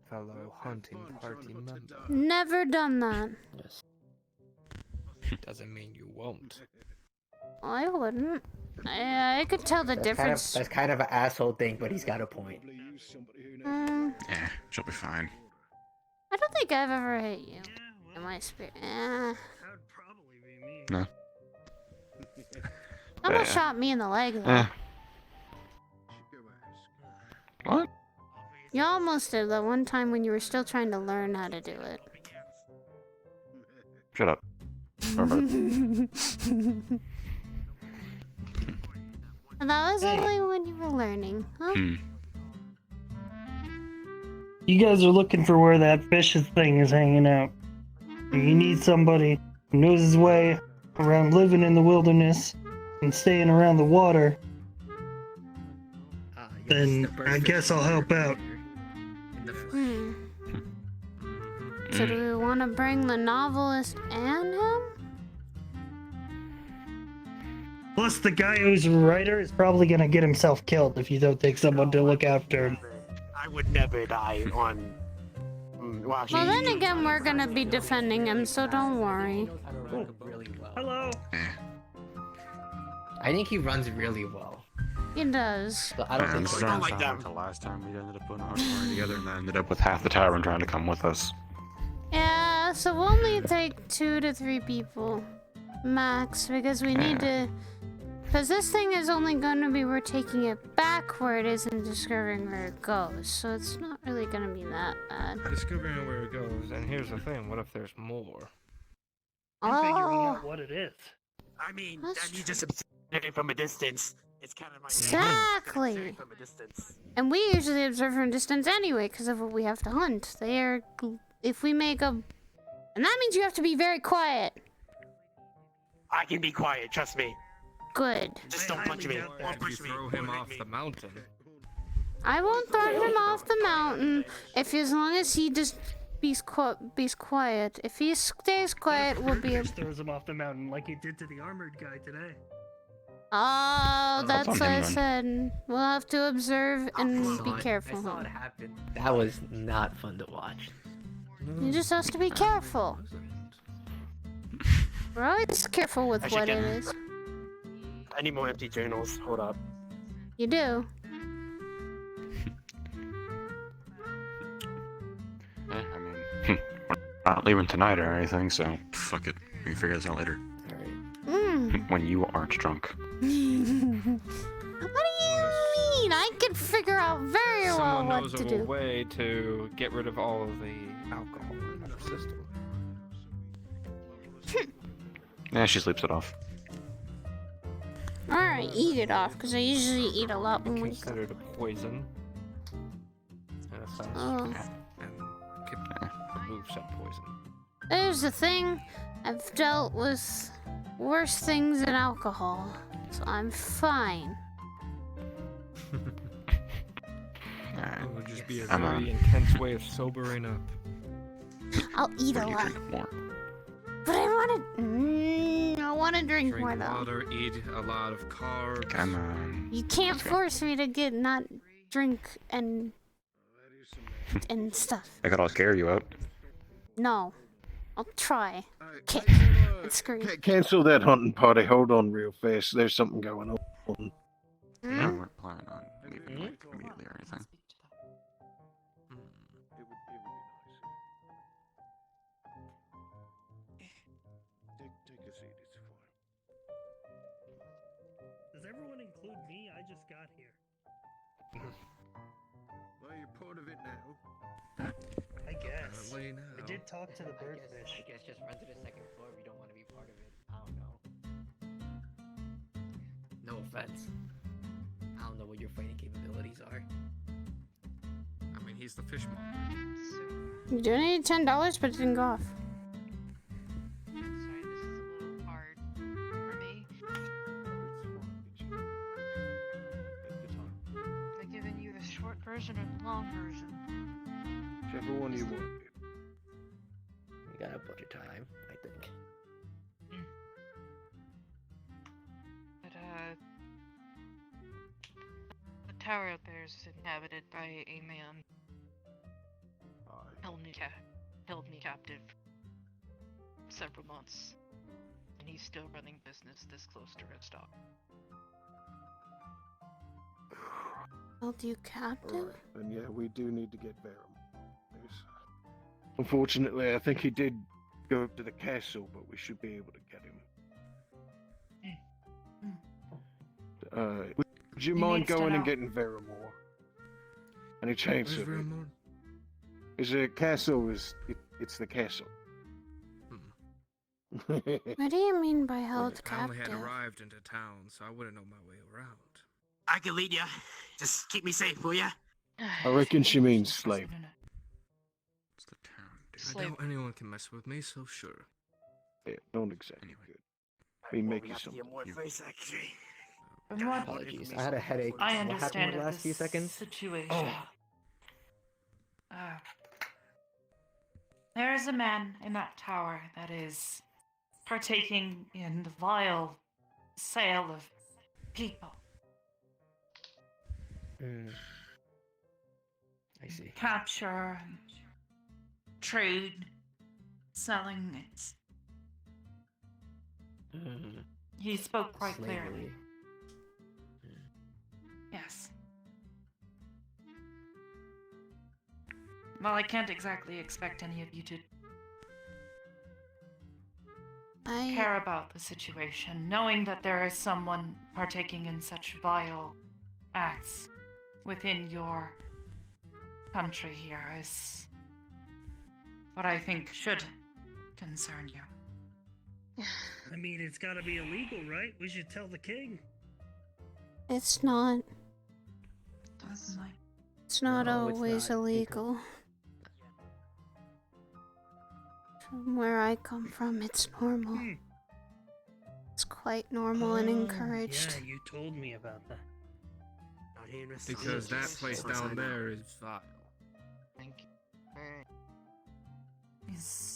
fellow hunting party member. Never done that. Doesn't mean you won't. I wouldn't. I could tell the difference. That's kind of an asshole thing, but he's got a point. Yeah, she'll be fine. I don't think I've ever hit you in my spirit. No. Someone shot me in the leg though. What? You almost did that one time when you were still trying to learn how to do it. Shut up. And that was only when you were learning, huh? You guys are looking for where that fish thing is hanging out. You need somebody who knows his way around living in the wilderness and staying around the water. Then I guess I'll help out. So do we want to bring the novelist and him? Plus, the guy who's a writer is probably gonna get himself killed if you don't take someone to look after him. I would never die on. Well, then again, we're gonna be defending him, so don't worry. Hello. I think he runs really well. He does. But I don't think this so. doesn't sound like the last time we ended up putting our party together and then ended up with half the tavern trying to come with us. Yeah, so we'll only take 2 to 3 people max because we need to. Because this thing is only going to be we're taking it back where it is and discovering where it goes, so it's not really going to be that bad. Discovering where it goes, and here's the thing: what if there's more? And figuring out what it is. I mean, you just observe it from a distance. It's kind of like Exactly. from a distance. And we usually observe from a distance anyway because of what we have to hunt. They are, if we make a, and that means you have to be very quiet. I can be quiet, trust me. Good. Just don't punch me. Don't push me. Throw him off the mountain. I won't throw him off the mountain if, as long as he just be quiet. If he stays quiet, we'll be able. Just throws him off the mountain like he did to the armored guy today. Oh, that's on what I him, then. said. We'll have to observe and be careful. I saw it happen. That was not fun to watch. You just have to be careful. We're always careful with I should what get- it is. I need more empty journals. Hold up. You do. I mean, we're not leaving tonight or anything, so fuck it. We can figure this out later. When you aren't drunk. What do you mean? I can figure out very well Someone what knows to of a do. way to get rid of all of the alcohol in our system. Yeah, she sleeps it off. Alright, eat it off, because I usually eat a lot when we go. Considered a poison. sense. Oh. And could remove said poison. There's the thing. I've dealt with worse things than alcohol, so I'm fine. It would just be a I'm very intense way of sobering up. I'll eat a lot. More. But I want to drink more Drink though. water, eat a lot of carbs. Come on. You can't force me to not drink and stuff. I could all scare you up. No, I'll try. Kick and scream. Cancel that hunting party. Hold on real fast. There's something going on. Yeah, we weren't planning on leaving like immediately or anything. Take a seat, it's fine. Does everyone include me? I just got here. Well, you're part of it now. I guess. Apparently I now. did talk to the birdfish. I guess just run to the second floor if you don't want to be part of it. I don't know. No offense. I don't know what your fighting capabilities are. I mean, he's the fish monster. You donated $10, but it didn't go off. Sorry, this is a little hard for me. I've given you the short version or the long version. Whichever one you want. We got a budget time, I think. But, the tower out there is inhabited by a man. Held me captive several months. And he's still running business this close to Ristov. Held you captive? Alright, then yeah, we do need to get Verum. Unfortunately, I think he did go up to the castle, but we should be able to get him. Would you mind going and getting Veramore? Any chance Where's of it? Veramore? Is a castle? It's the castle. What do you mean by held I only had captive? arrived into town, so I wouldn't know my way around. I can lead ya. Just keep me safe, will ya? I reckon she means slave. It's the town, dude. I doubt anyone can mess with me, so sure. Yeah, don't exactly good. We make you something. Apologies, I had a headache. I What happened understand in the last this few seconds? situation. There is a man in that tower that is partaking in the vile sale of people. I see. Capture and trade, selling it. He spoke quite clearly. Slavery. Yes. Well, I can't exactly expect any of you to care about the situation, knowing that there is someone partaking in such vile acts within your country here is what I think should concern you. I mean, it's gotta be illegal, right? We should tell the king. It's not. Doesn't It's not No, it's always not. illegal. From where I come from, it's normal. It's quite normal and encouraged. Yeah, you told me about that. Because that place down there is vile. Thank you.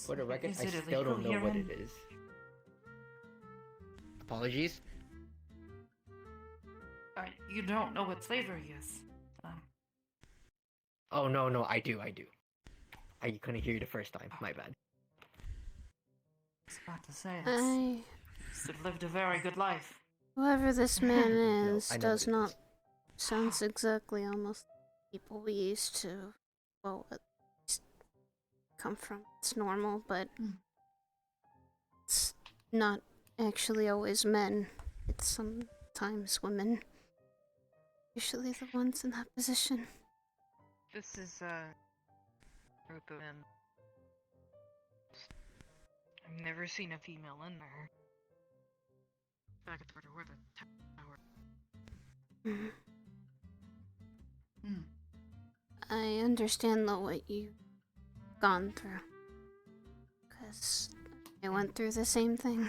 For the record, is I it still don't know illegal what here it is. Apologies. You don't know what slavery is. Oh no, I do. I couldn't hear you the first time. My bad. I was about to say I... Must have lived a very good life. Whoever this man is I know does what it not sounds exactly almost people we used to, well, at least come from. It's normal, but it's not actually always men. It's sometimes women. Usually the ones in that position. This is a group of men. I've never seen a female in there. Back at the where the tower. I understand though what you've gone through. Because I went through the same thing.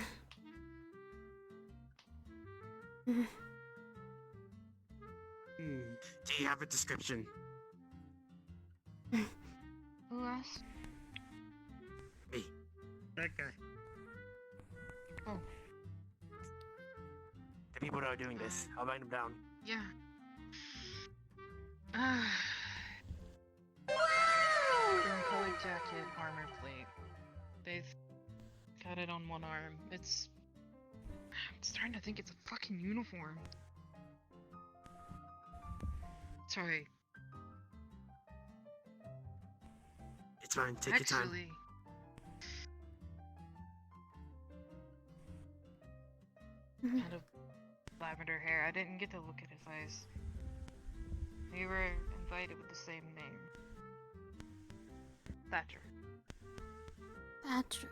Do you have a description? Who asked? Me. That guy. Oh. The people that are doing this, I'll write them down. Yeah. Green colored jacket, armor plate. They've got it on one arm. It's... I'm starting to think it's a fucking uniform. Sorry. It's fine, take your time. Actually... kind of lavender hair. I didn't get to look at his eyes. We were invited with the same name. Thatcher. Thatcher.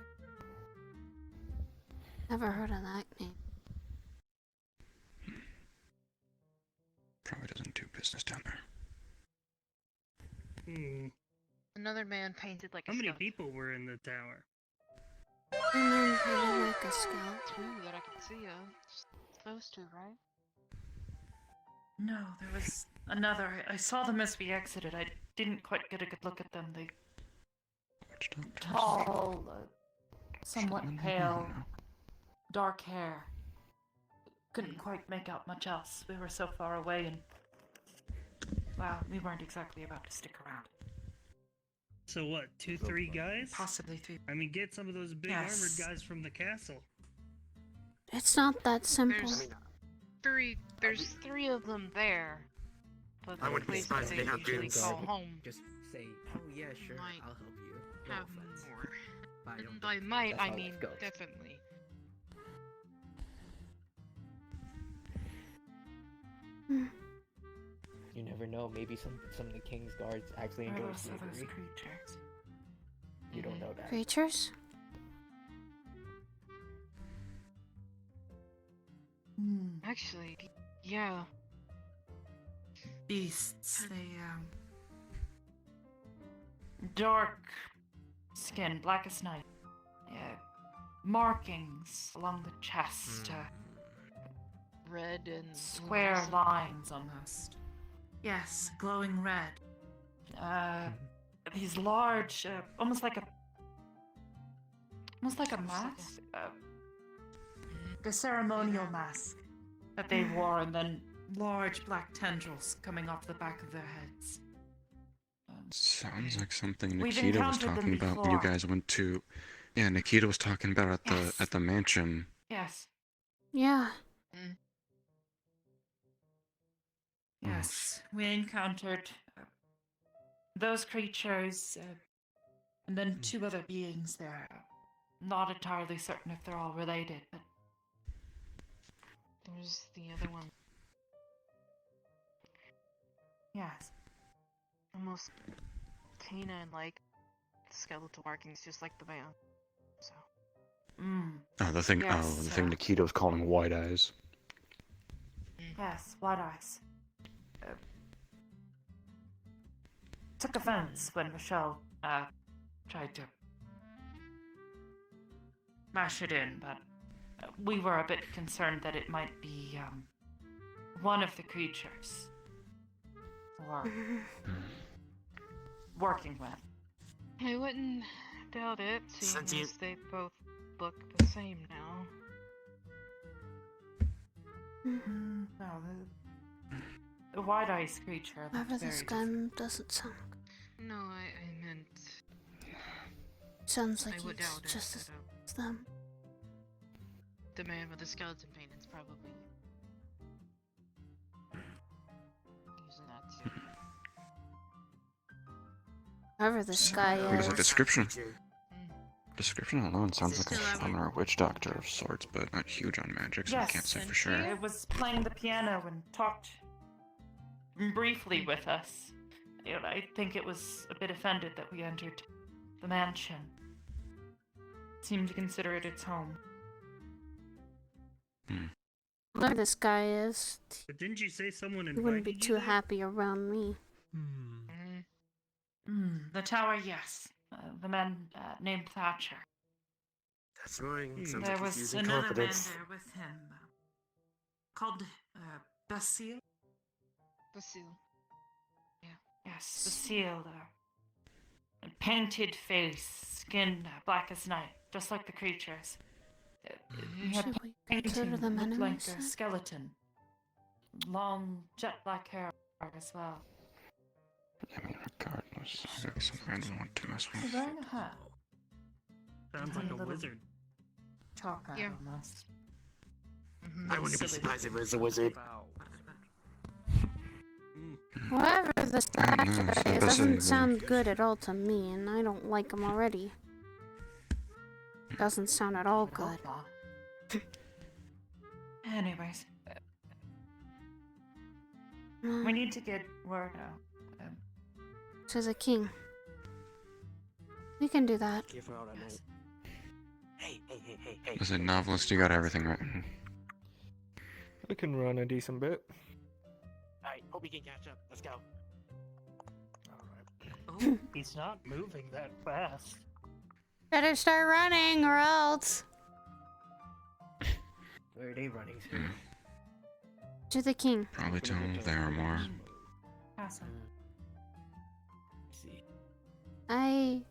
Never heard of that name. Probably doesn't do business down there. Another man painted like How a many skeleton. people were in the tower? A man painted like a skeleton. Two that I could see of. Just those two, right? No, there was another. I saw them as we exited. I didn't quite get a good look at them. They tall, somewhat pale, dark hair. Couldn't quite make out much else. We were so far away and... well, we weren't exactly about to stick around. So what, 2-3 guys? Possibly 3. I mean, get some of those big Yes. armored guys from the castle. It's not that simple. There's three of them there. But I the wouldn't be place surprised they if they have usually goons. call home Just say, oh yeah, sure, might I'll help you. No have offense. more. But I don't And by think might, that's I how mean life goes. definitely. You never know. Maybe some of the king's guards actually enjoy Also those slavery. creatures. You don't know that. Creatures? Actually, yeah. Beasts. They, dark skin, black as night. Markings along the chest. Red and Square massive. lines almost. Yes, glowing red. These large, almost like a mask. The ceremonial mask that they wore, and then large black tendrils coming off the back of their heads. Sounds like something We've Nikita was encountered them talking about when you before. guys went to. Yeah, Nikita was talking about Yes. at the mansion. Yes. Yeah. Yes, we encountered those creatures, and then two other beings there. Not entirely certain if they're all related, but There's the other one. yes. Almost canine-like skeletal markings, just like the man. So. Oh, the thing. Yes, oh, the thing Nikita was calling white eyes. Yes, white eyes. Took offense when Michelle tried to mash it in, but we were a bit concerned that it might be one of the creatures or working with. I wouldn't doubt it, seeing Sentient. as they both look the same now. No, the white eyes creature Whatever looked this very guy doesn't sound good. No, I meant... Sounds like I would he's doubt it, just but, as them. the man with the skeleton paintings probably using that too. Whoever this guy Because is. the description alone sounds like a farmer or witch doctor of sorts, but not huge on magic, so I can't say for sure. I was playing the piano and talked briefly with us. You know, I think it was a bit offended that we entered the mansion. Seemed to consider it its home. Whoever this guy is, But didn't you say someone he invited wouldn't be you too there? happy around me. The tower, yes. The man named Thatcher. That's annoying. Sounds There like was he's using another confidence. man there with him, called Basile. Basile. Yes, Basile. A painted face, skin black as night, just like the creatures. He had Should we painting consider that them looked enemies? like a skeleton. Long, jet black hair as well. I mean, regardless, maybe something I didn't want to mess He's with. wearing a hat. Sounds like a Little wizard. Top hat Yeah. almost. I wouldn't be surprised if it was a wizard. Whoever this I don't know, actor so is this doesn't is- sound good at all to me, and I don't like him already. Doesn't sound at all good. Anyways, we need to get word out. To the king. We can do that. Give her all that note. Hey. As a novelist, you got everything right. I can run a decent bit. Alright, hope we can catch up. Let's go. Oh, he's not moving that fast. Better start running or else. Where are they running to? To the king. Probably to him there or more. Awesome. See. I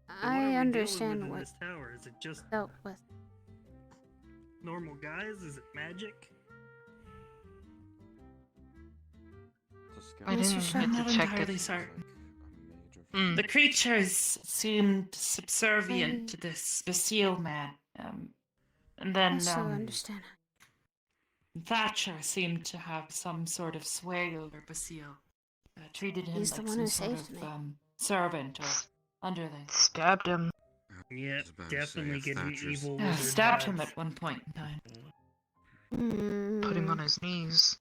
What are we dealing understand with in what this tower? Is it just dealt with. normal guys? Is it magic? I didn't I'm get not to check entirely it. certain. Mm. The creatures seemed subservient to this Basile man. And then Also understand. Thatcher seemed to have some sort of sway over Basile. Treated him He's the like one some who sort saved of me. servant or underling. Stabbed him. Yep, about to say, definitely if getting Thatcher's- evil Yeah, wizard stabbed him vibes. at one point in time. Put him on his knees.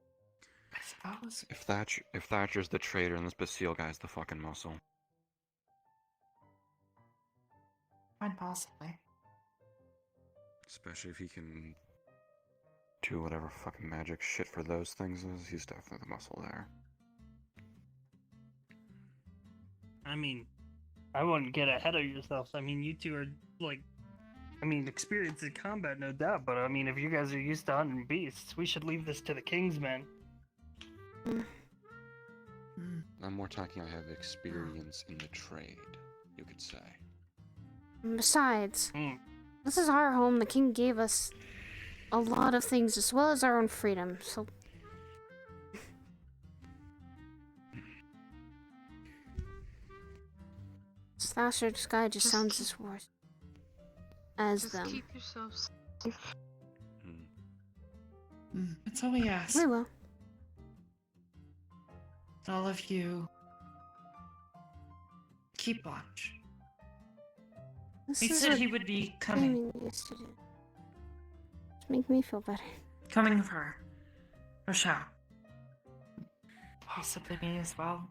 I suppose. If Thatcher's the traitor and this Basile guy's the fucking muscle. Quite possibly. Especially if he can do whatever fucking magic shit for those things is, he's definitely the muscle there. I mean, I wouldn't get ahead of yourselves. I mean, you two are like, experienced in combat, no doubt. But I mean, if you guys are used to hunting beasts, we should leave this to the king's men. I'm more talking I have experience in the trade, you could say. And besides, this is our home. The king gave us a lot of things as well as our own freedom, so. Slasher Sky just sounds as worse as Just them. keep yourself safe. That's all we ask. We will. All of you keep watch. This He is said what he would be coming. gaming used to do. To make me feel better. Coming for Rochelle. Possibly me as well.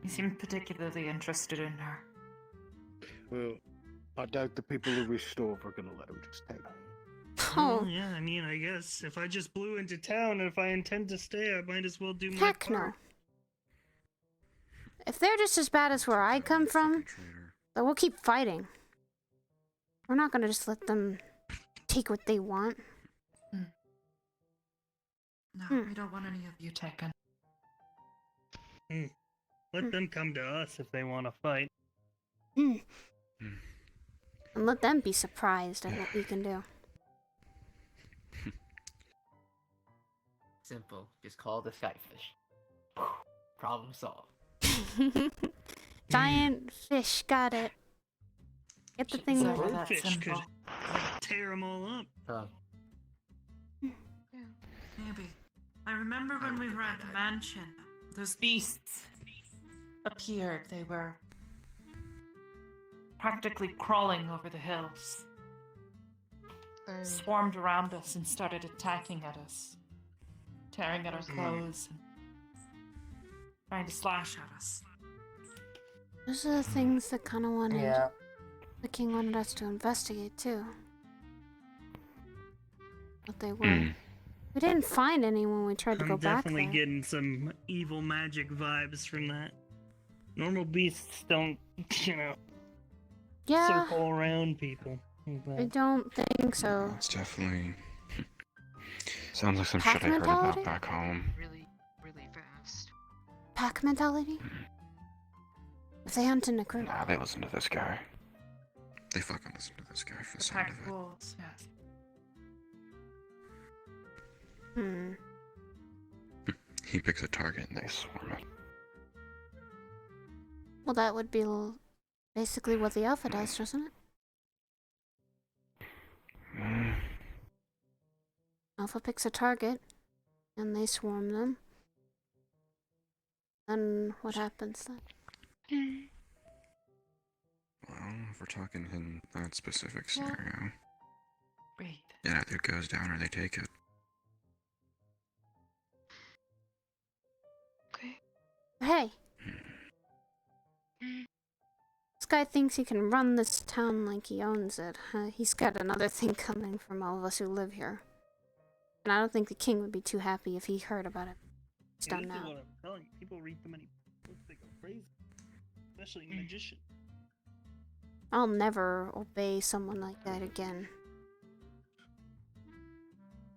He seemed particularly interested in her. Well, I doubt the people of Ristov are gonna let him just take. Oh. Yeah, I mean, I guess if I just blew into town and if I intend to stay, I might as well do my Heck part. no. If they're just as bad as where I come from, then we'll keep fighting. We're not gonna just let them take what they want. No, we don't want any of you taken. Let them come to us if they want to fight. And let them be surprised at what we can do. Simple. Just call the skyfish. Problem solved. Giant fish, got it. Get the thing Never ready. that Fish could simple. tear them all up. Maybe. I remember when we were at the mansion, those beasts appeared. They were practically crawling over the hills. Swarmed around us and started attacking at us. Tearing at our clothes and trying to slash at us. Those are the things that kind of wanted. Yeah. The king wanted us to investigate too. But they were. We didn't find any when we tried to go I'm back definitely there. getting some evil magic vibes from that. Normal beasts don't, Yeah. circle around people. I don't think so. It's definitely sounds like some Pack shit I heard mentality? about back home. Really fast. Pack mentality? If they hunt in a group. Nah, they listen to this guy. They fucking listen to this guy for the sound Pack of it. wolves, yes. He picks a target and they swarm it. Well, that would be basically what the alpha does, doesn't it? Alpha picks a target, and they swarm them. Then what happens then? Well, if we're talking in that specific scenario, Breathe. it either goes down or they take it. Hey! This guy thinks he can run this town like he owns it. He's got another thing coming from all of us who live here. And I don't think the king would be too happy if he heard about it. It's done This is now. what I'm telling you. People read too many books, they go crazy. Especially magicians. I'll never obey someone like that again.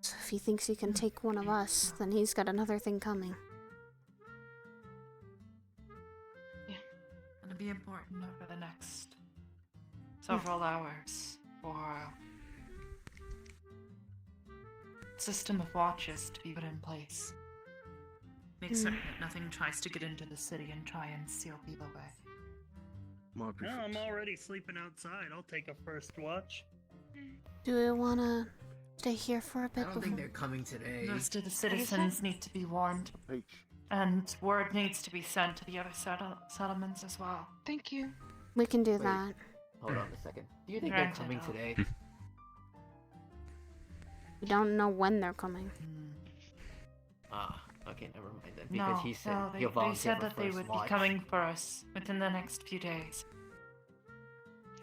So if he thinks he can take one of us, then he's got another thing coming. It'll be important over the next several hours for a system of watches to be put in place. Make certain that nothing tries to get into the city and try and seal people away. No, I'm already sleeping outside. I'll take a first watch. Do we want to stay here for a bit? I don't think they're coming today. The rest of the citizens need to be warned. And word needs to be sent to the other settlements as well. Thank you. We can do that. Hold on a second. Do you think they're Granted, coming I'll- today? We don't know when they're coming. Ah, okay, never mind then. No, Because he said no, he'll they volunteer said for that they first would watch. be coming for us within the next few days.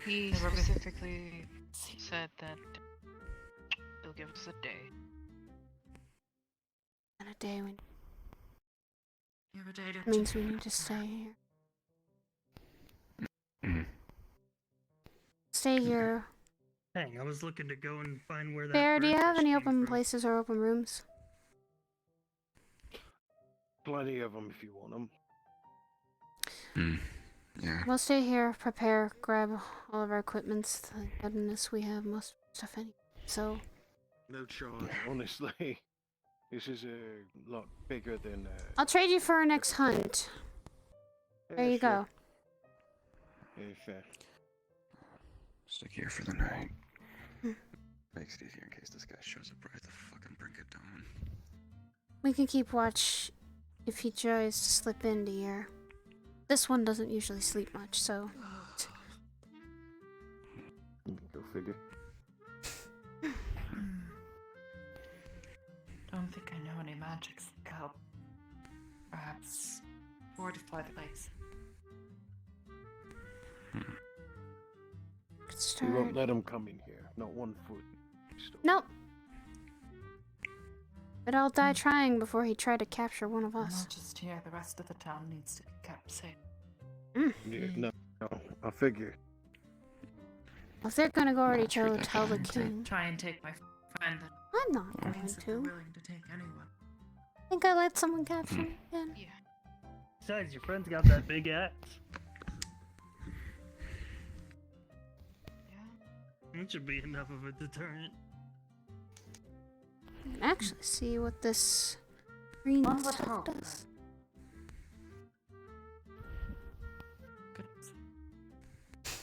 He They were bit- specifically said that they'll give us a day. And a day when You have a day to means we need to stay here. Stay here. Dang, I was looking to go and find where that. Bear, do you have birdfish any came open from. places or open rooms? Plenty of them if you want them. Yeah. We'll stay here, prepare, grab all of our equipments. Thank goodness we have most stuff anyway. So, No charge, honestly. This is a lot bigger than. I'll trade you for our next hunt. There you go. Yeah, fair. Stick here for the night. Makes it easier in case this guy shows up right at the fucking brink of dawn. We can keep watch if he tries to slip into here. This one doesn't usually sleep much, so. Go figure. Don't think I know any magics that could help. Perhaps fortify the place. We won't let them come in here. Not 1 foot. Nope. But I'll die trying before he tried to capture one of us. Not just here, the rest of the town needs to be kept safe. Yeah, no, I figure. If they're gonna go already tell the king. Try and take my friend. I'm not going Means that to. they're willing to take anyone. I think I let someone capture me again. Yeah. Besides, your friend's got that big axe. That should be enough of a deterrent. I can actually see what this green stuff does.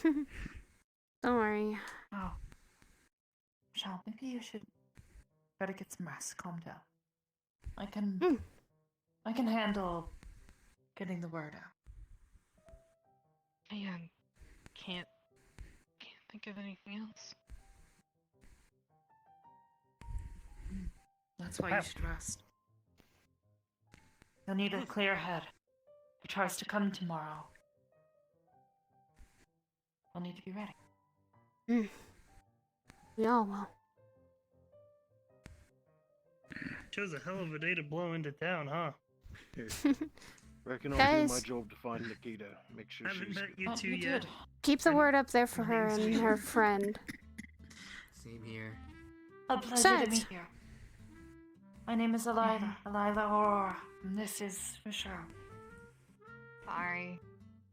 Don't worry. Oh. Michelle, maybe you should try to get some rest. Calm down. I can handle getting the word out. I can't think of anything else. That's why you should rest. You'll need a clear head. If he tries to come tomorrow, we'll need to be ready. We all will. Chose a hell of a day to blow into town, huh? Reckon I'll do my Guys. job to find Nikita. Make sure Haven't she's met you Oh, two you yet. did. Keep the word up there for her name's and her friend. Same here. A pleasure to Besides- meet you. My name is Elila Aurora, and this is Michelle. Hi.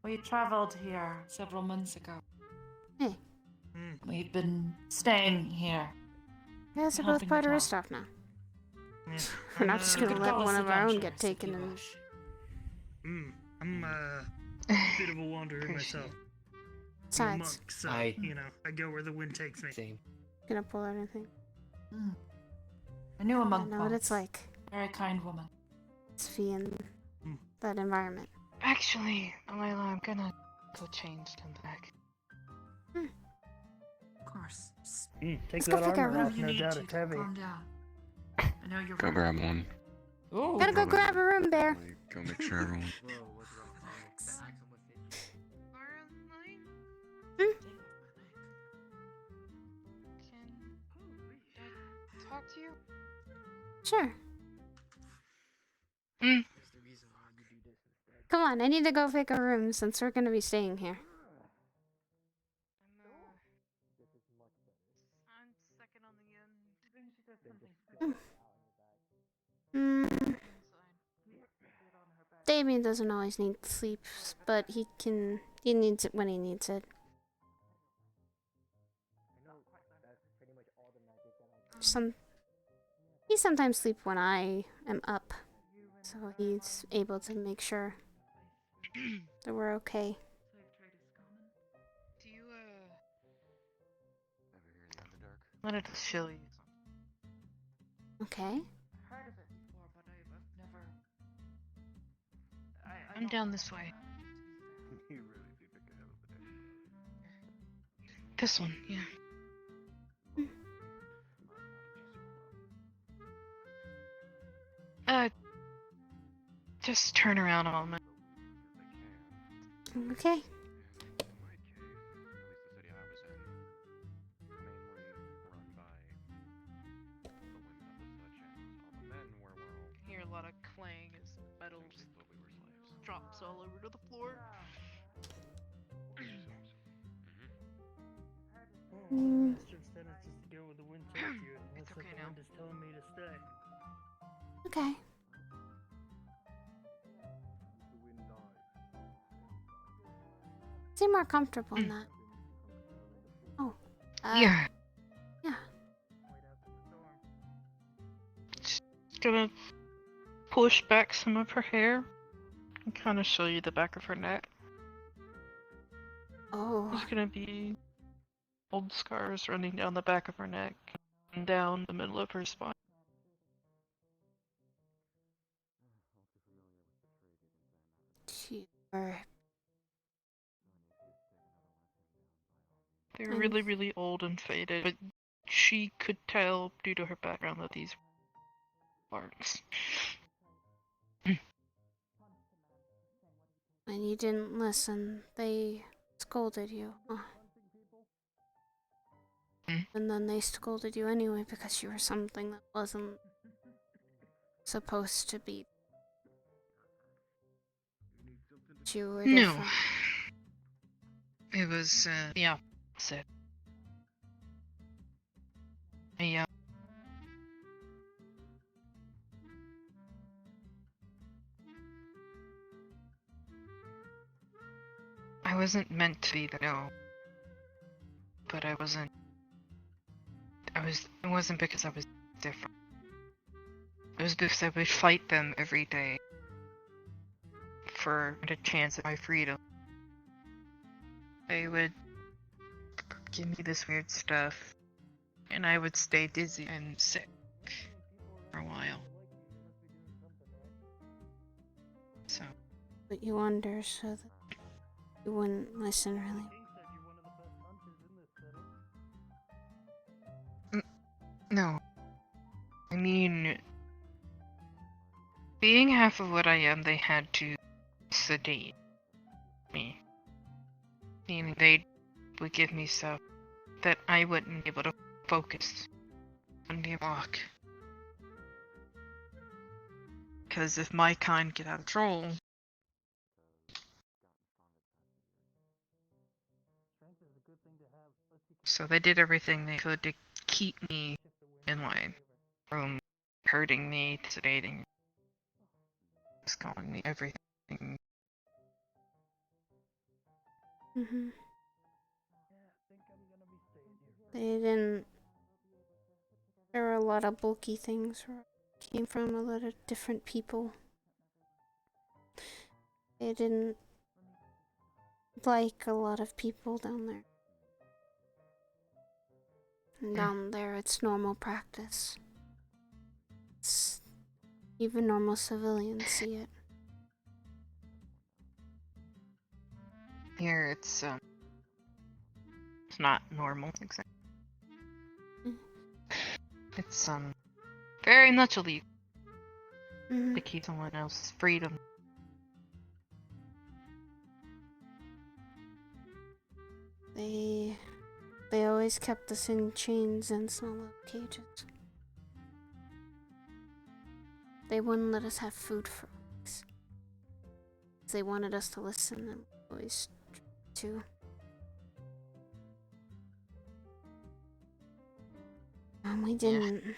We traveled here several months ago. Hey. We've been staying here. You guys are both helping part of the Ristov now. Yeah. We're not just gonna could let call one us of our own get adventurers if taken you and... wish. I'm a bit of a wanderer myself. I'm a Besides, monk, so you know, I go where the wind takes me. Same. gonna pull out anything. I knew a I monk know what once. it's like. Very kind woman. It's be in that environment. Actually, Layla, I'm gonna go change, come back. Of course. Take Let's go that figure armor out off, You no need doubt to it's heavy. calm down. I know you're Go grab one. Ooh. Gotta go grab a room, Bear. Go make sure everyone. Talk to you? Sure. Come on, I need to go pick a room since we're gonna be staying here. I'm second on the end. Damien doesn't always need sleep, but he needs it when he needs it. He sometimes sleeps when I am up, so he's able to make sure that we're okay. Do you, let it chill you. Okay. Heard of it before, but I've never. I'm down this way. You really do think I have a This one, yeah. Just turn around a moment. Okay. Hear a lot of clang as metal just drops all over to the floor. Master's sentence is to go where the wind takes you, and It's looks like okay the now. wind is telling me to stay. Okay. Seem more comfortable in that. Oh. Yeah. Yeah. Just gonna push back some of her hair and kind of show you the back of her neck. Oh. There's gonna be old scars running down the back of her neck and down the middle of her spine. They're really, really old and faded, but she could tell due to her background that these were marks. And you didn't listen. They scolded you. And then they scolded you anyway because you were something that wasn't supposed to be. You were No. different. It was, the opposite. I wasn't meant to be the no. But it wasn't because I was different. It was because I would fight them every day for a chance at my freedom. They would give me this weird stuff, and I would stay dizzy and sick for a while. So. But you wonder so that you wouldn't listen really. No. I mean, being half of what I am, they had to sedate me. Meaning they would give me stuff that I wouldn't be able to focus on the walk. Because if my kind get out of control, So they did everything they could to keep me in line. From hurting me, sedating, just calling me everything. Mhm. They didn't. There were a lot of bulky things where it came from a lot of different people. They didn't like a lot of people down there. And down there, it's normal practice. Even normal civilians see it. Here, it's not normal, exactly. It's, very much illegal to keep someone else's freedom. They always kept us in chains and small little cages. They wouldn't let us have food for weeks. They wanted us to listen and always to. And we didn't.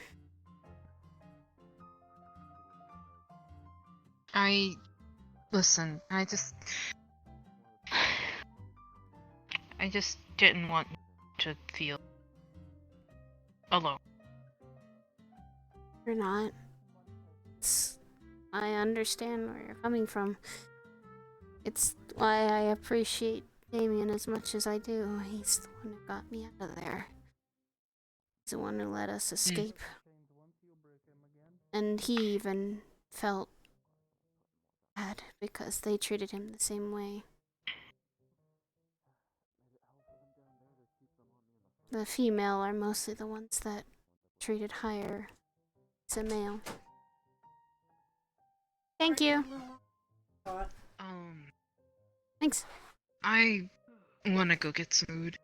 Listen, I just didn't want to feel alone. You're not. I understand where you're coming from. It's why I appreciate Damien as much as I do. He's the one who got me out of there. He's the one who let us escape. And he even felt bad because they treated him the same way. The female are mostly the ones that treated higher as a male. Thank you. Thanks. I wanna go get some food.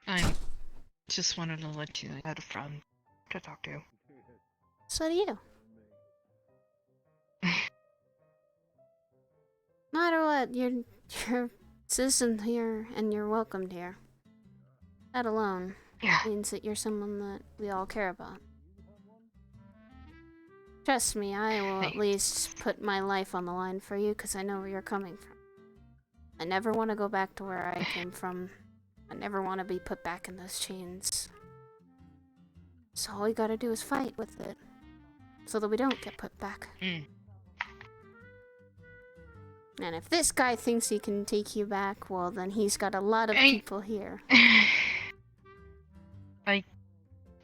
I just wanted to let you know I had a friend to talk to. So do you. No matter what, you're a citizen here and you're welcomed here. That alone means that you're someone that we all care about. Trust me, I will at least put my life on the line for you because I know where you're coming from. I never want to go back to where I came from. I never want to be put back in those chains. So all we gotta do is fight with it so that we don't get put back. And if this guy thinks he can take you back, well, then he's got a lot of people here.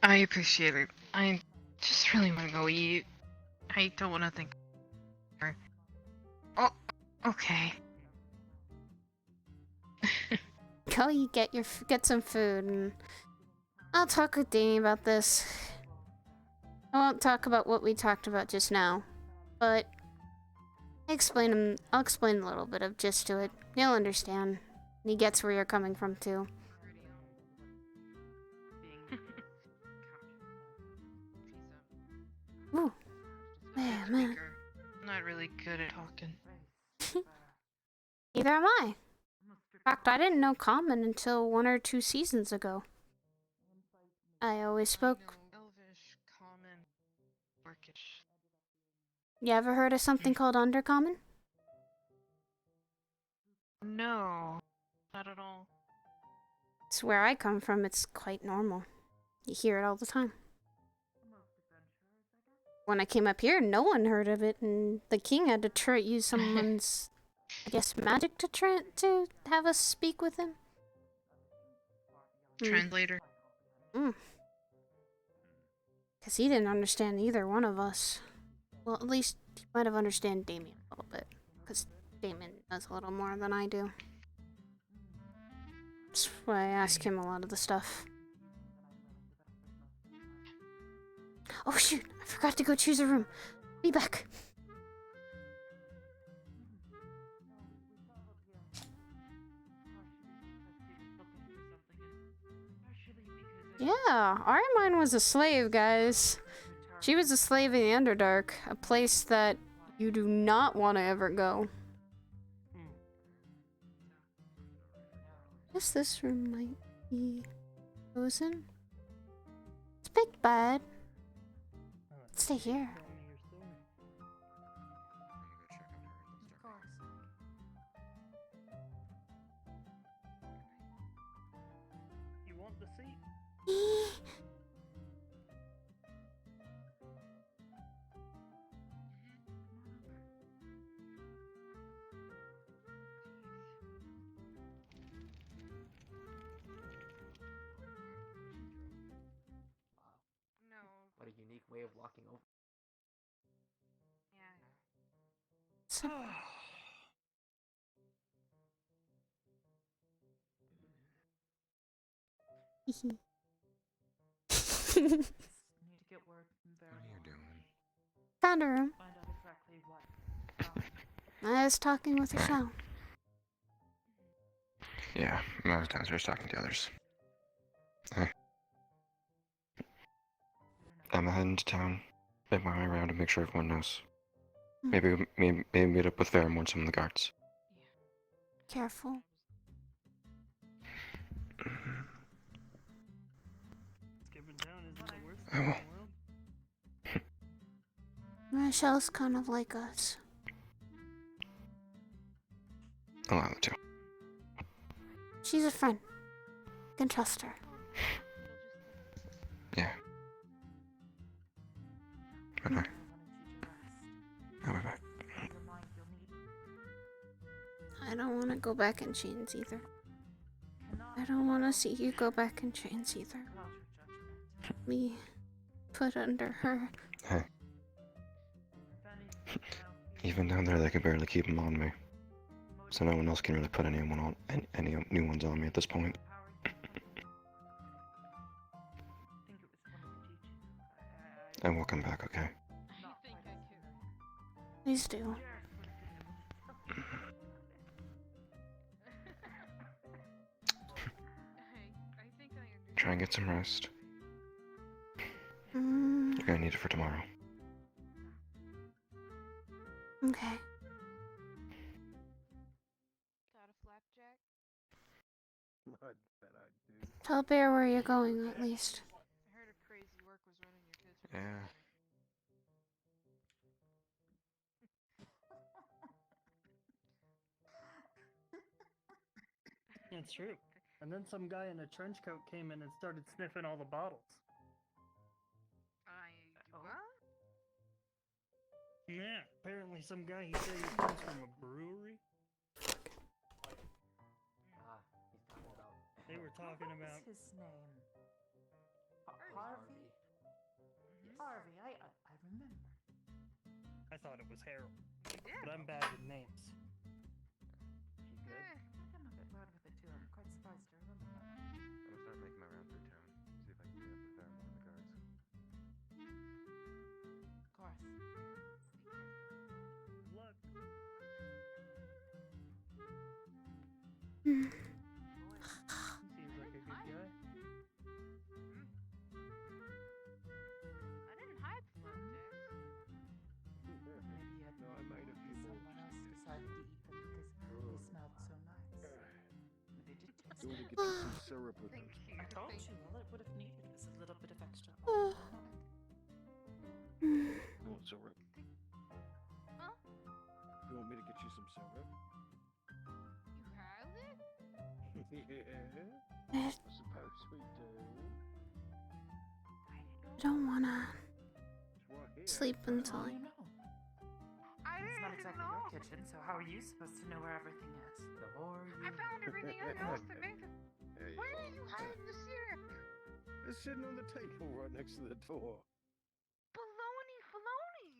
I appreciate it. I just really want to go eat. I don't want to think. Oh, okay. Go you get some food, and I'll talk with Danny about this. I won't talk about what we talked about just now, but I'll explain a little bit of gist to it. He'll understand. He gets where you're coming from too. Ooh. Man. I'm not really good at talking. Neither am I. In fact, I didn't know Common until 1 or 2 seasons ago. I always spoke. Elvish, Common, Orcish. You ever heard of something called Undercommon? No, not at all. It's where I come from. It's quite normal. You hear it all the time. When I came up here, no one heard of it, and the king had to use someone's, I guess, magic to have us speak with him. Translator. Because he didn't understand either one of us. Well, at least he might have understood Damien a little bit, because Damien knows a little more than I do. That's why I ask him a lot of the stuff. Oh shoot, I forgot to go choose a room. Be back. Yeah, Aramine was a slave, guys. She was a slave in the Underdark, a place that you do not want to ever go. Guess this room might be... Susan? It's Big Bud. Stay here. Of course. You want the seat? No. What a unique way of walking over. Yeah. Need to get word from What are you doing? Found a room. Find out exactly what. I was talking with Rochelle. Yeah, I was downstairs talking to others. I'm heading to town. Make my way around and make sure everyone knows. Maybe meet up with Faramore and some of the guards. Careful. Skipping town isn't the worst I thing in will. the world. Rochelle's kind of like us. Allow it to. She's a friend. You can trust her. Yeah. Bye-bye. I'll be back. I don't want to go back in chains either. I don't want to see you go back in chains either. Me put under her. Hey. Even down there, they can barely keep them on me. So no one else can really put anyone on, any new ones on me at this point. I will come back, okay? Please do. Try and get some rest. Mm, You're gonna need it for tomorrow. okay. Got a flapjack? Tell Bear where you're going, at least. I heard a crazy work was running your kitchen. Yeah. It's true. And then some guy in a trench coat came in and started sniffing all the bottles. What? Yeah, apparently some guy, he said he comes from a brewery. They were talking about... What's his name? Harvey? Harvey, I remember. I thought it was Harold. But I'm bad with names. She's good? I'm a bit loud with it too. I'm quite surprised to remember that. I'm gonna start making my round through town. See if I can meet up with Faramore and the guards. Of course. Good luck. Mm. He seems like a good guy. I didn't hide flapjacks. Maybe you had someone else decided to eat them because they smelled so nice. But they did taste You want to good. get you some syrup with Thank us? you. I told you all it would have needed was a little bit of extra. You want syrup? Huh? You want me to get you some syrup? You have it? Yeah. I suppose we do. I don't wanna It's right here. sleep until How do I... you know? It's not exactly your kitchen, so how are you supposed to know where everything is? The more you... I found everything else to make it. There you Where go. are you hiding the syrup? It's sitting on the table right next to the door. Baloney, baloney.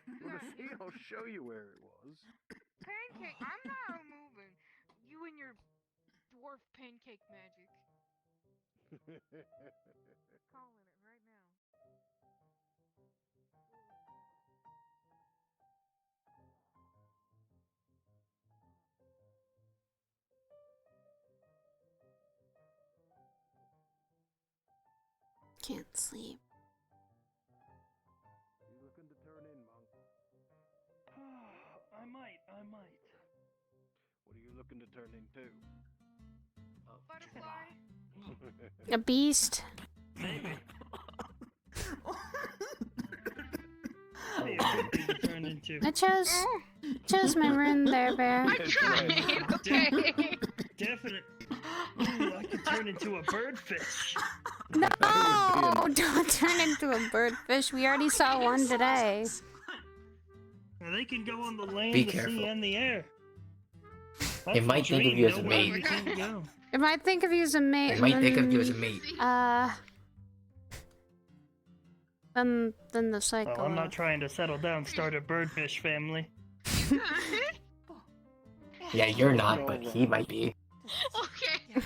You want to see? I'll show you where it was. Pancake, I'm not moving. You and your dwarf pancake magic. Calling it right now. Can't sleep. You looking to turn in, Monk? I might. What are you looking to turn into? A beast. Maybe. Hey, a good thing to turn into. I chose my room there, Bear. I tried. Okay. Definitely. Ooh, I could turn into a birdfish. No, don't turn into a birdfish. We already saw one today. Well, they can go on the land, Be the careful. sea, and the air. It might think of you as a mate. It might think of you as a mate. It might think of you as a mate. Then the cycle. Well, I'm not trying to settle down, start a birdfish family. Yeah, you're not, but he might be. Okay.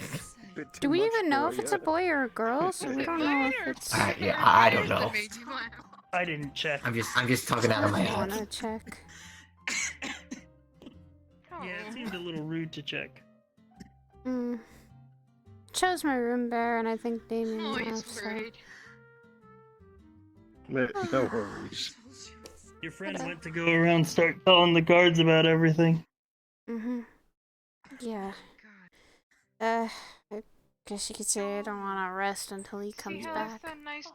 Do we even know if it's a boy or a girl? So we don't know if it's. Yeah, I don't know. I didn't check. I'm just talking out of my I ass. wanna check. Yeah, it seemed a little rude to check. Chose my room, Bear, and I think Damien Oh, he's left. So. worried. No worries. Your friend went to go around start telling the guards about everything. Yeah. I guess you could say I don't want to rest until he comes back. That nice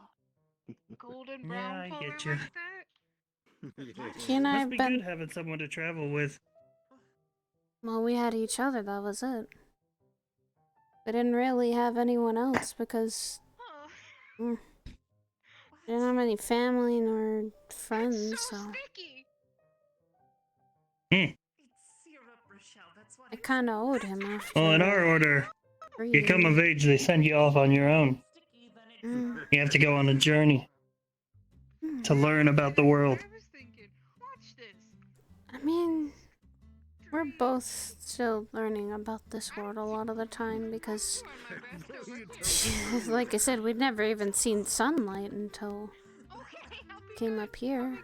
golden Yeah, brown I color get you. like that? He and I Must have be been. good having someone to travel with. Well, we had each other. That was it. I didn't really have anyone else because I didn't have any family nor friends. So. I kind of owed him after. Well, in our order, you come of age, they send you off on your own. You have to go on a journey to learn about the world. I mean, we're both still learning about this world a lot of the time because, like I said, we'd never even seen sunlight until came up here.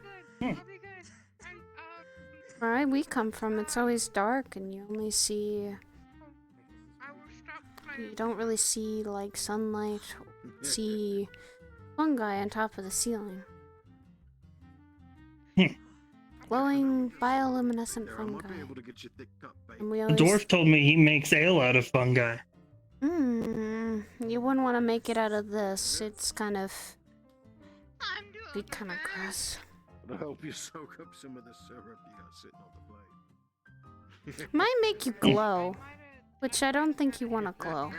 Where we come from, it's always dark and you only see... You don't really see, like, sunlight, see fungi on top of the ceiling. Glowing bioluminescent fungi. And we The always... dwarf told me he makes ale out of fungi. You wouldn't want to make it out of this. It's kind of... be kind of gross. I hope you soak up some of the syrup you got sitting on the plate. Might make you glow, which I don't think you want to glow.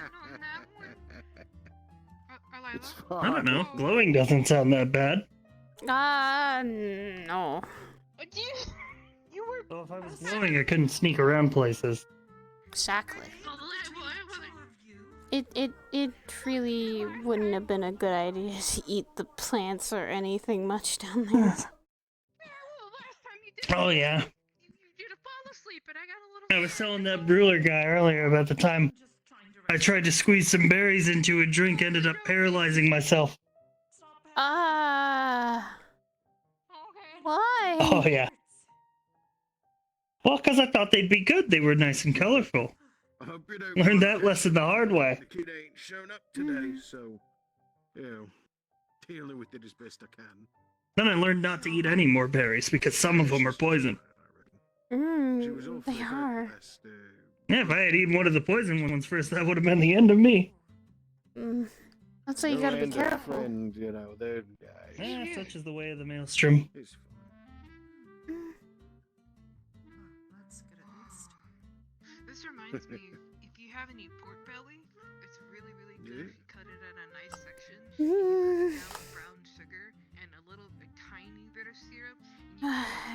It's I don't know. Glowing doesn't sound that bad. No. Well, if I was glowing, I couldn't sneak around places. Exactly. It really wouldn't have been a good idea to eat the plants or anything much down there. Oh, yeah. I was telling that brewer guy earlier about the time I tried to squeeze some berries into a drink, ended up paralyzing myself. Why? Oh, yeah. Well, because I thought they'd be good. They were nice and colorful. Learned that lesson the hard way. The kid ain't shown up today, so, you know, dealing with it as best I can. Then I learned not to eat any more berries because some of them are poison. They are. Yeah, if I had eaten one of the poison ones first, that would have been the end of me. That's why you gotta be And a careful. friend, you know, they're guys. Such is the way of the maelstrom. This reminds me, if you have any pork belly, it's really, really good if you cut it in a nice section. You can cut down brown sugar and a little, a tiny bit of syrup.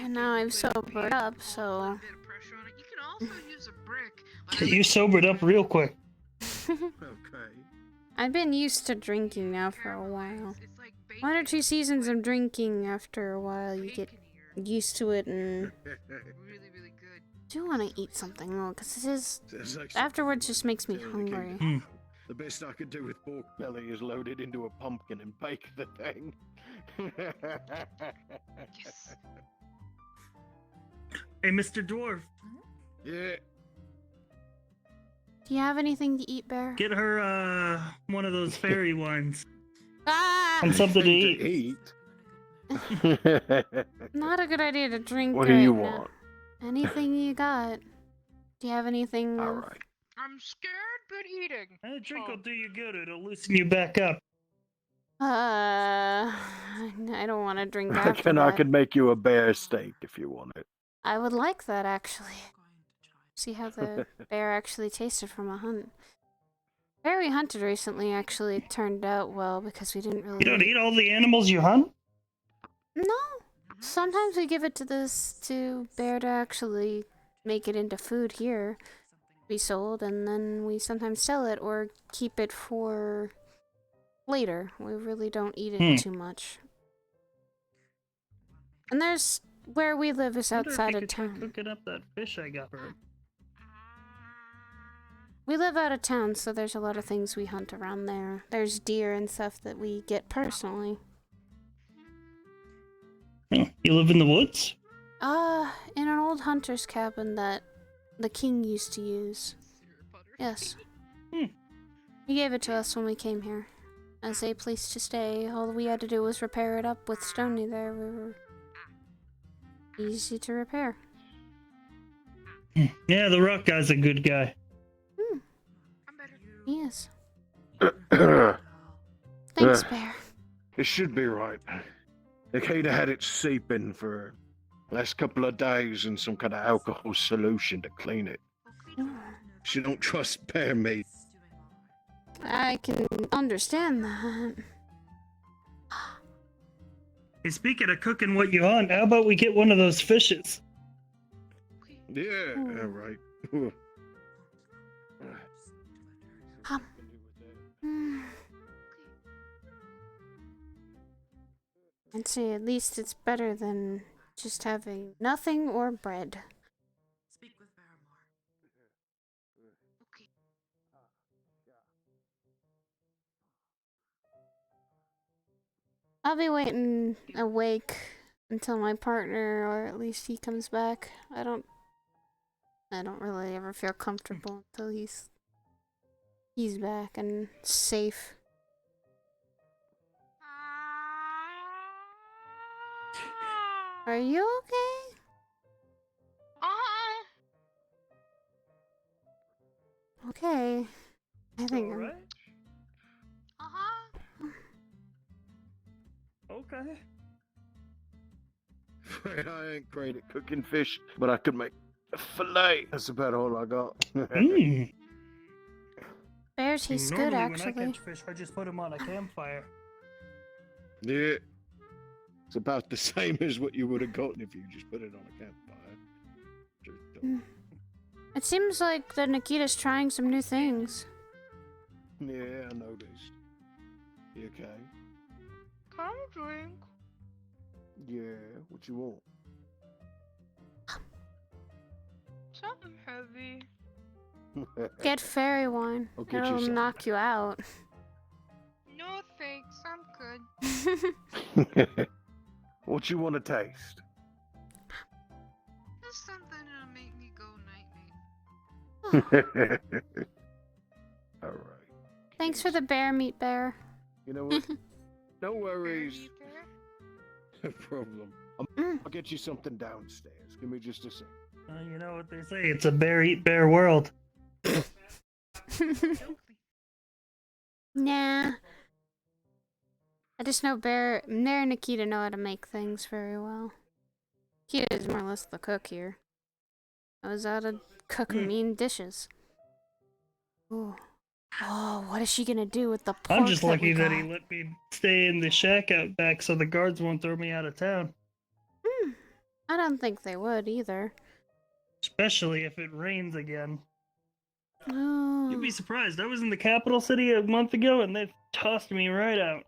And now I'm sobered up, so... You can also use a brick. You sobered up real quick. I've been used to drinking now for a while. 1 or 2 seasons of drinking, after a while you get used to it and... I do want to eat something though, because it is... Afterwards just makes me hungry. The best I could do with pork belly is load it into a pumpkin and bake the thing. Hey, Mr. Dwarf. Yeah. Do you have anything to eat, Bear? Get her, one of those fairy wines. Ah! And something to eat. Not a good idea to drink. What do you right now. want? Anything you got? Do you have anything? All right. I'm scared good eating. A drink will do you good. It'll loosen you back up. I don't want to drink I after I that. could make you a bear steak if you want it. I would like that, actually. See how the bear actually tasted from a hunt. Bear we hunted recently actually turned out well because we didn't really... You don't eat all the animals you hunt? No. Sometimes we give it to Bear to actually make it into food here. Be sold, and then we sometimes sell it or keep it for later. We really don't eat it too much. And there's... Where we live is outside of town. Cooking up that fish I got for him. We live out of town, so there's a lot of things we hunt around there. There's deer and stuff that we get personally. You live in the woods? In an old hunter's cabin that the king used to use. Yes. He gave it to us when we came here. As a place to stay. All we had to do was repair it up with Stony there. We were easy to repair. Yeah, the rock guy's a good guy. He is. Thanks, Bear. It should be right. Nikita had it seeping for the last couple of days in some kind of alcohol solution to clean it. She don't trust bear meat. I can understand that. Hey, speaking of cooking what you hunt, how about we get one of those fishes? Yeah, right. I'd say at least it's better than just having nothing or bread. Speak with Barrymore. Okay. I'll be waiting awake until my partner, or at least he comes back. I don't really ever feel comfortable until he's back and safe. Are you okay? Okay. I think I'm... Okay. I ain't great at cooking fish, but I could make a fillet. That's about all I got. Bear tastes good, Normally actually. when I catch fish, I just put them on a campfire. Yeah. It's about the same as what you would have gotten if you just put it on a campfire. It seems like that Nikita's trying some new things. Yeah, I noticed. You okay? Can I drink? Yeah, what you want? Something heavy. Get fairy wine. I'll get you It'll some. knock you out. No thanks, I'm good. What you want to taste? Just something that'll make me go night-night. All right. Thanks for the bear meat, Bear. You know what? No worries. No problem. I'll get you something downstairs. Give me just a second. You know what they say, it's a bear eat bear world. Nah. I just know Bear and Nikita know how to make things very well. Nikita is more or less the cook here. I was out of cooking mean dishes. Ooh. Oh, what is she gonna do with the pork? I'm just lucky that he got? let me stay in the shack out back so the guards won't throw me out of town. I don't think they would either. Especially if it rains again. Oh. You'd be surprised. I was in the capital city a month ago and they tossed me right out.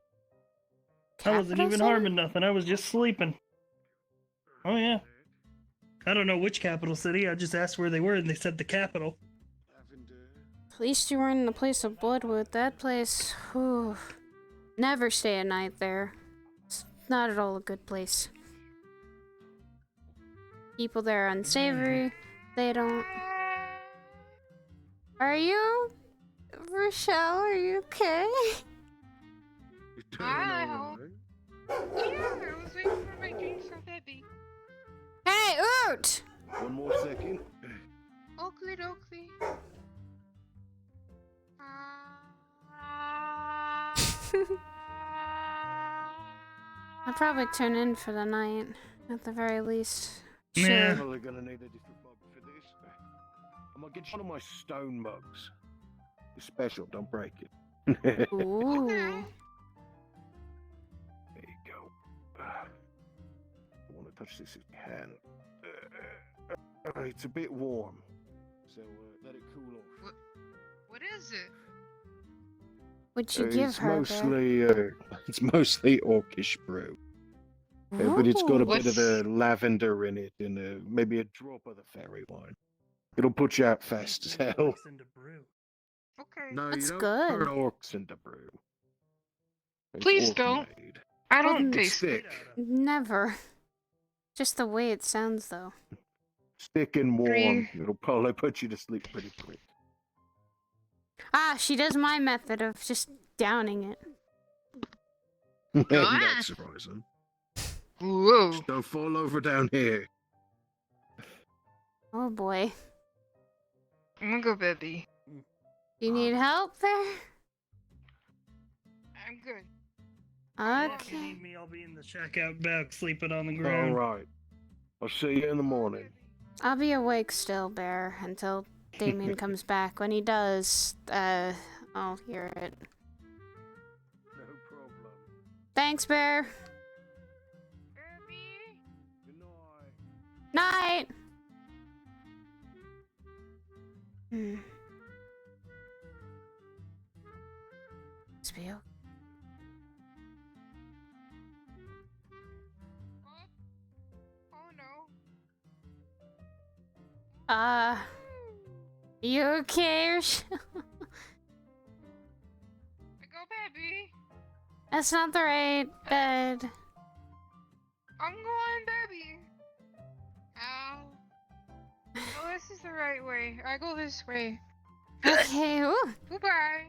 I wasn't Capital even city? harming nothing. I was just sleeping. Oh yeah. I don't know which capital city. I just asked where they were and they said the capital. At least you weren't in the place of Bloodwood. That place, whew. Never stay a night there. It's not at all a good place. People there are unsavory. They don't... Are you... Rochelle, are you okay? I hope. Yeah, I was waiting for my drinks from Debbie. Hey, Oot! One more second. Oakley dokley. I'll probably turn in for the night, at the very least. Yeah. Sure. Probably gonna need a different mug for this. I'm gonna get you one of my stone mugs. It's special, don't break it. Ooh. There you go. I want to touch this if you can. It's a bit warm, so let it cool off. What is it? What'd you give It's her, Bear? mostly, it's mostly orcish brew. But it's got a bit of a lavender in it and maybe a drop of the fairy wine. It'll put you out fast as hell. Okay. No, That's you don't good. put orcs into brew. It's Please orc don't. made. I don't It's taste thick. Never. Just the way it sounds, though. It's thick and warm. Green. It'll probably put you to sleep pretty quick. Ah, she does my method of just downing it. That's surprising. Whoa. Just don't fall over down here. Oh boy. I'm gonna go baby. You need help there? I'm good. If you Okay. need me, I'll be in the shack out back, sleeping on the All ground. right. I'll see you in the morning. I'll be awake still, Bear, until Damien comes back. When he does, I'll hear it. No problem. Thanks, Bear. Good night. Night. Must be okay. Oh no. You okay? Go baby. That's not the right bed. I'm going baby. Ow. Oh, this is the right way. I go this way. Okay. Ooh. Goodbye.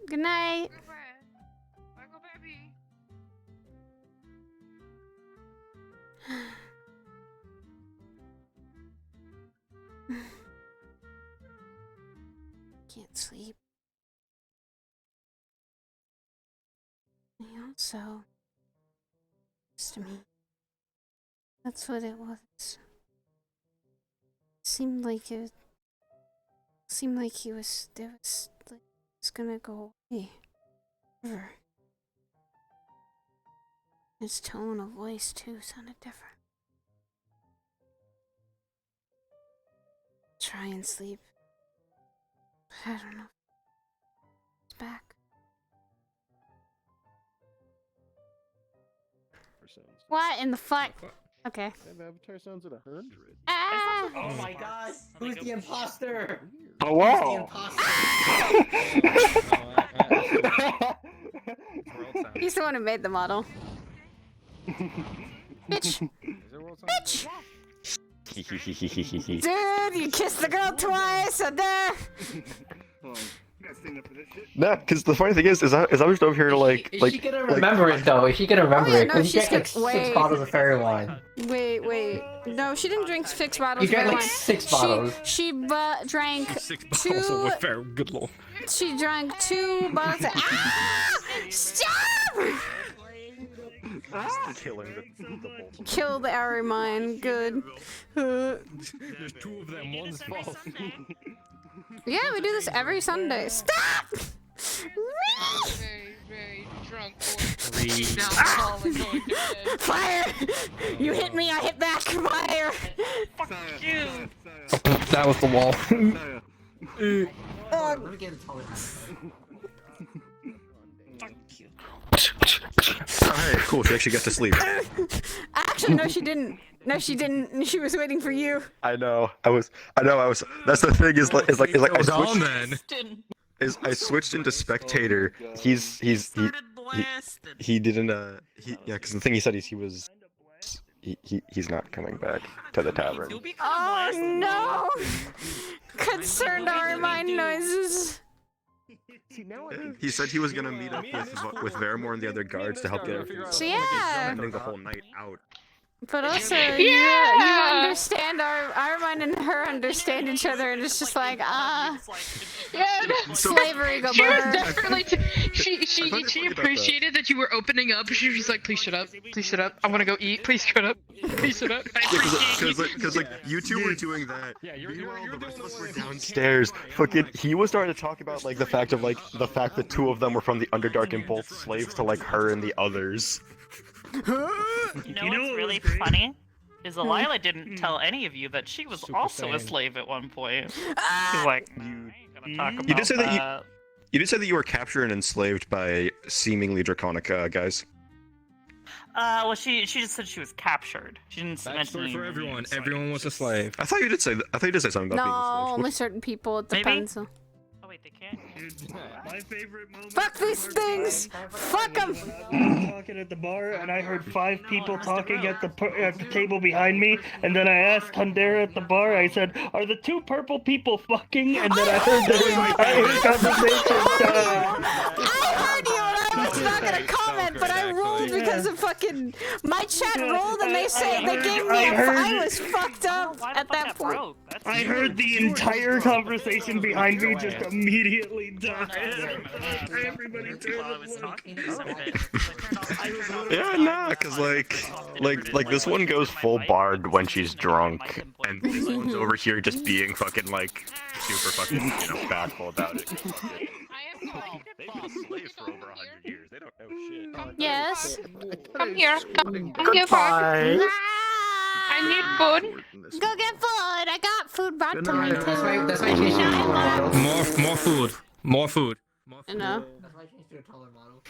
Good night. Goodbye. I go baby. Can't sleep. I also. It's to me. That's what it was. Seemed like he was like, it's gonna go away. Never. His tone of voice too sounded different. Try and sleep. I don't know. It's back. What in the fuck? Okay. Avatar sounds at 100. Ah! Oh my god! Who's the imposter? Oh wow! He's the one who made the model. Bitch! Bitch! Dude, you kissed the girl twice, and there. No, because the funny thing is I was just over here like Is she gonna remember it though? Is she gonna remember it? no, Because you she's drank like gonna- 6 wait. bottles of fairy wine. Wait. No, she didn't drink 6 bottles. You drank of like wine. 6 bottles. She drank 2. Good lord. She drank 2 bottles. Stop! Killing the Killed Aramine. Good. There's 2 of them. One's false. Yeah, we do this every Sunday. Stop! Very, very drunk. Fire! You hit me, I hit back. Fire! Fuck you! That was the wall. Let me get a taller. Alright, cool, she actually got to sleep. Actually, no, she didn't. No, she didn't. She was waiting for you. I know, I was that's the thing is like I switched into spectator. He didn't because the thing he said is he's not coming back to the tavern. Oh no! Concerned Aramine noises. He said he was gonna meet up with Vermore and the other guards to help get everything. So yeah. Spending the whole night out. But also, you Yeah! understand our mind and her understand each other, and it's just like, Yeah, slavery go she was burr. definitely she appreciated that you were opening up. She was like, please shut up, please shut up. I want to go eat. Please shut up, please shut up. I appreciate you. Because like you two were doing that. Meanwhile, the rest of us were downstairs. Fucking, he was starting to talk about like the fact that two of them were from the Underdark and both slaves to like her and the others. You know what's really funny? Is Lila didn't tell any of you that she was also a slave at one point. She's like, I ain't gonna talk about You did say that that. you did say that you were captured and enslaved by seemingly draconic guys. Well, she just said she was captured. She didn't mention Backstory for any everyone. names or Everyone was a slave. I thought you did say something about No, being a slave. only certain people. It Maybe? depends. Oh wait, they can't. My favorite moment. Fuck these things! Fuck them! I was talking at the bar, and I heard 5 people talking at the table behind me, and then I asked Hundera at the bar, I said, "Are the 2 purple people fucking?" And then I heard the entire conversation. I heard you, and I was not gonna comment, but I rolled because of fucking my chat rolled, and they gave me I was fucked up at that point. I heard the entire conversation behind me just immediately die. Everybody turned Yeah, nah, cause like this one goes full bard when she's drunk, and this one's over here just being fucking like super fucking bashful about it. They've been slaves for over 100 years. They don't know shit. Yes. Come here. Come here, Goodbye. I need food. Go get food. I got food brought to me too. That's why she changed More food. More food. You know? That's why she changed to a taller model.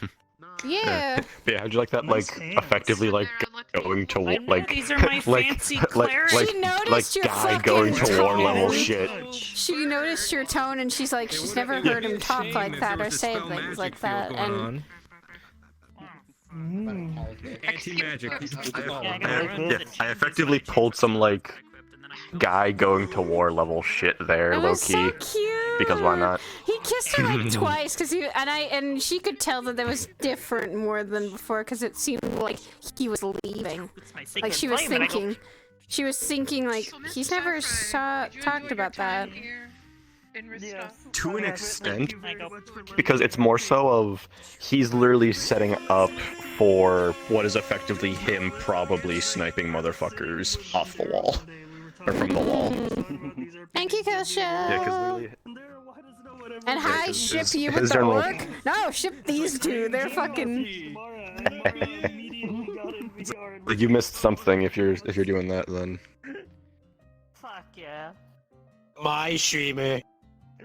Yeah. But yeah, how'd you like that? Like effectively like going to like these are my fancy clerics. She noticed your guy fucking going to war tone. level shit. She noticed your tone, and she's like, she's never heard him talk like that or say things like that, and. Anti-magic. I effectively pulled some like guy going to war level shit there, It low was key. so cute. Because why not? He kissed her like twice, cause and she could tell that there was different more than before, cause it seemed like he was leaving. Like she was thinking, like he's never talked about that. To an extent, because it's more so of he's literally setting up for what is effectively him probably sniping motherfuckers off the wall or from the wall. Thank you, Kosha. Yeah, because literally. And hi, ship you with his the general- orc? No, ship these two. They're fucking. You missed something if you're doing that then. Fuck yeah. My streamer.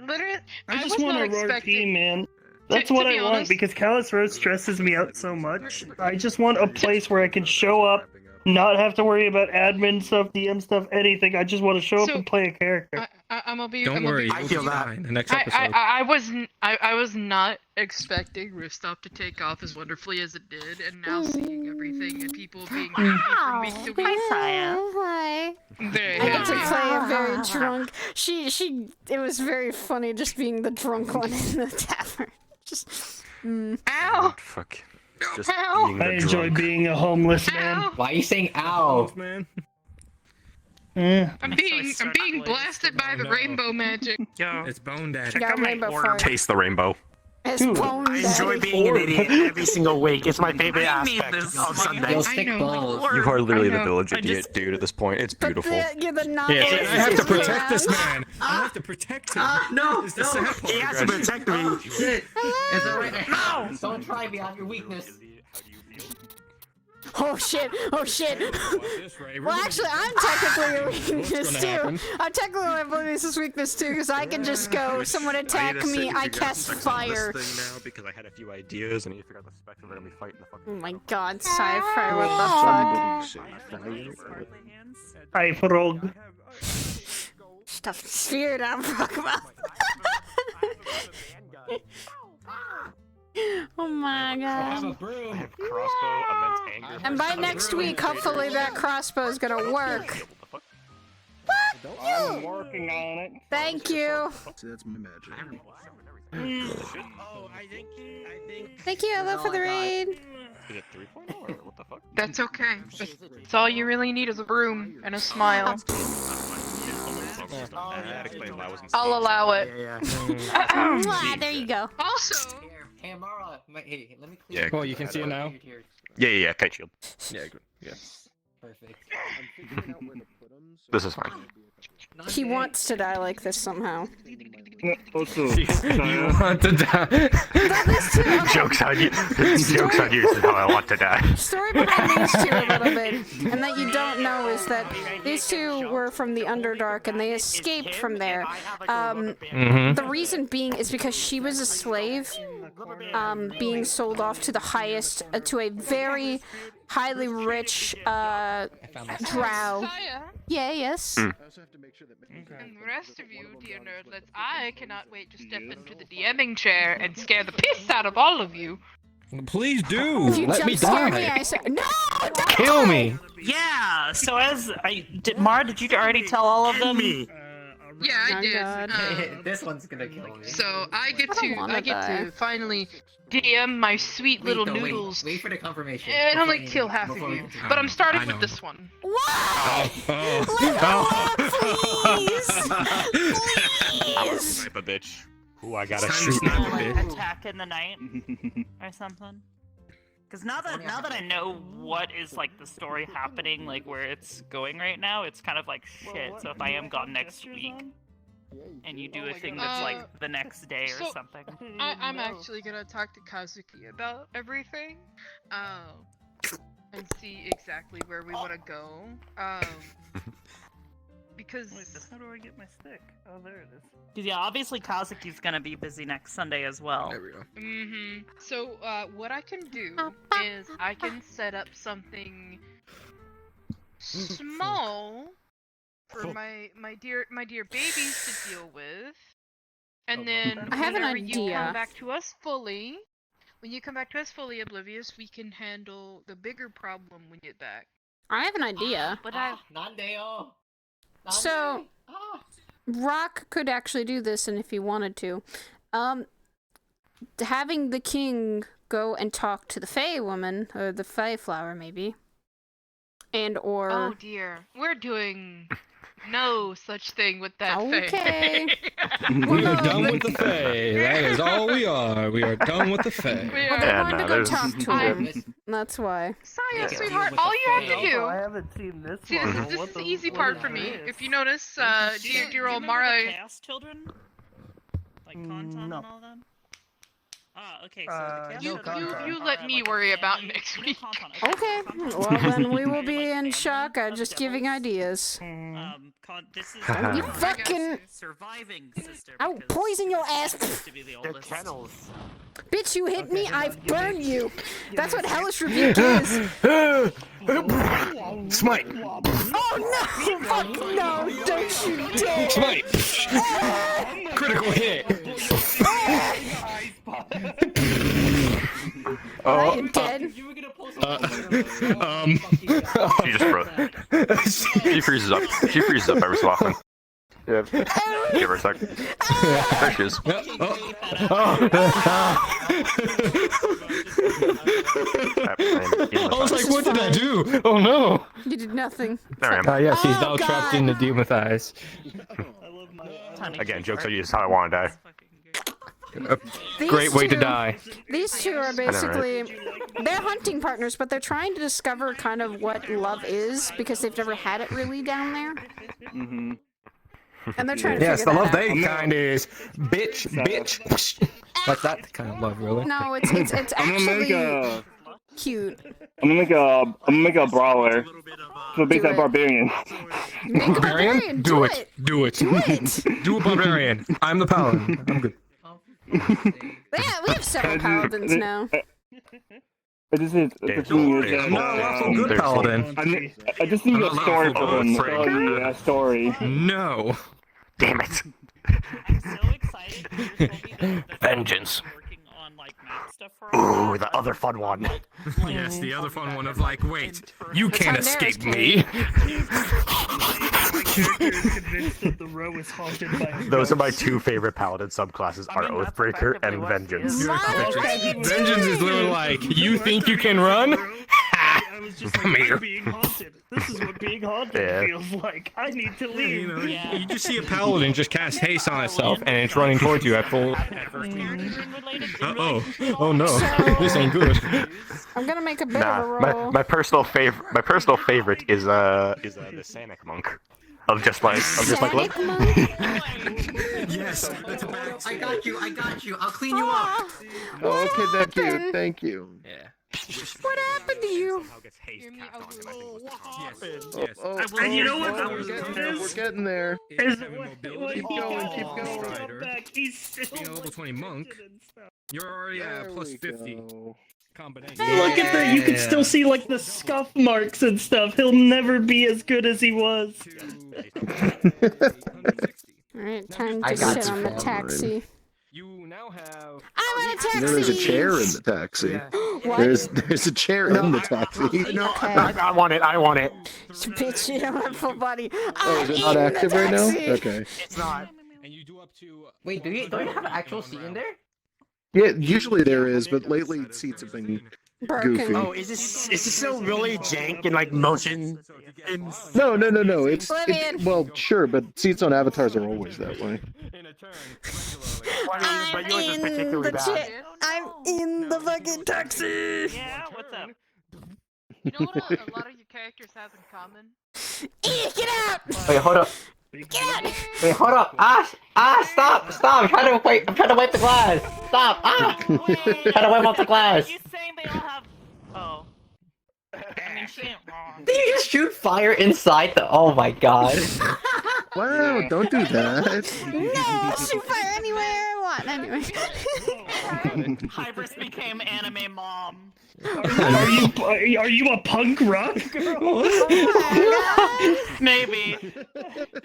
Literally, I was just want not a RP, expecting. man. That's what to be I want, honest- because Callus Rose stresses me out so much. I just want a place where I can show up, not have to worry about admin stuff, DM stuff, anything. I just want to show up and play a character. I'm gonna be. Don't I'm worry, Gonna be, you'll be fine. The next episode. I was not expecting Ristov to take off as wonderfully as it did, and now seeing everything and people being happy for me to be. Hi. Very I get to happy. play a very drunk. It was very funny just being the drunk one in the tavern. Just. Ow! Fuck. Ow! I enjoy being a homeless man. Why are you saying ow? Man. I'm being blasted by the rainbow magic. It's Bone Daddy. Yeah, rainbow fart. Taste the rainbow. It's bone I enjoy daddy. being an idiot every single week. It's my favorite aspect on Sunday. You are literally the village idiot, dude. At this point, it's beautiful. You're the non. Yeah, see, I have to protect this man. I have to protect him. No, It's the sad part. He has to protect me. Shit. It's alright. Ow! Don't try me on your weakness. Oh shit! Oh shit! Well, actually, I'm technically a weakness too. I'm technically a weakness too, because I can just go. Someone attack me, I cast fire. Now because I had a few ideas and you forgot the spectrum we're gonna be fighting the fucking. Oh my god, sci-fi! What the fuck? I frog. Stuff the spirit out of Rockmouth. Oh my god. I have crossbow, immense anger. And by next week, hopefully that crossbow is gonna work. I'm working on it. Thank you. See, that's my magic. Thank you, Ella, for the raid. Is it 3.0 or what the fuck? That's okay. That's all you really need is a broom and a smile. I'll allow it. Mwah, there you go. Also, Hey, Amara, hey, let me Yeah. clear. Oh, you can see it now? Yeah, kite shield. Yeah, good. Yeah. Perfect. This is fine. He wants to die like this somehow. Also, you want to die. Joke's on you. Joke's on you. This is how I want to die. Story behind these two a little bit, and that you don't know is that these two were from the Underdark and they escaped from there. The reason being is because she was a slave, being sold off to the highest, to a very highly rich drow. Yeah, yes. And the rest of you, dear nerdlets, I cannot wait to step into the DMing chair and scare the piss out of all of you. Please do. If you Let jump me scare die. me, I say no. Don't Kill me. Yeah. So Mara, did you already tell all of them? Yeah, I did. This one's gonna kill me. So I get wanna to finally DM my sweet little noodles. Wait for the confirmation. And only kill half of you. But I'm starting with this one. Why? Please. Snipe a bitch. Who I gotta Time shoot. to like attack in the night or something. Because now that I know what is like the story happening, like where it's going right now, it's kind of like shit. So if I am gone next week, and you do a thing that's like the next day or something. I'm actually gonna talk to Kazuki about everything, and see exactly where we want to go. Because how do I get my stick? Oh, there it is. Because yeah, obviously Kazuki's gonna be busy next Sunday as well. There we go. So what I can do is I can set up something small for my dear babies to deal with, and then I have an whenever you idea. come back to us fully, when you come back to us fully oblivious, we can handle the bigger problem when you get back. I have an idea. But Nandeo. So, Rock could actually do this, and if he wanted to, having the king go and talk to the Fey woman, or the Fey flower, maybe, or oh dear, we're doing no such thing with that. Okay. We're done with the Fae. That is all we are. We are done with the Fae. Well, they wanted to go talk to him. That's why. Saya, sweetheart, all you have to do. I haven't seen this See, one. this is the easy part for me. If you notice, dear old Mara. Chaos Children? Like Konton and all them? Ah, okay, so the Chaos You let me worry about next week. Okay. Well, then we will be in shock. I'm just giving ideas. This is You fucking surviving sister. I'll poison your ass. They're kennels. Bitch, you hit me, I burn you. That's what Hellish Rebuke is. Smite. Oh no! Fuck no! Don't you dare! Smite. Critical hit. I am dead. She just froze. She freezes up. She freezes up every so often. Yeah. Give her a sec. There she is. I was like, what did I do? Oh no. You did nothing. There I am. Yes, he's now trapped in the demon eyes. Again, jokes on you. This is how I want to die. Great way to die. These two are basically, they're hunting partners, but they're trying to discover kind of what love is, because they've never had it really down there. And they're trying to Yes, figure the love that they out. kind is bitch. Like that kind of love, really. No, it's actually cute. I'm gonna make a brawler. So basically a barbarian. Barbarian? Do it. Do it. Do a barbarian. I'm the paladin. I'm good. Yeah, we have several paladins now. I just need good paladin. I just need a story for him. A story. No. Damn it. Vengeance. Ooh, the other fun one. Yes, the other fun one of like, wait, you can't escape me. Those are my two favorite paladin subclasses: are Oathbreaker and Vengeance. Vengeance is literally like, you think you can run? I was just like, I'm being haunted. This is what being haunted feels like. I need to leave. You know, you just see a paladin just cast haste on itself, and it's running towards you at full. Oh no, this ain't good. I'm gonna make a bit of a Nah, roll. my personal favorite is the Sanic monk. Of just like look. Yes, I got you. I'll clean you up. Oh, okay, thank you. Yeah. What happened to you? Yes. And you know what? We're getting there. Keep going. Being a level 20 monk, you're already at plus 50 combination. Look at that! You can still see like the scuff marks and stuff. He'll never be as good as he was. Alright, time to sit on the taxi. You now have. I'm in a taxi! There's a chair in the taxi. What? There's a chair in the taxi. No, I want it. Bitch, you don't have full body. Oh, is it not active right now? Okay. It's not. And you do up to. Wait, do you have an actual seat in there? Yeah, usually there is, but lately seats have been goofy. Oh, is this still really jank and like motion? No. Well, sure, but seats on avatars are always that way. But yours is particularly bad. I'm in the fucking taxi. Yeah, what's up? You know what a lot of your characters have in common? Get out! Wait, hold up. Get out! Wait, hold up. Stop. I'm trying to wipe the glass. Stop. Trying to wipe off the glass. You saying they all have? Oh. I mean, she ain't wrong. Did you just shoot fire inside the? Oh my god. Wow, don't do that. No, shoot fire anywhere I want. Anyway. Hybris became anime mom. Are you a punk rock girl? Maybe.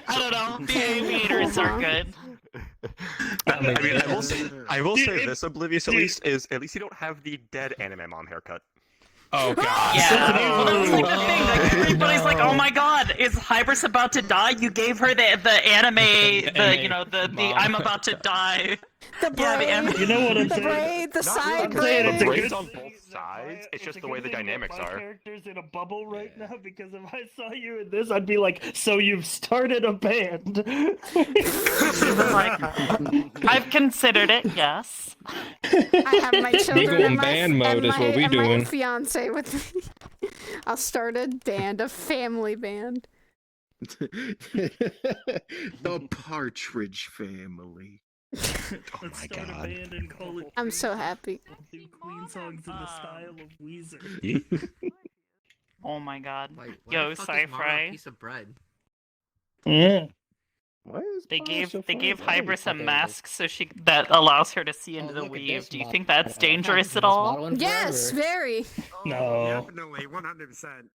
I don't know. The aviators are good. I will say this, Oblivious at least you don't have the dead anime mom haircut. Oh god. Yeah. Well, that was like the thing. Like everybody's like, "Oh my god, is Hybris about to die?" You gave her the anime, the I'm about to die. The braid. You know what I'm the saying? Braid, the side braid. braid. The braids on both sides. It's just the way the dynamics my are. character's in a bubble right now because if I saw you in this, I'd be like, "So you've started a band?" I've considered it. Yes. I have my children Legal and my, band mode and is my, what we and doing. my fiance with me. I'll start a band, a family band. The Partridge Family. Oh my god. I'm so happy. Do Queen songs in the style of Weezer. Oh my god. Why Yo, the fuck is Mara a Sci-Fi. piece of bread? Yeah. Why is They Mara gave so Hybris a Okay, mask so that allows her to see into the look at weave. this Do you model. think that's I haven't dangerous seen at this all? model in Yes, forever. very. No. Definitely, 100%.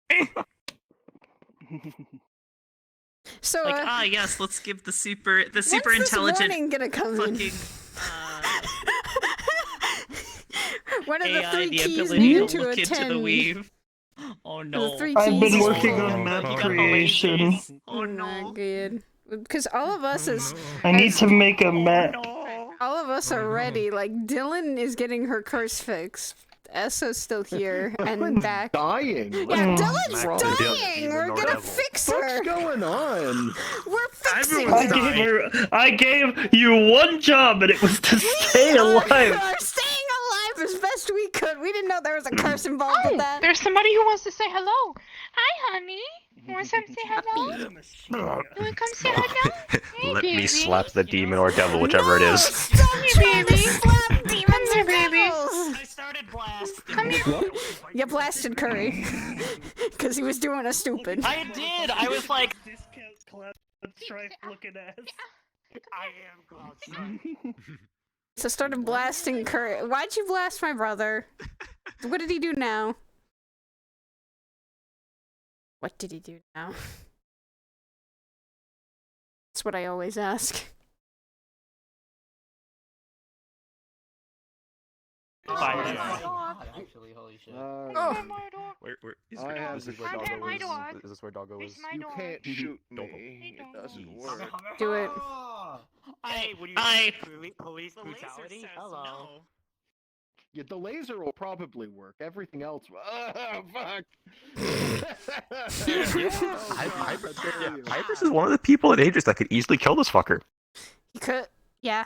So, Like, yes, let's give the super when's this intelligent warning gonna come in? fucking One of the AI three the keys ability needed to to look into the attend. weave. Oh The no. three I've been keys working for- on map You got the creation. ladies. Oh no, good. Because all of us is I need to make a map. all of us are ready. Like Dylan is getting her curse fixed. Esso's still here and back. dying? Yeah, Dylan's wrong? dying. We're gonna fix her. What's going on? We're fixing I her. I gave you one job, and it was to stay alive. We are staying alive as best we could. We didn't know there was a curse involved with that. There's somebody who wants to say hello. Hi, honey. Want some to say hello? You want to come say hello? Hey, Let baby. me slap the demon or devil, whichever it is. Stop Hey, baby. slap demons Come here, and baby. devils. I started blasting. Come here. You blasted Curry because he was doing a stupid. I did. I was like, Discount Cloud Strife looking ass. I am Cloud Strife. So started blasting Curry. Why'd you blast my brother? What did he do now? What did he do now? That's what I always ask. Actually, holy shit. Is this where Doggo is? You can't shoot me. It doesn't work. Do it. Hey, would you police brutality? Hello. Yeah, the laser will probably work. Everything else. Oh, fuck. Hybris is one of the people in Aegis that could easily kill this fucker. You could, yeah,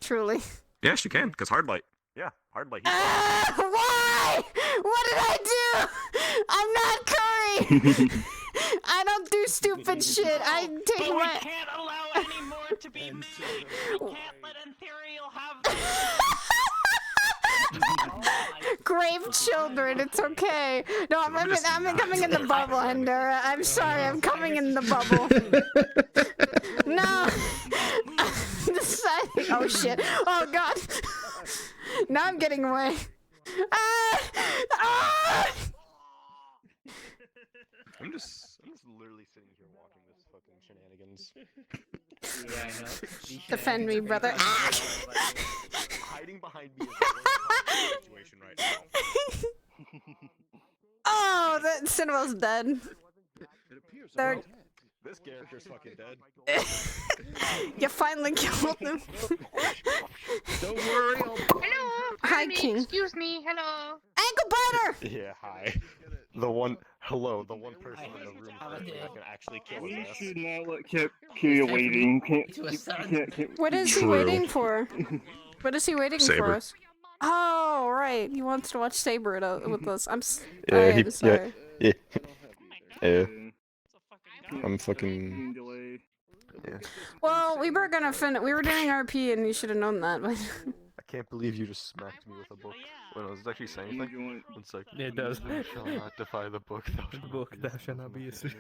truly. Yeah, she can, because hard light. Yeah, hard light. Why? What did I do? I'm not Curry. I don't do stupid shit. I take But we my. can't allow any more to be made. We can't let Ethereal have this. Grave children, it's okay. No, I'm coming in the bubble, Endura. I'm sorry, I'm coming in the bubble. No. I'm deciding. Oh shit. Oh god. Now I'm getting away. I'm just literally sitting here watching this fucking shenanigans. Yeah, I know. Defend me, brother. Hiding behind me is the situation right now. Oh, that Cinema's dead. It appears They're... This character's fucking dead. You finally killed him. Don't worry, Hello. Hi, King. Excuse me. Hello. Ankle biter. Yeah, hi. The one person in the room that can actually kill We us. should not let Kira waiting. What is he waiting for? What is he waiting for Saber. us? Oh, right. He wants to watch Saber with us. I'm Yeah, I'm sorry. Yeah. I'm fucking. Yeah. Well, we were gonna we were doing RP and you should have known that. But... I can't believe you just smacked me with a book when I was actually saying something. It's like, Yeah, it does. Thou shalt not defy the book. Thou shalt not be a slave.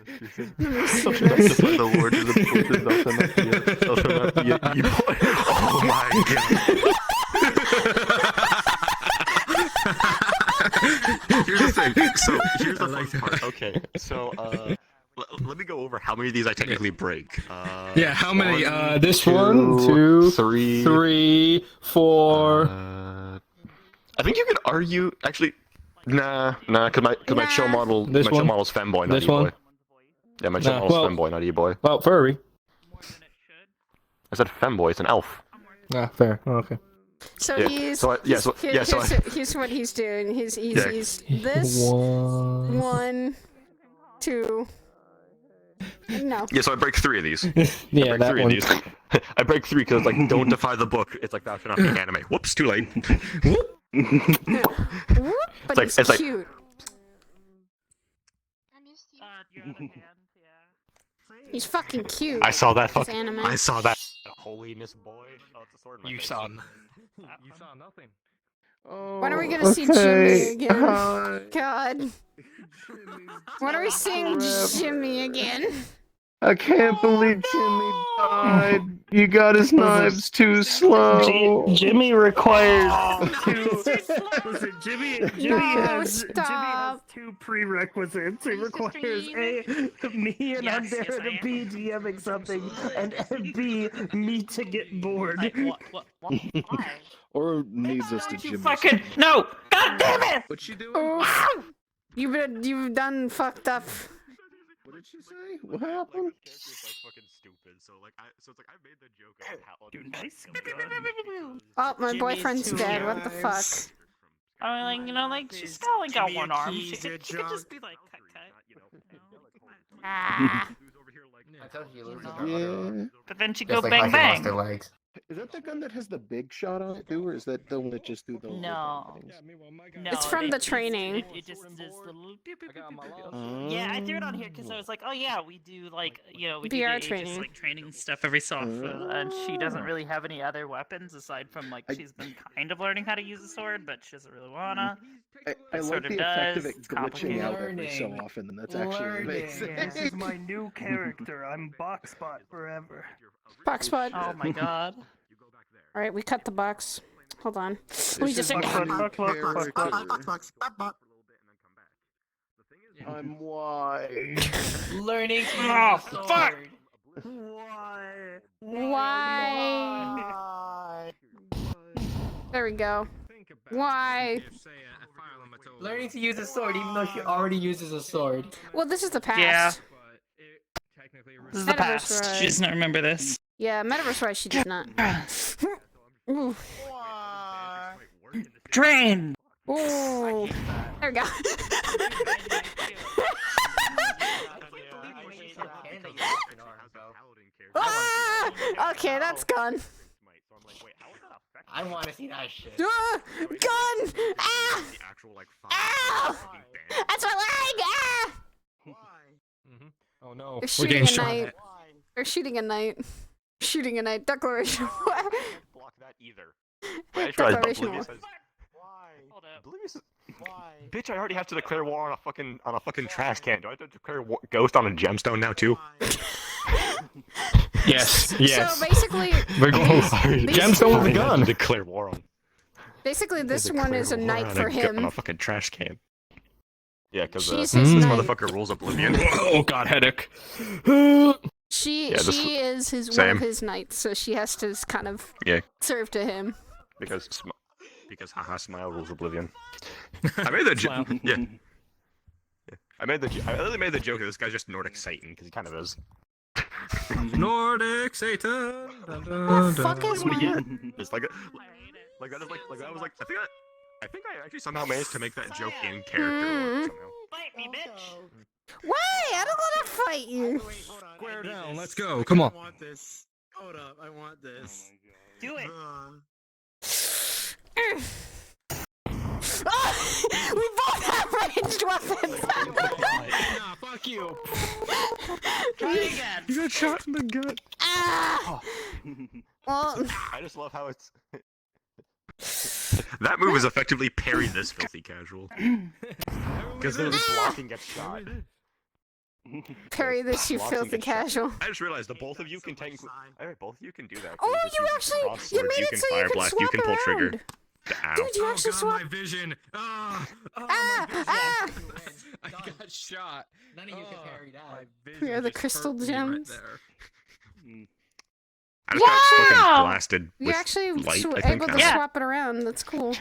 Thou shalt not defy the Lord to the book. Thou shalt not be a evil. Oh my god. Here's the thing. So here's the fun part. Okay, so let me go over how many of these I technically break. Yeah, how many? This one, two, three, 3, 4. I think you could argue. Actually, nah, because my chill model, This chill one? model's femboy, not This e-boy. one? Yeah, my chill Nah, model's well- femboy, not e-boy. Well, furry. I said femboy. It's an elf. Ah, fair. Oh, okay. So Yeah, he's so here's what he's doing. He's Yeah. this 1. 2. No. Yeah, so I break 3 of these. Yeah, I break that 3 one. of these. I break 3 because like don't defy the book. It's like thou shalt not be anime. Whoops, too late. But like- he's it's like- cute. He's fucking cute. I saw that He's fuck. anime. I saw that. Holiness boy. Oh, it's a sword in my You face. saw You saw nothing. When are we gonna see Jimmy again? God. When are we seeing Jimmy again? I can't believe Jimmy died. You got his knives too slow. Jimmy requires two. Listen, Jimmy has two prerequisites. He requires A, me and Undera to be DMing something, and B, me to get bored. Why? Or needs us to Jimmy. Fucking no! God damn it! What's she doing? Oh, you've done fucked up. What did she say? What happened? Character's like fucking stupid. So it's like I made the joke of how. Dude, nice Oh, my boyfriend's dead. What the fuck? I mean, like, she's only got one arm. She could just be like, cut. Ah. I told you, lose her Yeah. But then she Just go like how bang she lost bang. her legs. Is that the gun that has the big shot on it too, or is that the one that just do the? No. No, It's from the training. It just does the little pew, pew, pew, pew, pew. Yeah, I threw it on here because I was like, oh yeah, we do like, we do VR the Aegis, training. like training stuff every so often, and she doesn't really have any other weapons aside from like she's been kind of learning how to use a sword, but she doesn't really wanna. I Sort like of the effect of does. it It's glitching out complicated. every so often, and that's actually amazing. This is my new character. I'm Boxbot forever. Boxbot. Oh my god. Alright, we cut the box. Hold on. Let me just. I'm why. Learning to use Oh, a sword. fuck! Why? There we go. Why? Learning to use a sword, even though she already uses a sword. Well, this is the past. Yeah. This is the Metaverse past. Rise. She doesn't remember this. Yeah, Metaverse Rise, she does not. Ooh. Drain! Ooh. There we go. Ah! Okay, that's gone. I want to see that shit. Gun! Ah! Ow! That's my leg! Ah! Oh no. They're shooting a knight. They're shooting a knight. Shooting a knight. Declaration of war. Block that either. I just realized Declaration of Oblivious war. has... Oblivious is... Bitch, I already have to declare war on a fucking trash can. Do I have to declare ghost on a gemstone now too? Yes. Yes. So basically, We're going gemstone with a gun. Declare war on. basically this one is a knight for On him. a fucking trash can. Yeah, because She's this his knight. motherfucker rules Oblivion. Oh god, headache. She Yeah, this- is his one same. of his knights, so she has to kind of Yeah, serve to him. because haha smile rules Oblivion. I made the joke. Yeah. I literally made the joke that this guy's just Nordic Satan because he kind of is. Nordic Satan. Dun, dun, What the dun. fuck is What do you one? get? Just like that is like that was like I think I actually somehow managed to make that joke in character. Somehow. Fight me, bitch! Why? I don't want to fight you. Square down. Let's go. Come on. I want this. Hold up, I want this. Do it! Ah! We both have ranged weapons. Nah, fuck you. Try it again! You got shot in the gut. Ah! Well, I just love how it's. That move is effectively parry this filthy casual. Because literally blocking gets shot. parry this, you Blocking filthy gets shot. casual. I just realized that both of you can technically. Alright, both of you can do that. Oh, Just you use actually, cross you swords, made you it can so you fire can blast, swap you can pull trigger. around. Ow. Dude, you Oh actually god, swap. my vision. Ah! Oh Ah! my vision. Ah! I got shot. None of you can parry that. My vision Here are the just crystal hurt me gems. Right there. I just got fucking Wow! blasted You're with actually light, I think. able to Yeah. swap it around. That's cool.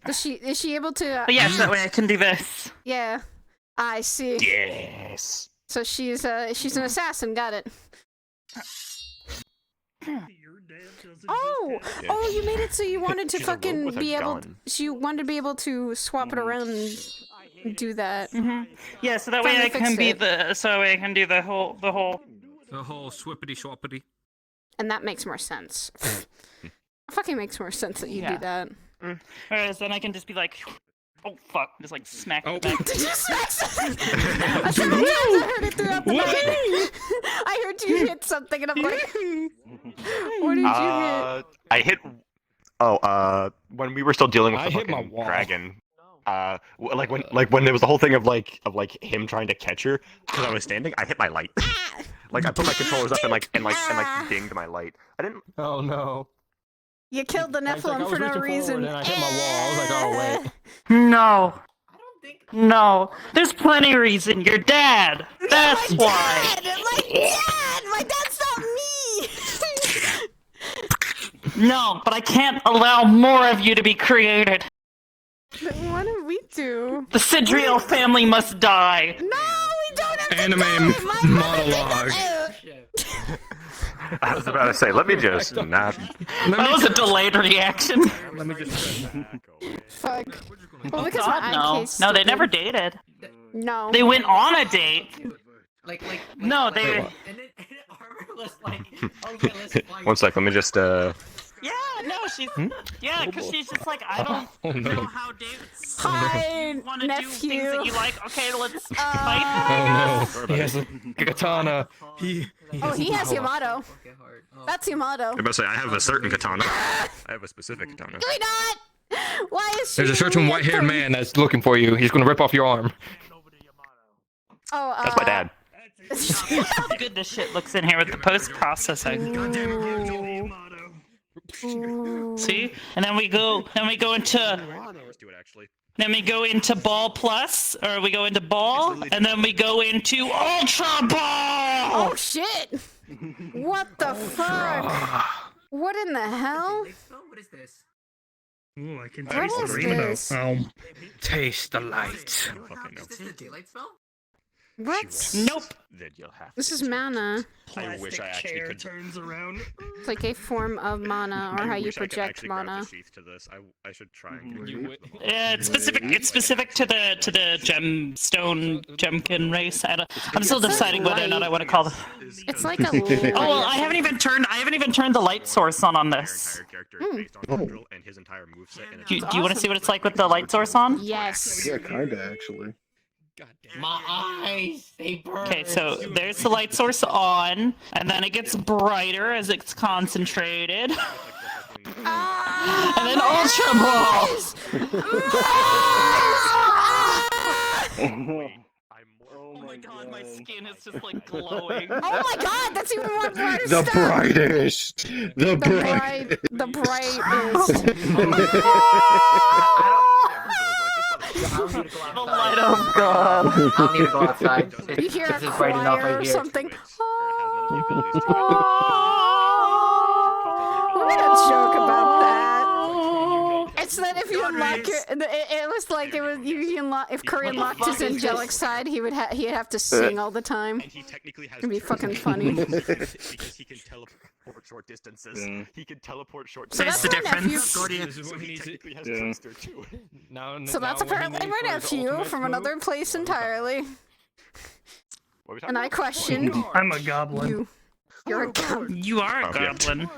Is she able to? But yes, that way I can do this. Yeah, I see. Yes. So she's an assassin. Got it. Oh, Yeah. oh, you made it so you wanted to She's a rogue fucking with a be able. gun. So you wanted to be able to swap it around and do that. Yeah, so that way Finally I can fixed be it. I can do the whole. The whole swippity swappity. And that makes more sense. Fucking makes more sense that you do Yeah. that. Whereas then I can just be like, oh fuck, just like smack Oh. the back. Did you smack something? Several times I heard it throughout the night. I heard you hit something and I'm like, what did you hit? I hit. Oh, when we were still dealing with I the hit my fucking wall. dragon. When there was the whole thing of like him trying to catch her because I was standing, I hit my light. Like I put my controllers up and dinged my light. I didn't. Oh no. You killed the I was like, I Nephilim was for no reaching reason. forward and I hit my wall. I was like, oh wait. No. No. There's plenty of reason. You're dad. That's My why. dad! My dad's not me! No, but I can't allow more of you to be created. Then what do we do? The Sidriel family must die. No, we don't have to Anime die! My monologue. I was about to say, let me just not. That was a delayed reaction. Let me just. Fuck. Well, Oh because God, my no. IK's No, they stupid. never dated. No. They went on a date. Like No, they. and then Armor was like, oh yeah, let's fight. One sec, let me just. Yeah, no, she's. Yeah, because she's just like, I don't Oh no. know how dates. Hi, Want to do things that nephew. you like? Okay, let's fight. Oh no. He has a katana. He Oh, he has Yamato. Okay, hard. Oh. That's Yamato. I'm about to say I have a certain katana. I have a specific katana. Do we not? Why is she? There's a certain white-haired man that's looking for you. He's gonna rip off your arm. Oh, That's my dad. How good this shit looks in here with the post processing. See, and then we go into. Do it actually. Then we go into Ball Plus, or we go into Ball, and then we go into Ultra Ball! Oh shit! What the fuck? What in the hell? What is this? Ooh, I can What taste is the rainbow. this? Taste the light. Fucking no. Is this the daylight spell? What? Nope. Then you'll have This is mana. I wish I actually could. Turns around. It's like a form of mana, or I how you wish I could project actually grab mana. the sheath to this. I should try and get it. Yeah, it's specific. It's specific to the gemstone gemkin race. I'm still deciding whether or not I want to call the. It's like a. Oh well, I haven't even turned the light source on this. Do you want to see what it's like with the light source on? Yes. Yeah, kinda actually. My eyes, they burn. Okay, so there's the light source on, and then it gets brighter as it's concentrated. And then Ultra Ball! Oh my god, my skin is just like glowing. Oh my god, that's even more brighter The stuff! brightest! The brightest! The brightest. The light of God. I'll need to go outside. You hear a This is bright enough choir right or here. something. We made a joke about that. It's that if you unlock your, it was like it was you unlock if Curry unlocked his angelic side, he'd have to sing all the time. And he technically has It'd be fucking funny. because he can teleport short distances. He can teleport short So that's distances. my nephew. So he technically has Twister too. So that's apparently my nephew from another place entirely. And I questioned. I'm a goblin. You. You're a goblin. You are a goblin.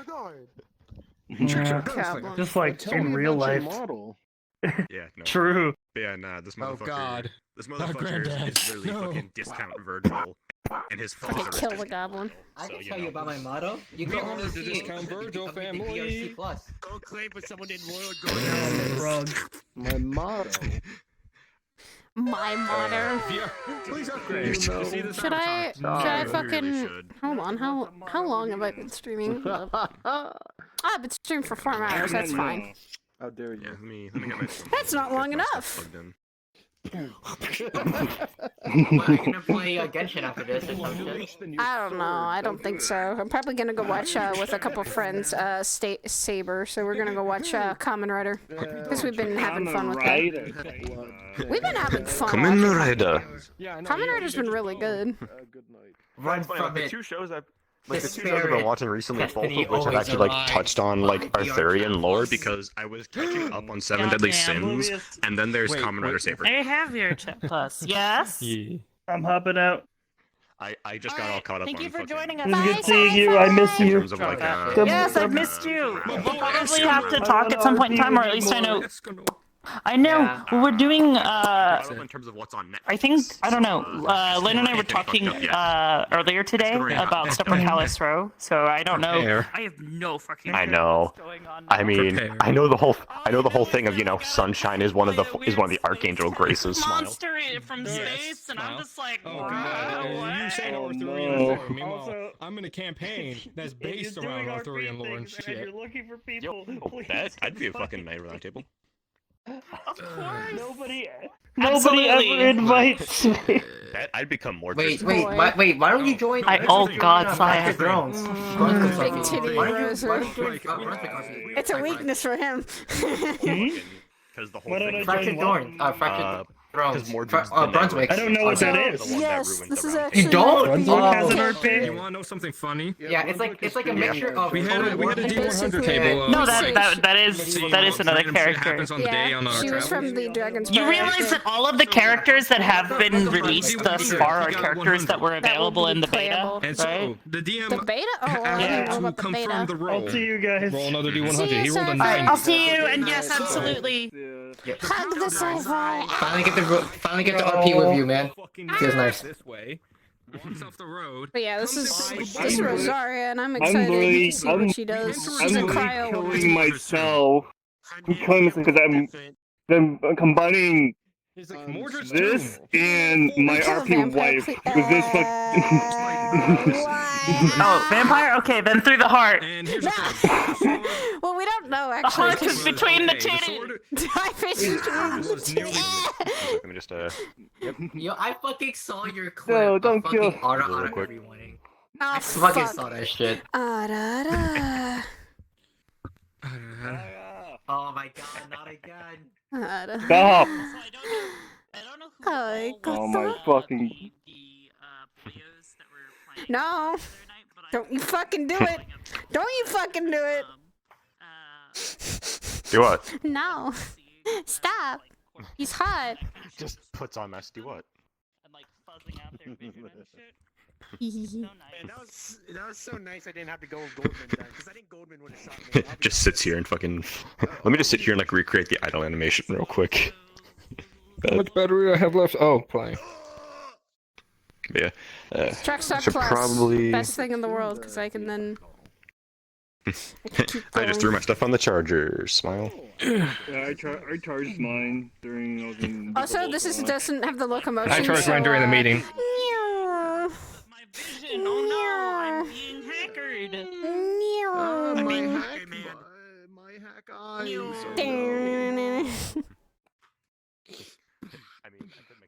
Yeah. Goblin. Just like Tell in me real about your life. model. Yeah, no. True. But yeah, nah, this Oh, motherfucker. God. This Not motherfucker Granddad. is literally No. fucking discount Virgil. And his Fucking father kill the goblin. I can So, tell you about my motto. You We go are only the see it Discount if you Virgil become the family. VRC plus. Go claim for someone in Royal Rug. My motto. My motto. Please upgrade. Should I fucking hold on? How long have I been streaming? I've been streaming for 4 hours. That's fine. How dare you? Yeah, let me get my. That's not long enough. Plugged in. Are you gonna play Genshin after this or some shit? I don't know. I don't think so. I'm probably gonna go watch with a couple friends, Saber. So we're gonna go watch Kamen Rider because we've been having fun with that. We've been having fun. Kamen Rider. Kamen Rider's been really good. Run Funny, from the it. two shows I've The the two shows I've been spirit. watching recently, both Destiny of which have always actually like arrives. touched on like The Arthurian lore because I was catching up on Seven Deadly Goddamn. Sins, and then there's Wait, Kamen Rider wait. Saber. I have your chat plus. Yes. I'm hopping out. I just got all caught up Thank on you for fucking- joining It was us. good seeing you. I miss in you. terms of like Yes, I've missed you. We'll probably have to talk at some point in time, or at least I know. I know Yeah. we're doing. in terms of what's on Netflix. I think I don't know. Lynn and I were talking earlier today about stuff from Palace Row, so I don't know. Prepare. I have no fucking. I idea know. what's going on I now. mean, Prepare. I know the whole thing of Sunshine is one of the Archangel Grace's smile. Monster from space, and I'm just like, Oh god, you said Arthurian no. lore. Meanwhile, Also, I'm in a campaign that's If based you're around doing Arthurian RP lore and things shit. you're looking for people, please. I'd be a fucking knight around the table. Of course. Nobody Absolutely. ever invites me. I'd become more. Wait, distant. why don't you join? Oh god, Fire Saya. drones. Big titty Why don't Roser. you join Brunswick? It's a weakness for him. Because the whole Why thing. don't I Fractured join Dorn. what? Fractured drones. Mordred's Brunswick. I don't know what that is. Yes, this is actually. You don't? Brunswick has an Oh. You RP? want to know something funny? Yeah, it's like a mixture of. We had a D100 Basically, table. No, that is another random shit character. happens on the day Yeah, on our she was travels. from the Dragon's You Breath. realize that all of the characters that have been released thus far are characters that were available in the beta, And so right? the DM The beta? Oh, I had didn't know to about the confirm beta. the roll. I'll see you guys. Roll another See D100. you, He rolled a sir. 9. I'll see you, and yes, absolutely. Hug the sci-fi. Finally get the RP with you, man. Feels nice. This way. Walks off the road. But yeah, this is I'm Rosaria, and I'm I'm excited really, to see I'm, what she does. She's a I'm really cryo woman. killing myself because I'm combining He's like, Mordred's this tomb. and my Kill a RP vampire, wife please. because this Oh, vampire? Okay, then through the heart. And here's the thing. Well, we don't know The actually. heart is between the Okay, titties. was nearly Let me just Yo, I fucking saw your clip. No, of don't fucking kill. Ara Real Ara quick. every morning. Oh, I fucking fuck. saw that shit. Ah-da-da. Oh my god, not again. Ah-da. Stop! I don't know who Hi, Oh my fucking. No. Don't you fucking do it. Don't you fucking do it. Do what? No. Stop. He's hot. Just puts on musty what? And like fuzzing out their vision and shit. Man, that was so nice. I didn't have to go with Goldman then, because I think Goldman would have shot me. Just sits here and fucking. Let me just sit here and like recreate the idle animation real quick. How much battery I have left? Oh, playing. Yeah. Truckstock so Plus. probably. Best thing in the world, because I can then. I just threw my stuff on the charger. Smile. Yeah, I charged mine during. I was in Also, this doesn't have the locomotion. I charged mine during the meeting. My vision. Oh no, I'm being hackered. My hack eyes.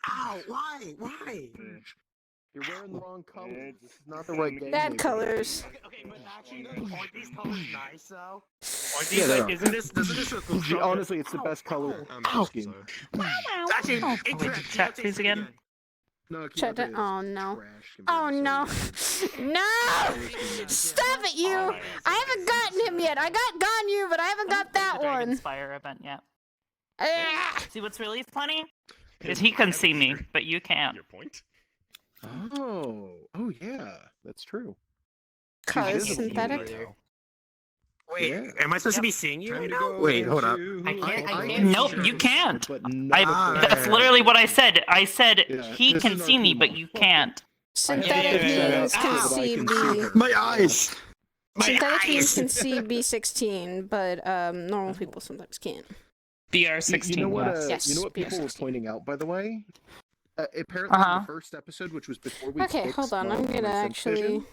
Ow! Why? You're wearing the wrong colors. This is not the right game. Bad colors. Okay, but actually, aren't these colors nice though? Yeah, they are. Doesn't this look cool? Honestly, it's the best color scheme. Actually, Chat please again. No, Shut down. Oh no. Oh no. No! Stop it, you! I haven't gotten him yet. I got Ganyu, but I haven't got that The one. Dragonspire event yet. Ah! See what's really funny? Is he can see me, but you can't. Your point? Oh yeah, that's true. Cause synthetic. Wait, am I supposed to be seeing you right now? Wait, hold up. I can't. Nope, you can't. But That's literally what I said. I said Yeah, he this can is see me, Arcane but mode. you can't. Synthetic means can see B. My eyes. Synthetic means can see B16, but normal people sometimes can't. BR16. You know what? Yes, You know what people were BR16. pointing out, by the way. Apparently, in the first episode, which was before we. Okay, hold on. I'm gonna actually.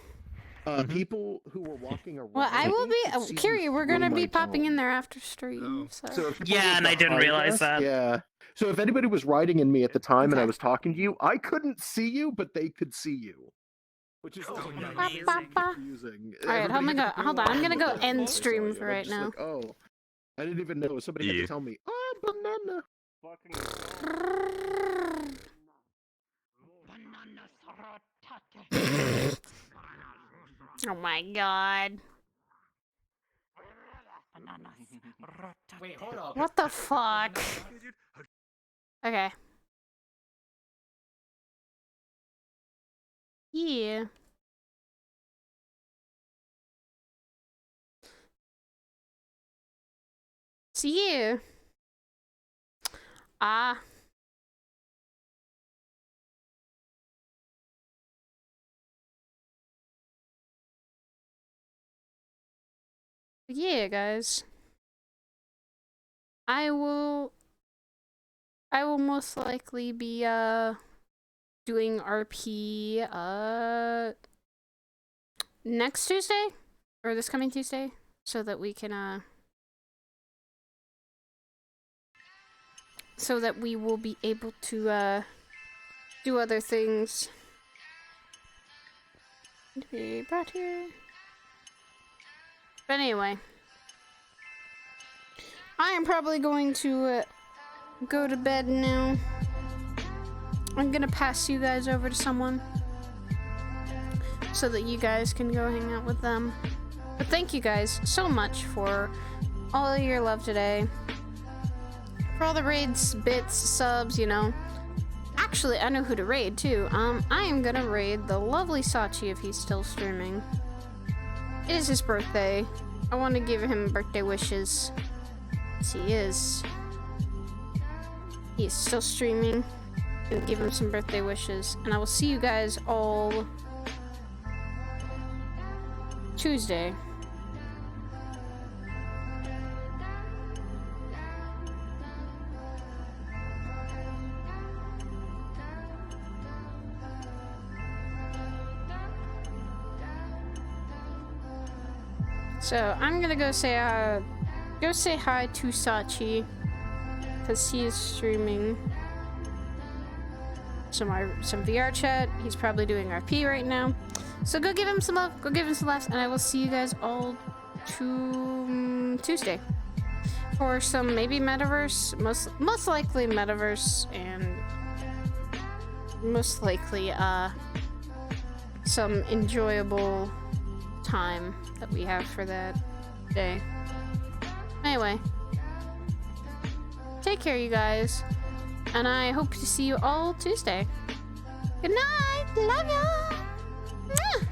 People who were walking around. Well, I will be. Kiri, we're gonna be popping in there. there after stream. So if people Yeah, were and I didn't behind realize us, that. Yeah. So if anybody was writing in me at the time and I Okay. was talking to you, I couldn't see you, but they could see you. Which is Ba, ba, ba. confusing. Alright, hold on. I'm gonna go end stream for I'm right just now. like, oh, I didn't even know. Somebody had Yeah. to tell me. Oh, banana. Oh my god. Wait, hold up. What the fuck? Okay. Yeah. See you. Ah. Yeah, guys. I will most likely be doing RP next Tuesday or this coming Tuesday so that we can so that we will be able to do other things. To be brought here. But anyway, I am probably going to go to bed now. I'm gonna pass you guys over to someone so that you guys can go hang out with them. But thank you guys so much for all of your love today. For all the raids, bits, subs, you know. Actually, I know who to raid too. I am gonna raid the lovely Sachi if he's still streaming. It is his birthday. I want to give him birthday wishes. Yes, he is. He is still streaming. And give him some birthday wishes. And I will see you guys all Tuesday. So I'm gonna go say hi to Sachi because he is streaming some VR chat. He's probably doing RP right now. So go give him some love, go give him some laughs, and I will see you guys all Tuesday for some maybe metaverse, most likely metaverse, and most likely some enjoyable time that we have for that day. Anyway, take care, you guys, and I hope to see you all Tuesday. Good night, love ya. Mwah!